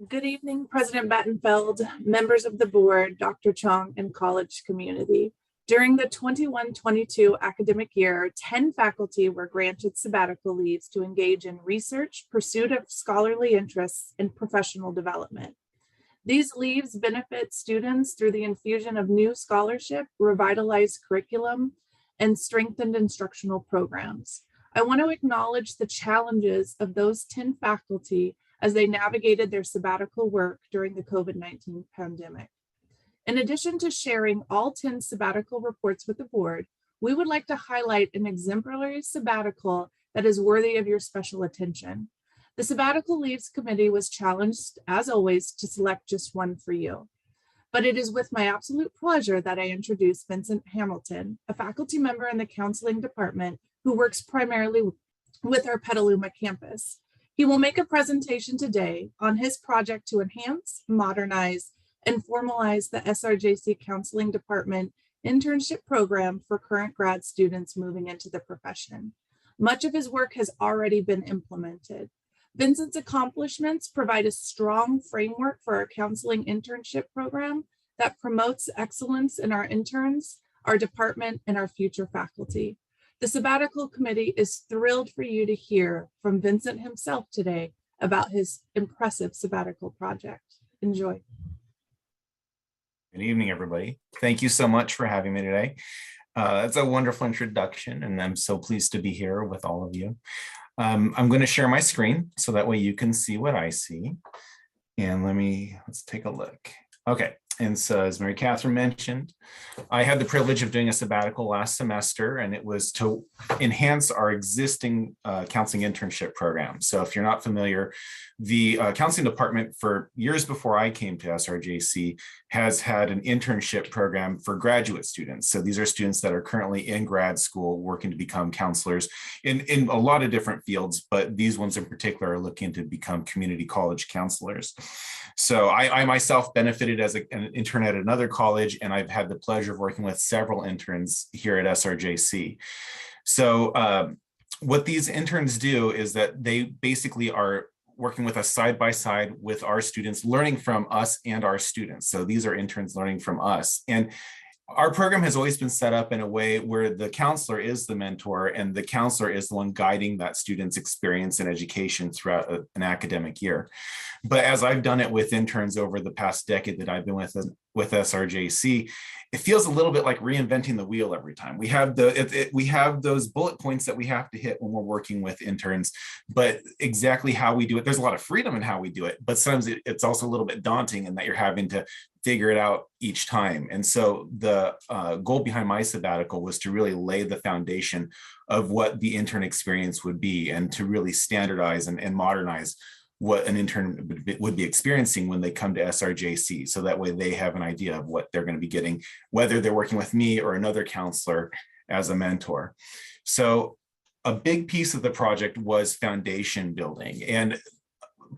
Good evening, President Battenfeld, members of the board, Dr. Chong, and college community. During the 21-22 academic year, 10 faculty were granted sabbatical leaves to engage in research, pursuit of scholarly interests, and professional development. These leaves benefit students through the infusion of new scholarship, revitalized curriculum, and strengthened instructional programs. I want to acknowledge the challenges of those 10 faculty as they navigated their sabbatical work during the COVID-19 pandemic. In addition to sharing all 10 sabbatical reports with the board, we would like to highlight an exemplary sabbatical that is worthy of your special attention. The Sabbatical Leaves Committee was challenged, as always, to select just one for you. But it is with my absolute pleasure that I introduce Vincent Hamilton, a faculty member in the counseling department who works primarily with our Petaluma campus. He will make a presentation today on his project to enhance, modernize, and formalize the SRJC Counseling Department internship program for current grad students moving into the profession. Much of his work has already been implemented. Vincent's accomplishments provide a strong framework for our counseling internship program that promotes excellence in our interns, our department, and our future faculty. The Sabbatical Committee is thrilled for you to hear from Vincent himself today about his impressive sabbatical project. Enjoy. Good evening, everybody. Thank you so much for having me today. It's a wonderful introduction, and I'm so pleased to be here with all of you. I'm going to share my screen so that way you can see what I see. And let's take a look. Okay. And so, as Mary Catherine mentioned, I had the privilege of doing a sabbatical last semester, and it was to enhance our existing counseling internship program. So if you're not familiar, the counseling department for years before I came to SRJC has had an internship program for graduate students. So these are students that are currently in grad school working to become counselors in a lot of different fields, but these ones in particular are looking to become community college counselors. So I myself benefited as an intern at another college, and I've had the pleasure of working with several interns here at SRJC. So what these interns do is that they basically are working with us side by side with our students, learning from us and our students. So these are interns learning from us. And our program has always been set up in a way where the counselor is the mentor and the counselor is the one guiding that student's experience and education throughout an academic year. But as I've done it with interns over the past decade that I've been with SRJC, it feels a little bit like reinventing the wheel every time. We have we have those bullet points that we have to hit when we're working with interns, but exactly how we do it, there's a lot of freedom in how we do it, but sometimes it's also a little bit daunting in that you're having to figure it out each time. And so the goal behind my sabbatical was to really lay the foundation of what the intern experience would be, and to really standardize and modernize what an intern would be experiencing when they come to SRJC. So that way they have an idea of what they're going to be getting, whether they're working with me or another counselor as a mentor. So a big piece of the project was foundation building. And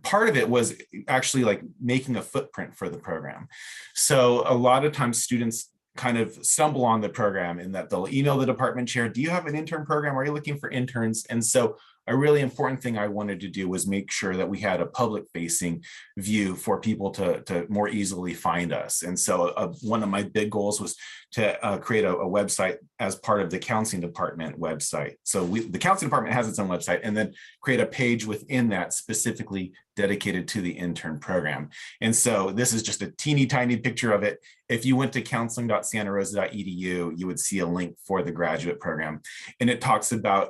part of it was actually like making a footprint for the program. So a lot of times students kind of stumble on the program in that they'll email the department chair, do you have an intern program? Are you looking for interns? And so a really important thing I wanted to do was make sure that we had a public facing view for people to more easily find us. And so one of my big goals was to create a website as part of the counseling department website. So the counseling department has its own website, and then create a page within that specifically dedicated to the intern program. And so this is just a teeny tiny picture of it. If you went to counseling.santarosa.edu, you would see a link for the graduate program. And it talks about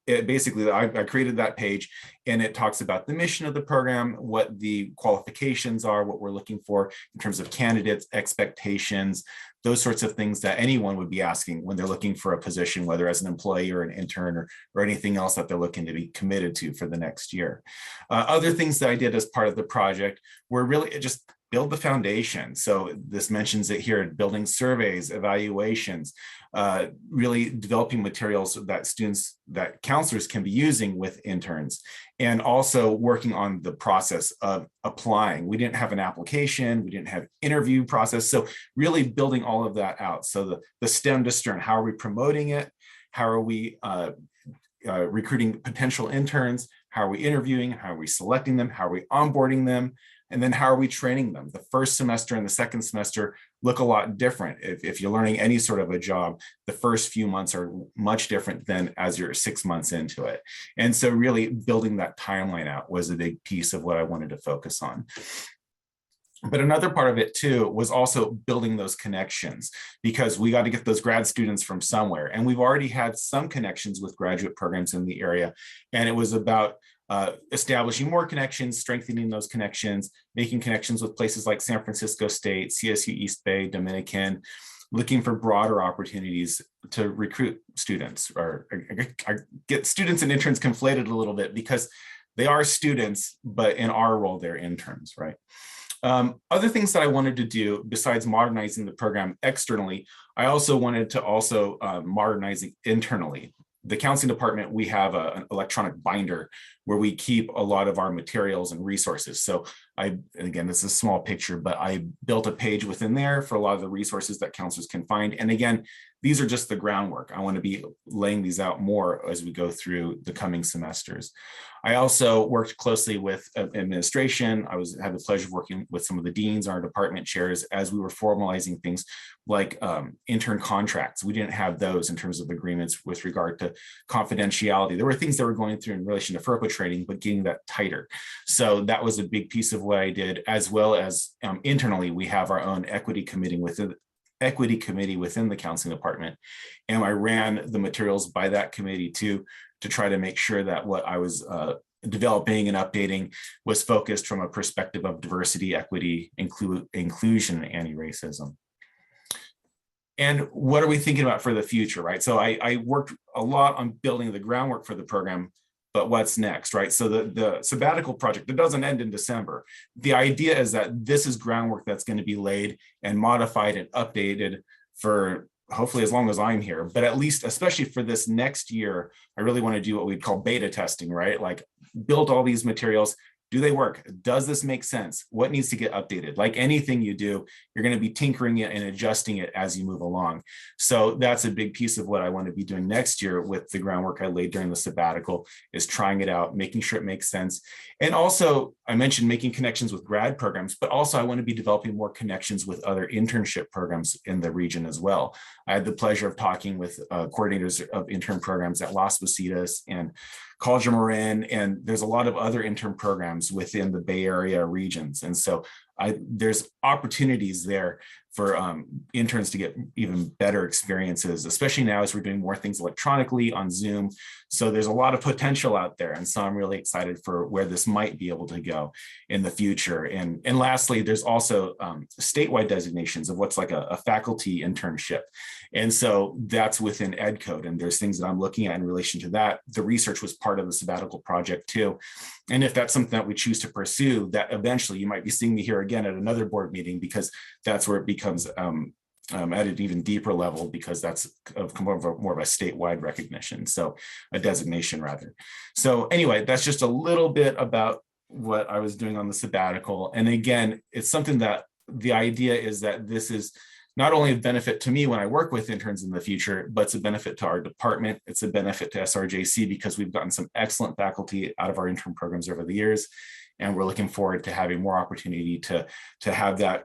I created that page, and it talks about the mission of the program, what the qualifications are, what we're looking for in terms of candidates, expectations, those sorts of things that anyone would be asking when they're looking for a position, whether as an employee or an intern or anything else that they're looking to be committed to for the next year. Other things that I did as part of the project were really just build the foundation. So this mentions it here, building surveys, evaluations, really developing materials that counselors can be using with interns, and also working on the process of applying. We didn't have an application, we didn't have interview process. So really building all of that out. So the stem to stern, how are we promoting it? How are we recruiting potential interns? How are we interviewing? How are we selecting them? How are we onboarding them? And then how are we training them? The first semester and the second semester look a lot different. If you're learning any sort of a job, the first few months are much different than as you're 6 months into it. And so really building that timeline out was a big piece of what I wanted to focus on. But another part of it too was also building those connections, because we got to get those grad students from somewhere. And we've already had some connections with graduate programs in the area. And it was about establishing more connections, strengthening those connections, making connections with places like San Francisco State, CSU East Bay, Dominican, looking for broader opportunities to recruit students. Or I get students and interns conflated a little bit because they are students, but in our role, they're interns, right? Other things that I wanted to do besides modernizing the program externally, I also wanted to modernize it internally. The counseling department, we have an electronic binder where we keep a lot of our materials and resources. So again, this is a small picture, but I built a page within there for a lot of the resources that counselors can find. And again, these are just the groundwork. I want to be laying these out more as we go through the coming semesters. I also worked closely with administration. I had the pleasure of working with some of the deans, our department chairs, as we were formalizing things like intern contracts. We didn't have those in terms of agreements with regard to confidentiality. There were things that were going through in relation to FERPA training, but getting that tighter. So that was a big piece of what I did, as well as internally, we have our own equity committee within the counseling department. And I ran the materials by that committee to try to make sure that what I was developing and updating was focused from a perspective of diversity, equity, inclusion, and anti-racism. And what are we thinking about for the future, right? So I worked a lot on building the groundwork for the program, but what's next, right? So the sabbatical project, it doesn't end in December. The idea is that this is groundwork that's going to be laid and modified and updated for hopefully as long as I'm here, but at least, especially for this next year, I really want to do what we'd call beta testing, right? Like build all these materials. Do they work? Does this make sense? What needs to get updated? Like anything you do, you're going to be tinkering it and adjusting it as you move along. So that's a big piece of what I want to be doing next year with the groundwork I laid during the sabbatical, is trying it out, making sure it makes sense. And also, I mentioned making connections with grad programs, but also I want to be developing more connections with other internship programs in the region as well. I had the pleasure of talking with coordinators of intern programs at Las Positas and College of Marin, and there's a lot of other intern programs programs within the Bay Area regions. And so there's opportunities there for interns to get even better experiences, especially now as we're doing more things electronically on Zoom. So there's a lot of potential out there. And so I'm really excited for where this might be able to go in the future. And lastly, there's also statewide designations of what's like a faculty internship. And so that's within EdCode. And there's things that I'm looking at in relation to that. The research was part of the sabbatical project too. And if that's something that we choose to pursue, that eventually you might be seeing me here again at another board meeting, because that's where it becomes at an even deeper level, because that's more of a statewide recognition. So a designation rather. So anyway, that's just a little bit about what I was doing on the sabbatical. And again, it's something that the idea is that this is not only a benefit to me when I work with interns in the future, but it's a benefit to our department. It's a benefit to SRJC because we've gotten some excellent faculty out of our intern programs over the years. And we're looking forward to having more opportunity to have that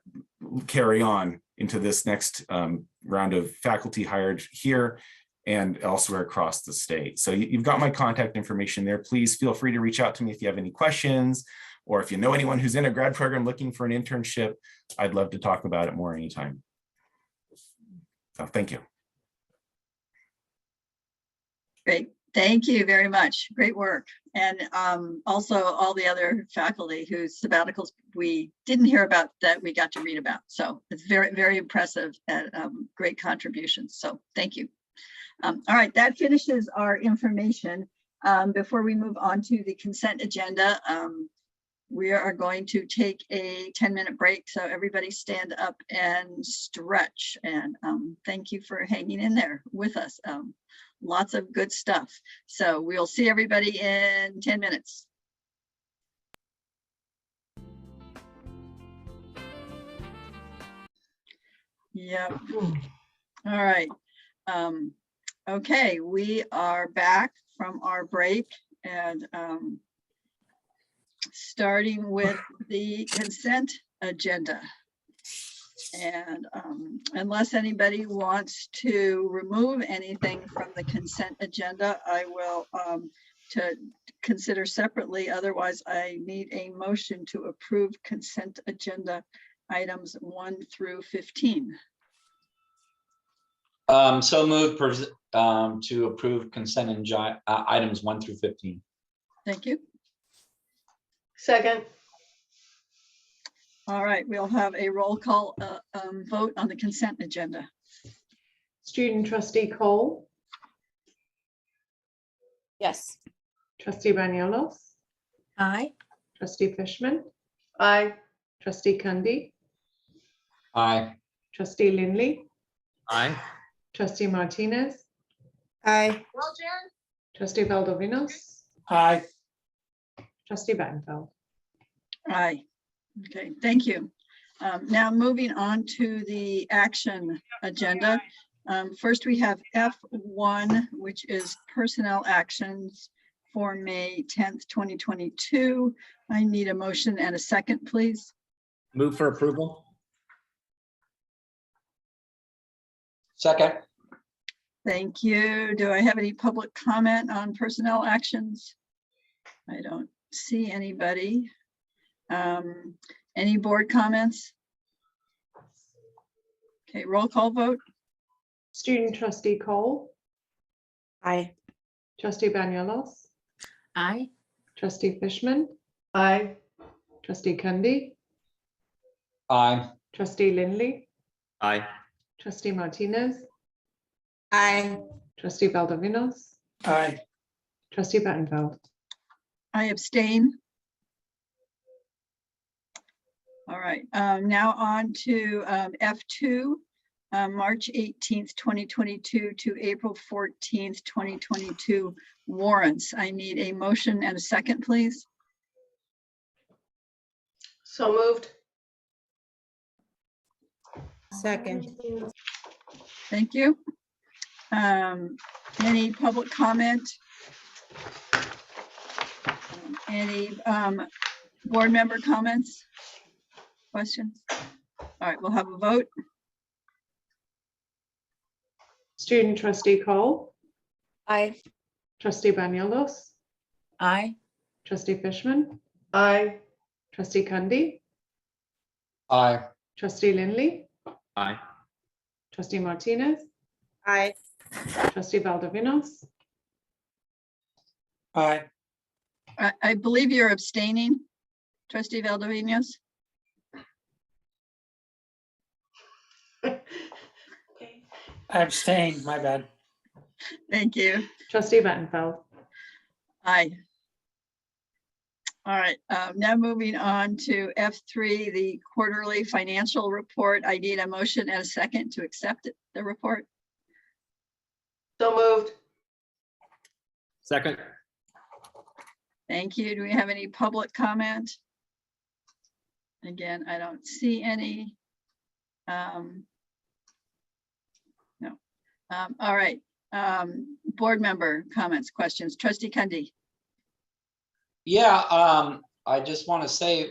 carry on into this next round of faculty hired here and elsewhere across the state. So you've got my contact information there. Please feel free to reach out to me if you have any questions, or if you know anyone who's in a grad program looking for an internship. I'd love to talk about it more anytime. So thank you. Great. Thank you very much. Great work. And also all the other faculty whose sabbaticals we didn't hear about that we got to read about. So it's very, very impressive and great contributions. So thank you. All right, that finishes our information. Before we move on to the consent agenda, we are going to take a 10-minute break. So everybody stand up and stretch. And thank you for hanging in there with us. Lots of good stuff. So we'll see everybody in 10 minutes. Yep. All right. Okay, we are back from our break and starting with the consent agenda. And unless anybody wants to remove anything from the consent agenda, I will to consider separately. Otherwise, I need a motion to approve consent agenda items 1 through 15. So moved to approve consent items 1 through 15. Thank you. Second. All right, we'll have a roll call vote on the consent agenda. Student trustee Cole, Yes. trustee Bañuelos, Aye. trustee Fishman, Aye. trustee Kundy, Aye. trustee Lindley, Aye. trustee Martinez, Aye. trustee Valdovinos, Aye. trustee Battenfeld. Aye. Okay, thank you. Now moving on to the action agenda. First, we have F1, which is personnel actions for May 10th, 2022. I need a motion and a second, please. Move for approval. Second. Thank you. Do I have any public comment on personnel actions? I don't see anybody. Any board comments? Okay, roll call vote. Student trustee Cole, Aye. trustee Bañuelos, Aye. trustee Fishman, Aye. trustee Kundy, Aye. trustee Lindley, Aye. trustee Martinez, Aye. trustee Valdovinos, Aye. trustee Battenfeld. I abstain. All right, now on to F2, March 18th, 2022 to April 14th, 2022 warrants. I need a motion and a second, please. So moved. Second. Thank you. Any public comment? Any board member comments? Questions? All right, we'll have a vote. Student trustee Cole, Aye. trustee Bañuelos, Aye. trustee Fishman, Aye. Trustee Cundy, Aye. trustee Lindley, Aye. trustee Martinez, Aye. trustee Valdovinos. Aye. I believe you're abstaining, trustee Valdovinos. I abstain, my bad. Thank you. Trustee Battenfeld. Aye. All right, now moving on to F3, the quarterly financial report. I need a motion and a second to accept the report. So moved. Second. Thank you. Do we have any public comment? Again, I don't see any. No. All right. Board member comments, questions. Trustee Cundy. Yeah, I just want to say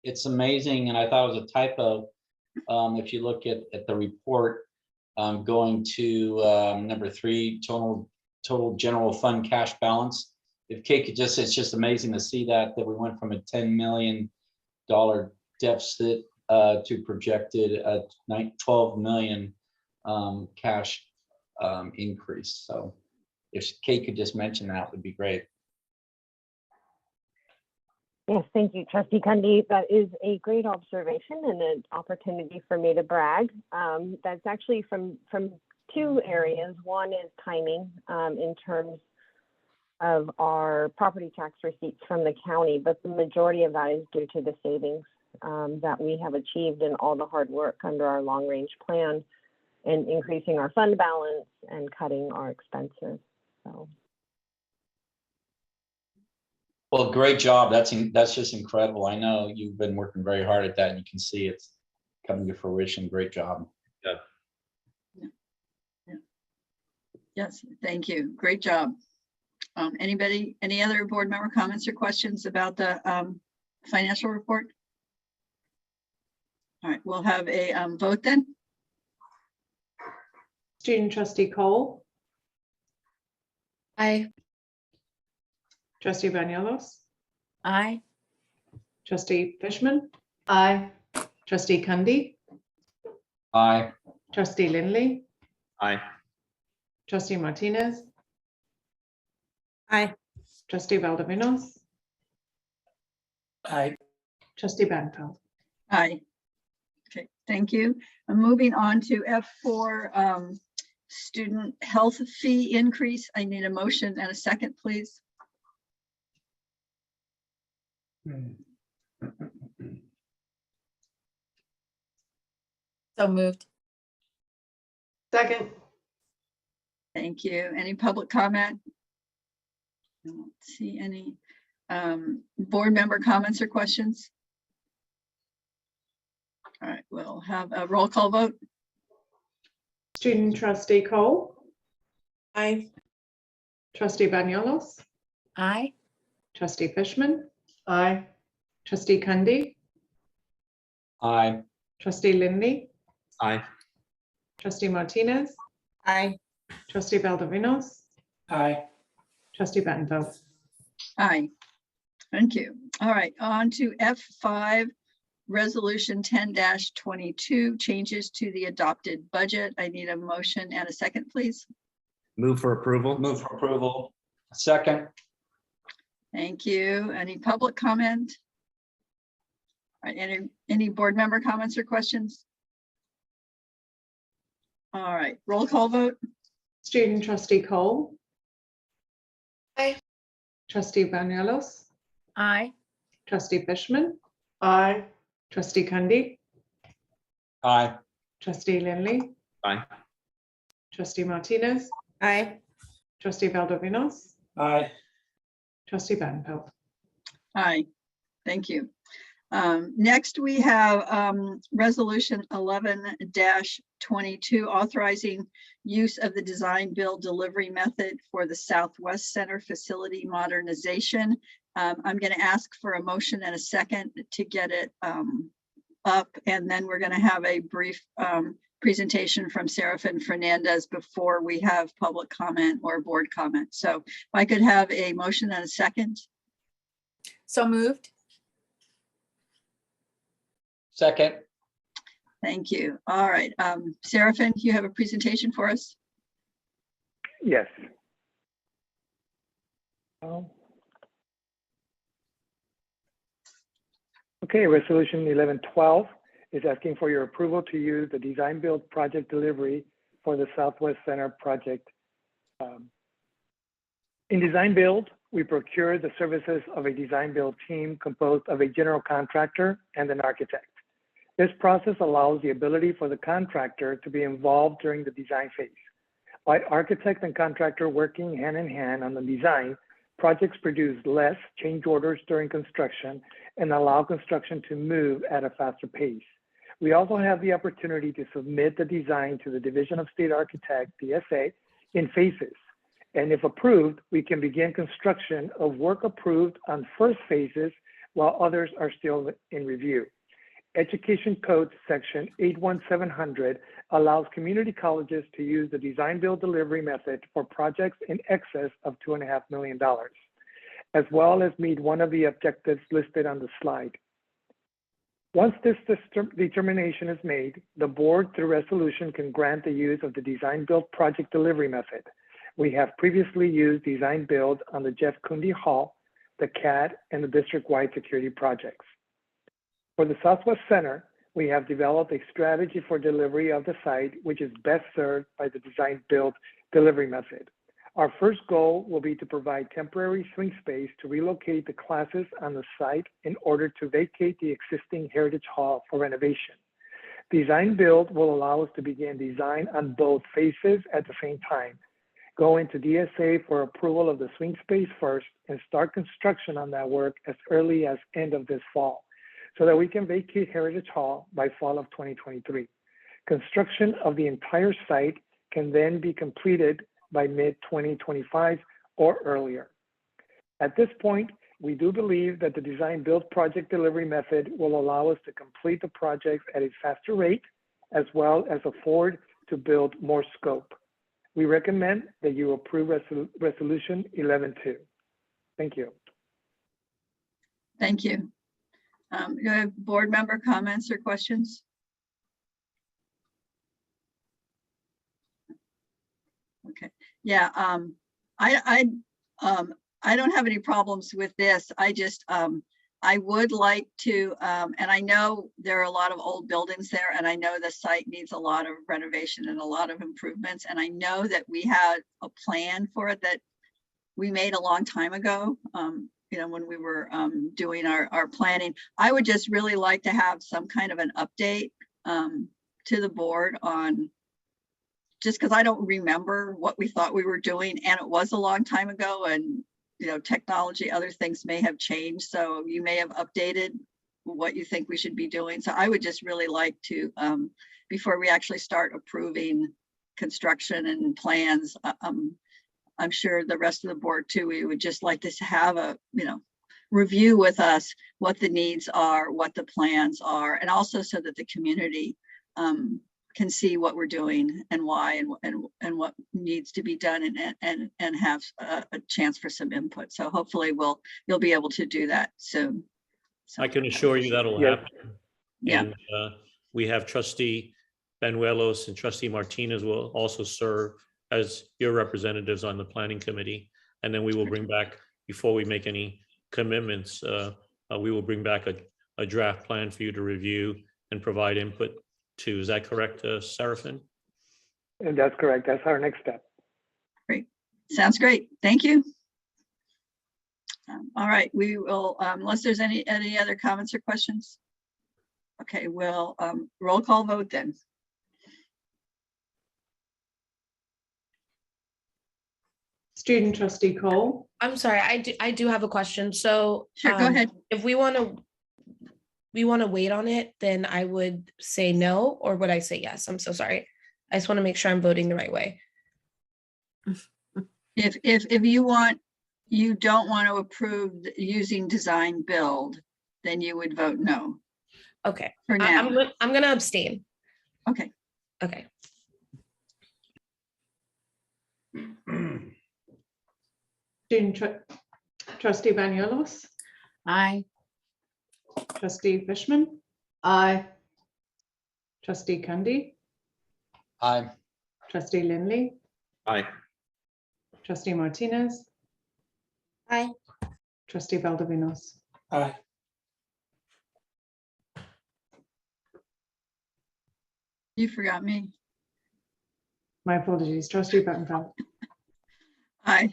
it's amazing, and I thought it was a typo. If you look at the report, going to number 3, total general fund cash balance. If Kate could just, it's just amazing to see that we went from a $10 million deficit to projected a $12 million cash increase. So if Kate could just mention that, would be great. Yes, thank you, Trustee Cundy. That is a great observation and an opportunity for me to brag. That's actually from 2 areas. One is timing in terms of our property tax receipts from the county, but the majority of that is due to the savings that we have achieved in all the hard work under our long-range plan and increasing our fund balance and cutting our expenses. So. Well, great job. That's just incredible. I know you've been working very hard at that, and you can see it's coming to fruition. Great job. Yeah. Yeah. Yes, thank you. Great job. Any other board member comments or questions about the financial report? All right, we'll have a vote then. Student trustee Cole. Aye. Trustee Banuelos. Aye. Trustee Fishman. Aye. Trustee Cundy. Aye. Trustee Lindley. Aye. Trustee Martinez. Aye. Trustee Valdovinos. Aye. Trustee Battenfeld. Aye. Okay, thank you. I'm moving on to F4, student health fee increase. I need a motion and a second, please. So moved. Second. Thank you. Any public comment? I don't see any board member comments or questions. All right, we'll have a roll call vote. Student trustee Cole. Aye. Trustee Banuelos. Aye. Trustee Fishman. Aye. Trustee Cundy. Aye. Trustee Lindley. Aye. Trustee Martinez. Aye. Trustee Valdovinos. Aye. Trustee Battenfeld. Aye. Thank you. All right, on to F5, Resolution 10-22, changes to the adopted budget. I need a motion and a second, please. Move for approval. Move for approval. Second. Thank you. Any public comment? All right, any board member comments or questions? All right, roll call vote. Student trustee Cole. Aye. Trustee Banuelos. Aye. Trustee Fishman. Aye. Trustee Cundy. Aye. Trustee Lindley. Aye. Trustee Martinez. Aye. Trustee Valdovinos. Aye. Trustee Battenfeld. Aye, thank you. Next, we have Resolution 11-22, authorizing use of the design build delivery method for the Southwest Center facility modernization. I'm going to ask for a motion and a second to get it up, and then we're going to have a brief presentation from Serafin Fernandez before we have public comment or board comment. So if I could have a motion and a second. So moved. Second. Thank you. All right. Seraphin, you have a presentation for us? Yes. Okay, resolution 1112 is asking for your approval to use the design build project delivery for the Southwest Center project. In design build, we procure the services of a design build team composed of a general contractor and an architect. This process allows the ability for the contractor to be involved during the design phase. By architect and contractor working hand in hand on the design, projects produce less change orders during construction and allow construction to move at a faster pace. We also have the opportunity to submit the design to the Division of State Architect, DSA, in phases. And if approved, we can begin construction of work approved on first phases while others are still in review. Education Code Section 81700 allows community colleges to use the design build delivery method for projects in excess of $2.5 million, as well as meet one of the objectives listed on the slide. Once this determination is made, the board through resolution can grant the use of the design build project delivery method. We have previously used design build on the Jeff Kunde Hall, the CAD, and the district-wide security projects. For the Southwest Center, we have developed a strategy for delivery of the site, which is best served by the design build delivery method. Our first goal will be to provide temporary swing space to relocate the classes on the site in order to vacate the existing Heritage Hall for renovation. Design build will allow us to begin design on both phases at the same time, go into DSA for approval of the swing space first, and start construction on that work as early as end of this fall, so that we can vacate Heritage Hall by fall of 2023. Construction of the entire site can then be completed by mid-2025 or earlier. At this point, we do believe that the design build project delivery method will allow us to complete the projects at a faster rate, as well as afford to build more scope. We recommend that you approve resolution 11-2. Thank you. Thank you. Do you have board member comments or questions? Okay. Yeah. I don't have any problems with this. I just I would like to, and I know there are a lot of old buildings there, and I know the site needs a lot of renovation and a lot of improvements. And I know that we had a plan for it that we made a long time ago. You know, when we were doing our planning. I would just really like to have some kind of an update to the board on, just because I don't remember what we thought we were doing, and it was a long time ago, and you know, technology, other things may have changed, so you may have updated what you think we should be doing. So I would just really like to, before we actually start approving construction and plans, I'm sure the rest of the board too, we would just like to have a, you know, review with us what the needs are, what the plans are, and also so that the community can see what we're doing and why and what needs to be done, and have a chance for some input. So hopefully you'll be able to do that soon. So I can assure you that'll yeah. happen. Yeah. And we have trustee Banuelos and trustee Martinez will also serve as your representatives on the planning committee. And then we will bring back, before we make any commitments, we will bring back a draft plan for you to review and provide input to. Is that correct, Seraphin? And that's correct. That's our next step. Great. Sounds great. Thank you. All right, we will, unless there's any other comments or questions. Okay, we'll roll call vote then. Student trustee Cole. I'm sorry, I do have a question. So sure, go ahead. If we want to wait on it, then I would say no, or would I say yes? I'm so sorry. I just want to make sure I'm voting the right way. If you don't want to approve using design build, then you would vote no. Okay. For now. I'm going to abstain. Okay. Okay. Student trustee Banuelos. Aye. Trustee Fishman? Aye. Trustee Cundy? Aye. Trustee Lindley? Aye. Trustee Martinez? Aye. Trustee Valdovinos? Aye. You forgot me. My apologies. Trustee Battenfeld? Aye.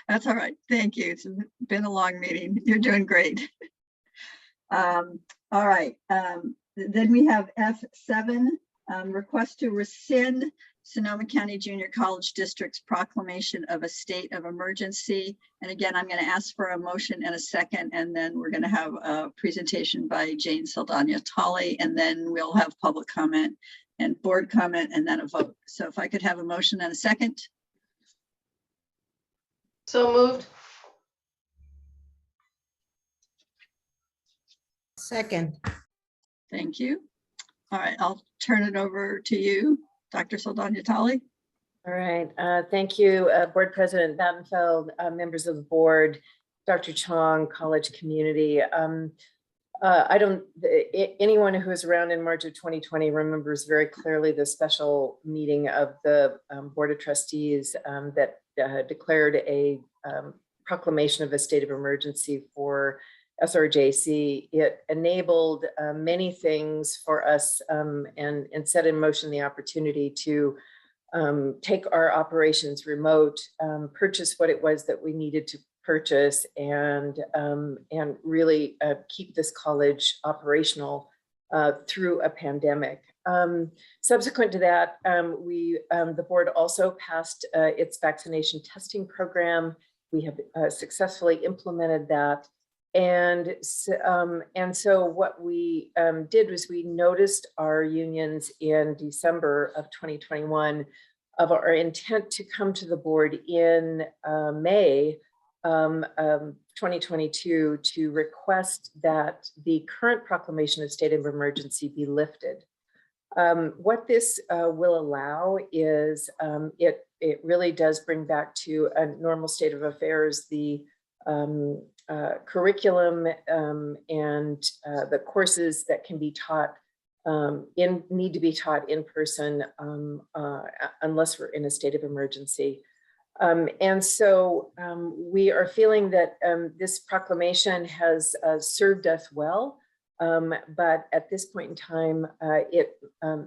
That's all right. Thank you. It's been a long meeting. You're doing great. All right. Then we have F7, request to rescind Sonoma County Junior College District's proclamation of a state of emergency. And again, I'm going to ask for a motion and a second, and then we're going to have a presentation by Jane Saldana-Tolly, and then we'll have public comment and board comment, and then a vote. So if I could have a motion and a second. So moved. Second. Thank you. All right, I'll turn it over to you, Dr. Saldana-Tolly. All right, thank you, Board President Battenfeld, members of the board, Dr. Chong, college community. Anyone who was around in March of 2020 remembers very clearly the special meeting of the Board of Trustees that declared a proclamation of a state of emergency for SRJC. It enabled many things for us and set in motion the opportunity to take our operations remote, purchase what it was that we needed to purchase, and really keep this college operational through a pandemic. Subsequent to that, the board also passed its vaccination testing program. We have successfully implemented that. And so what we did was we noticed our unions in December of 2021 of our intent to come to the board in May 2022 to request that the current proclamation of state of emergency be lifted. What this will allow is it really does bring back to a normal state of affairs the curriculum and the courses that can be taught need to be taught in person unless we're in a state of emergency. And so we are feeling that this proclamation has served us well, but at this point in time, it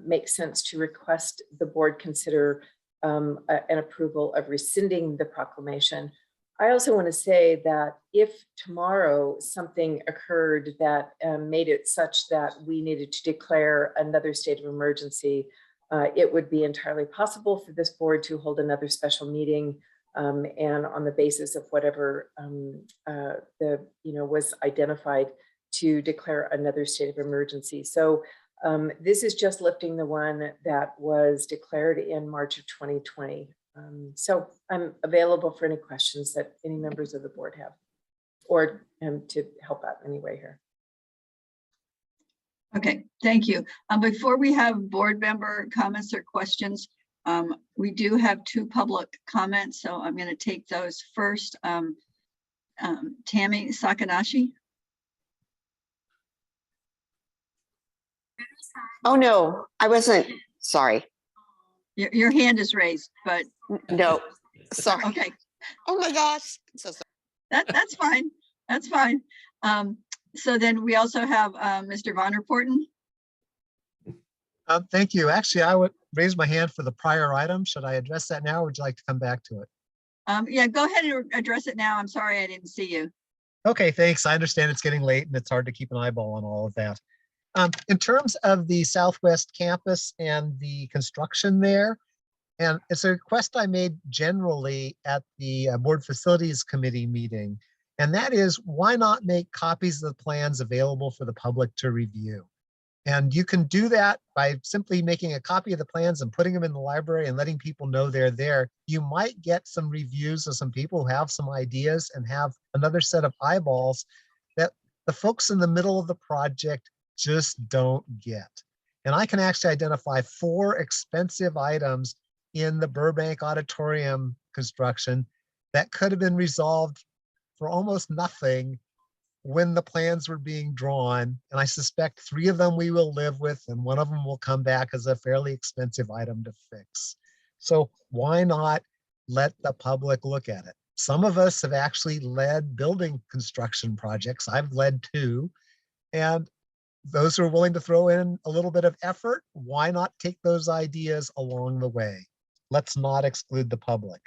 makes sense to request the board consider an approval of rescinding the proclamation. I also want to say that if tomorrow something occurred that made it such that we needed to declare another state of emergency, it would be entirely possible for this board to hold another special meeting and on the basis of whatever was identified to declare another state of emergency. So this is just lifting the one that was declared in March of 2020. So I'm available for any questions that any members of the board have, or to help out in any way here. Okay, thank you. Before we have board member comments or questions, we do have 2 public comments, so I'm going to take those first. Tammy Sakanashi. Oh, no, I wasn't. Sorry. Your hand is raised, but no, sorry. Okay. Oh my gosh. So sorry. That's fine. That's fine. So then we also have Mr. Von Reporten. Thank you. Actually, I would raise my hand for the prior item. Should I address that now, or would you like to come back to it? Yeah, go ahead and address it now. I'm sorry I didn't see you. Okay, thanks. I understand it's getting late and it's hard to keep an eyeball on all of that. In terms of the Southwest campus and the construction there, and it's a request I made generally at the Board Facilities Committee meeting, and that is, why not make copies of the plans available for the public to review? And you can do that by simply making a copy of the plans and putting them in the library and letting people know they're there. You might get some reviews of some people who have some ideas and have another set of eyeballs that the folks in the middle of the project just don't get. And I can actually identify 4 expensive items in the Burbank Auditorium construction that could have been resolved for almost nothing when the plans were being drawn, and I suspect 3 of them we will live with, and 1 of them will come back as a fairly expensive item to fix. So why not let the public look at it? Some of us have actually led building construction projects. I've led 2, and those who are willing to throw in a little bit of effort, why not take those ideas along the way? Let's not exclude the public.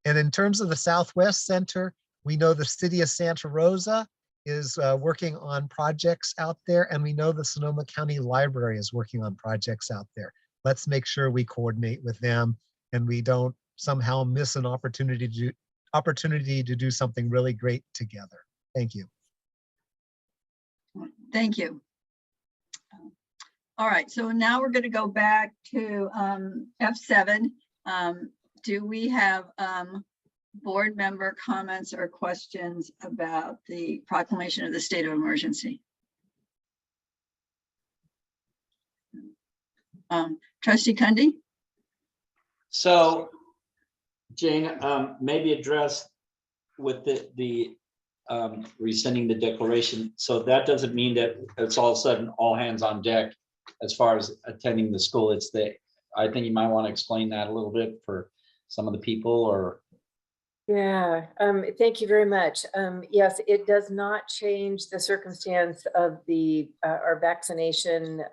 And in terms of the Southwest Center, we know the city of Santa Rosa is working on projects out there, and we know the Sonoma County Library is working on projects out there. Let's make sure we coordinate with them and we don't somehow miss an opportunity to do something really great together. Thank you. Thank you. All right, so now we're going to go back to F7. Do we have board member comments or questions about the proclamation of the state of emergency? Trustee Cundy? So, Jane, maybe address with the rescinding the declaration. So that doesn't mean that it's all of a sudden all hands on deck as far as attending the school. I think you might want to explain that a little bit for some of the people, or. Yeah, thank you very much. Yes, it does not change the circumstance of our vaccination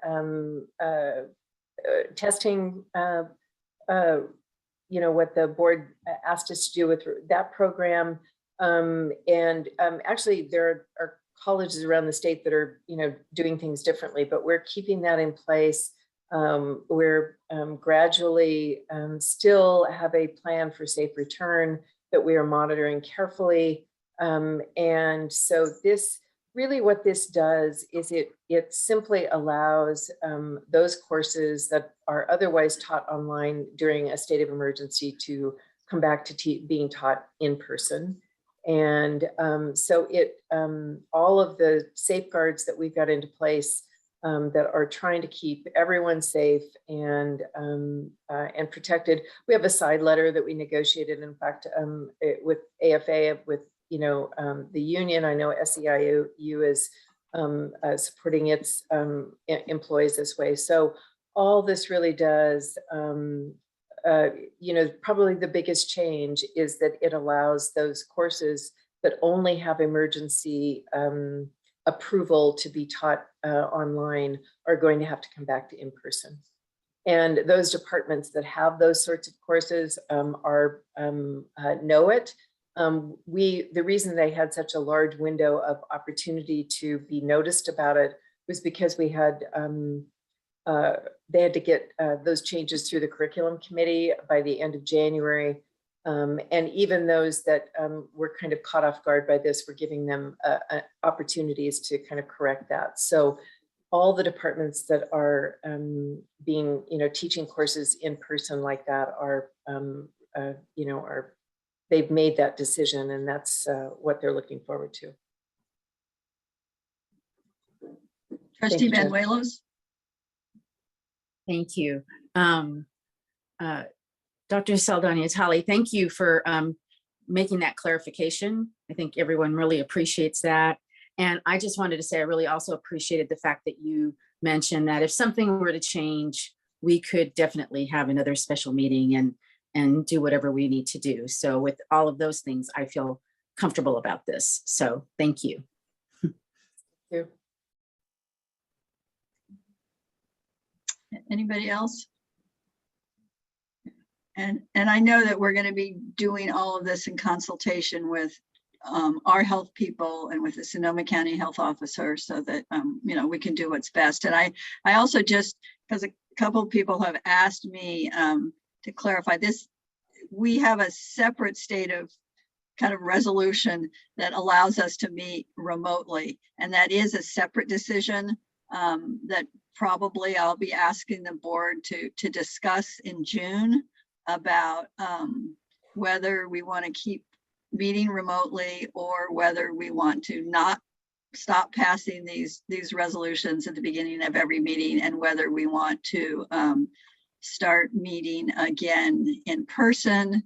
testing, what the board asked us to do with that program. Actually, there are colleges around the state that are, doing things differently, but we're keeping that in place. We're gradually still have a plan for safe return that we are monitoring carefully. And so what this does is it simply allows those courses that are otherwise taught online during a state of emergency to come back to being taught in person. And so all of the safeguards that we've got into place that are trying to keep everyone safe and protected. We have a side letter that we negotiated, in fact, with AFA, with the union. I know SEIU is supporting its employees this way. So all this really does, probably the biggest change is that it allows those courses that only have emergency approval to be taught online are going to have to come back to in person. And those departments that have those sorts of courses know it. The reason they had such a large window of opportunity to be noticed about it was because we had they had to get those changes through the curriculum committee by the end of January. And even those that were kind of caught off guard by this, we're giving them opportunities to kind of correct that. So all the departments that are teaching courses in person like that they've made that decision, and that's what they're looking forward to. Trustee Banuelos? Thank you. Dr. Saldana-Talley, thank you for making that clarification. I think everyone really appreciates that. And I just wanted to say, I really also appreciated the fact that you mentioned that if something were to change, we could definitely have another special meeting and do whatever we need to do. So with all of those things, I feel comfortable about this. So thank you. Thank you. Anybody else? And I know that we're going to be doing all of this in consultation with our health people and with the Sonoma County Health Officer, so that we can do what's best. And I also, just because a couple of people have asked me to clarify this, we have a separate state of kind of resolution that allows us to meet remotely, and that is a separate decision that probably I'll be asking the board to discuss in June about whether we want to keep meeting remotely or whether we want to not stop passing these resolutions at the beginning of every meeting, and whether we want to start meeting again in person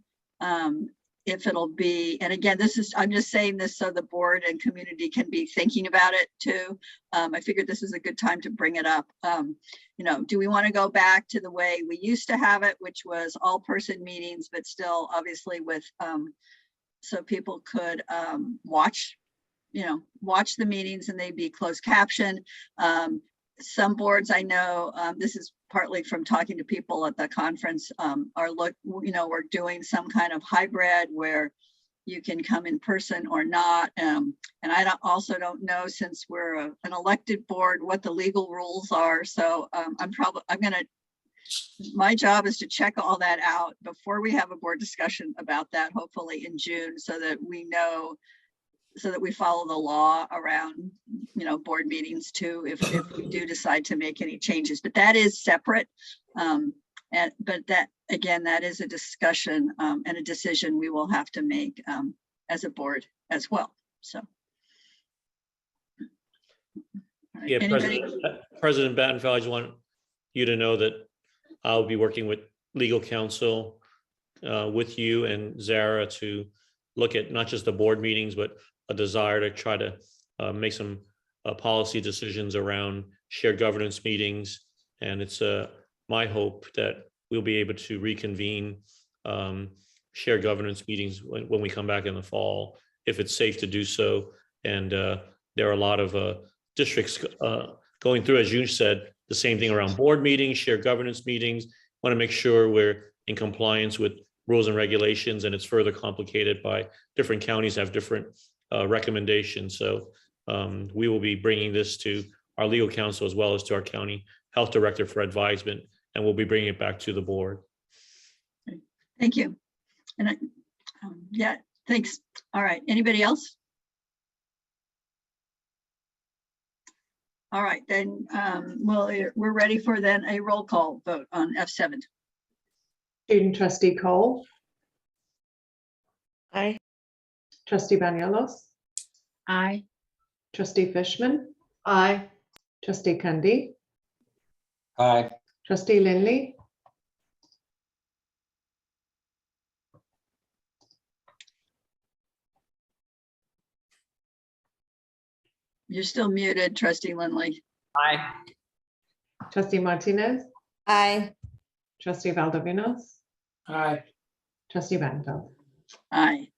if it'll be, and again, I'm just saying this so the board and community can be thinking about it too. I figured this is a good time to bring it up. Do we want to go back to the way we used to have it, which was all person meetings, but still obviously with, so people could watch the meetings and they'd be closed caption. Some boards I know, this is partly from talking to people at the conference, we're doing some kind of hybrid where you can come in person or not. And I also don't know, since we're an elected board, what the legal rules are. So my job is to check all that out before we have a board discussion about that, hopefully in June, so that we know, so that we follow the law around, board meetings too, if we do decide to make any changes, but that is separate. But that, again, that is a discussion and a decision we will have to make as a board as well, so. Yeah, President Battenfeld, I just want you to know that I'll be working with legal counsel with you and Zara to look at not just the board meetings, but a desire to try to make some policy decisions around shared governance meetings. And it's my hope that we'll be able to reconvene shared governance meetings when we come back in the fall, if it's safe to do so. And there are a lot of districts going through, as you said, the same thing around board meetings, shared governance meetings. Want to make sure we're in compliance with rules and regulations, and it's further complicated by different counties have different recommendations. So we will be bringing this to our legal counsel as well as to our county health director for advisement, and we'll be bringing it back to the board. Thank you. And yeah, thanks. All right, anybody else? All right, then we're ready for then a roll call vote on F7. Student trustee Cole. Aye. Trustee Banuelos. Aye. Trustee Fishman. Aye. Trustee Kandi. Aye. Trustee Lindley. You're still muted, Trustee Lindley. Aye. Trustee Martinez. Aye. Trustee Valdovinos. Aye. Trustee Banfield. Aye.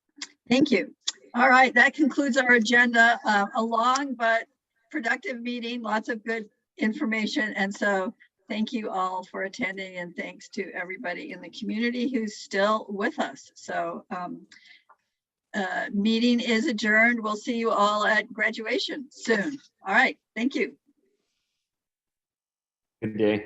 Thank you. All right, that concludes our agenda. A long but productive meeting, lots of good information. And so thank you all for attending, and thanks to everybody in the community who's still with us. So meeting is adjourned. We'll see you all at graduation soon. All right, thank you. Good day.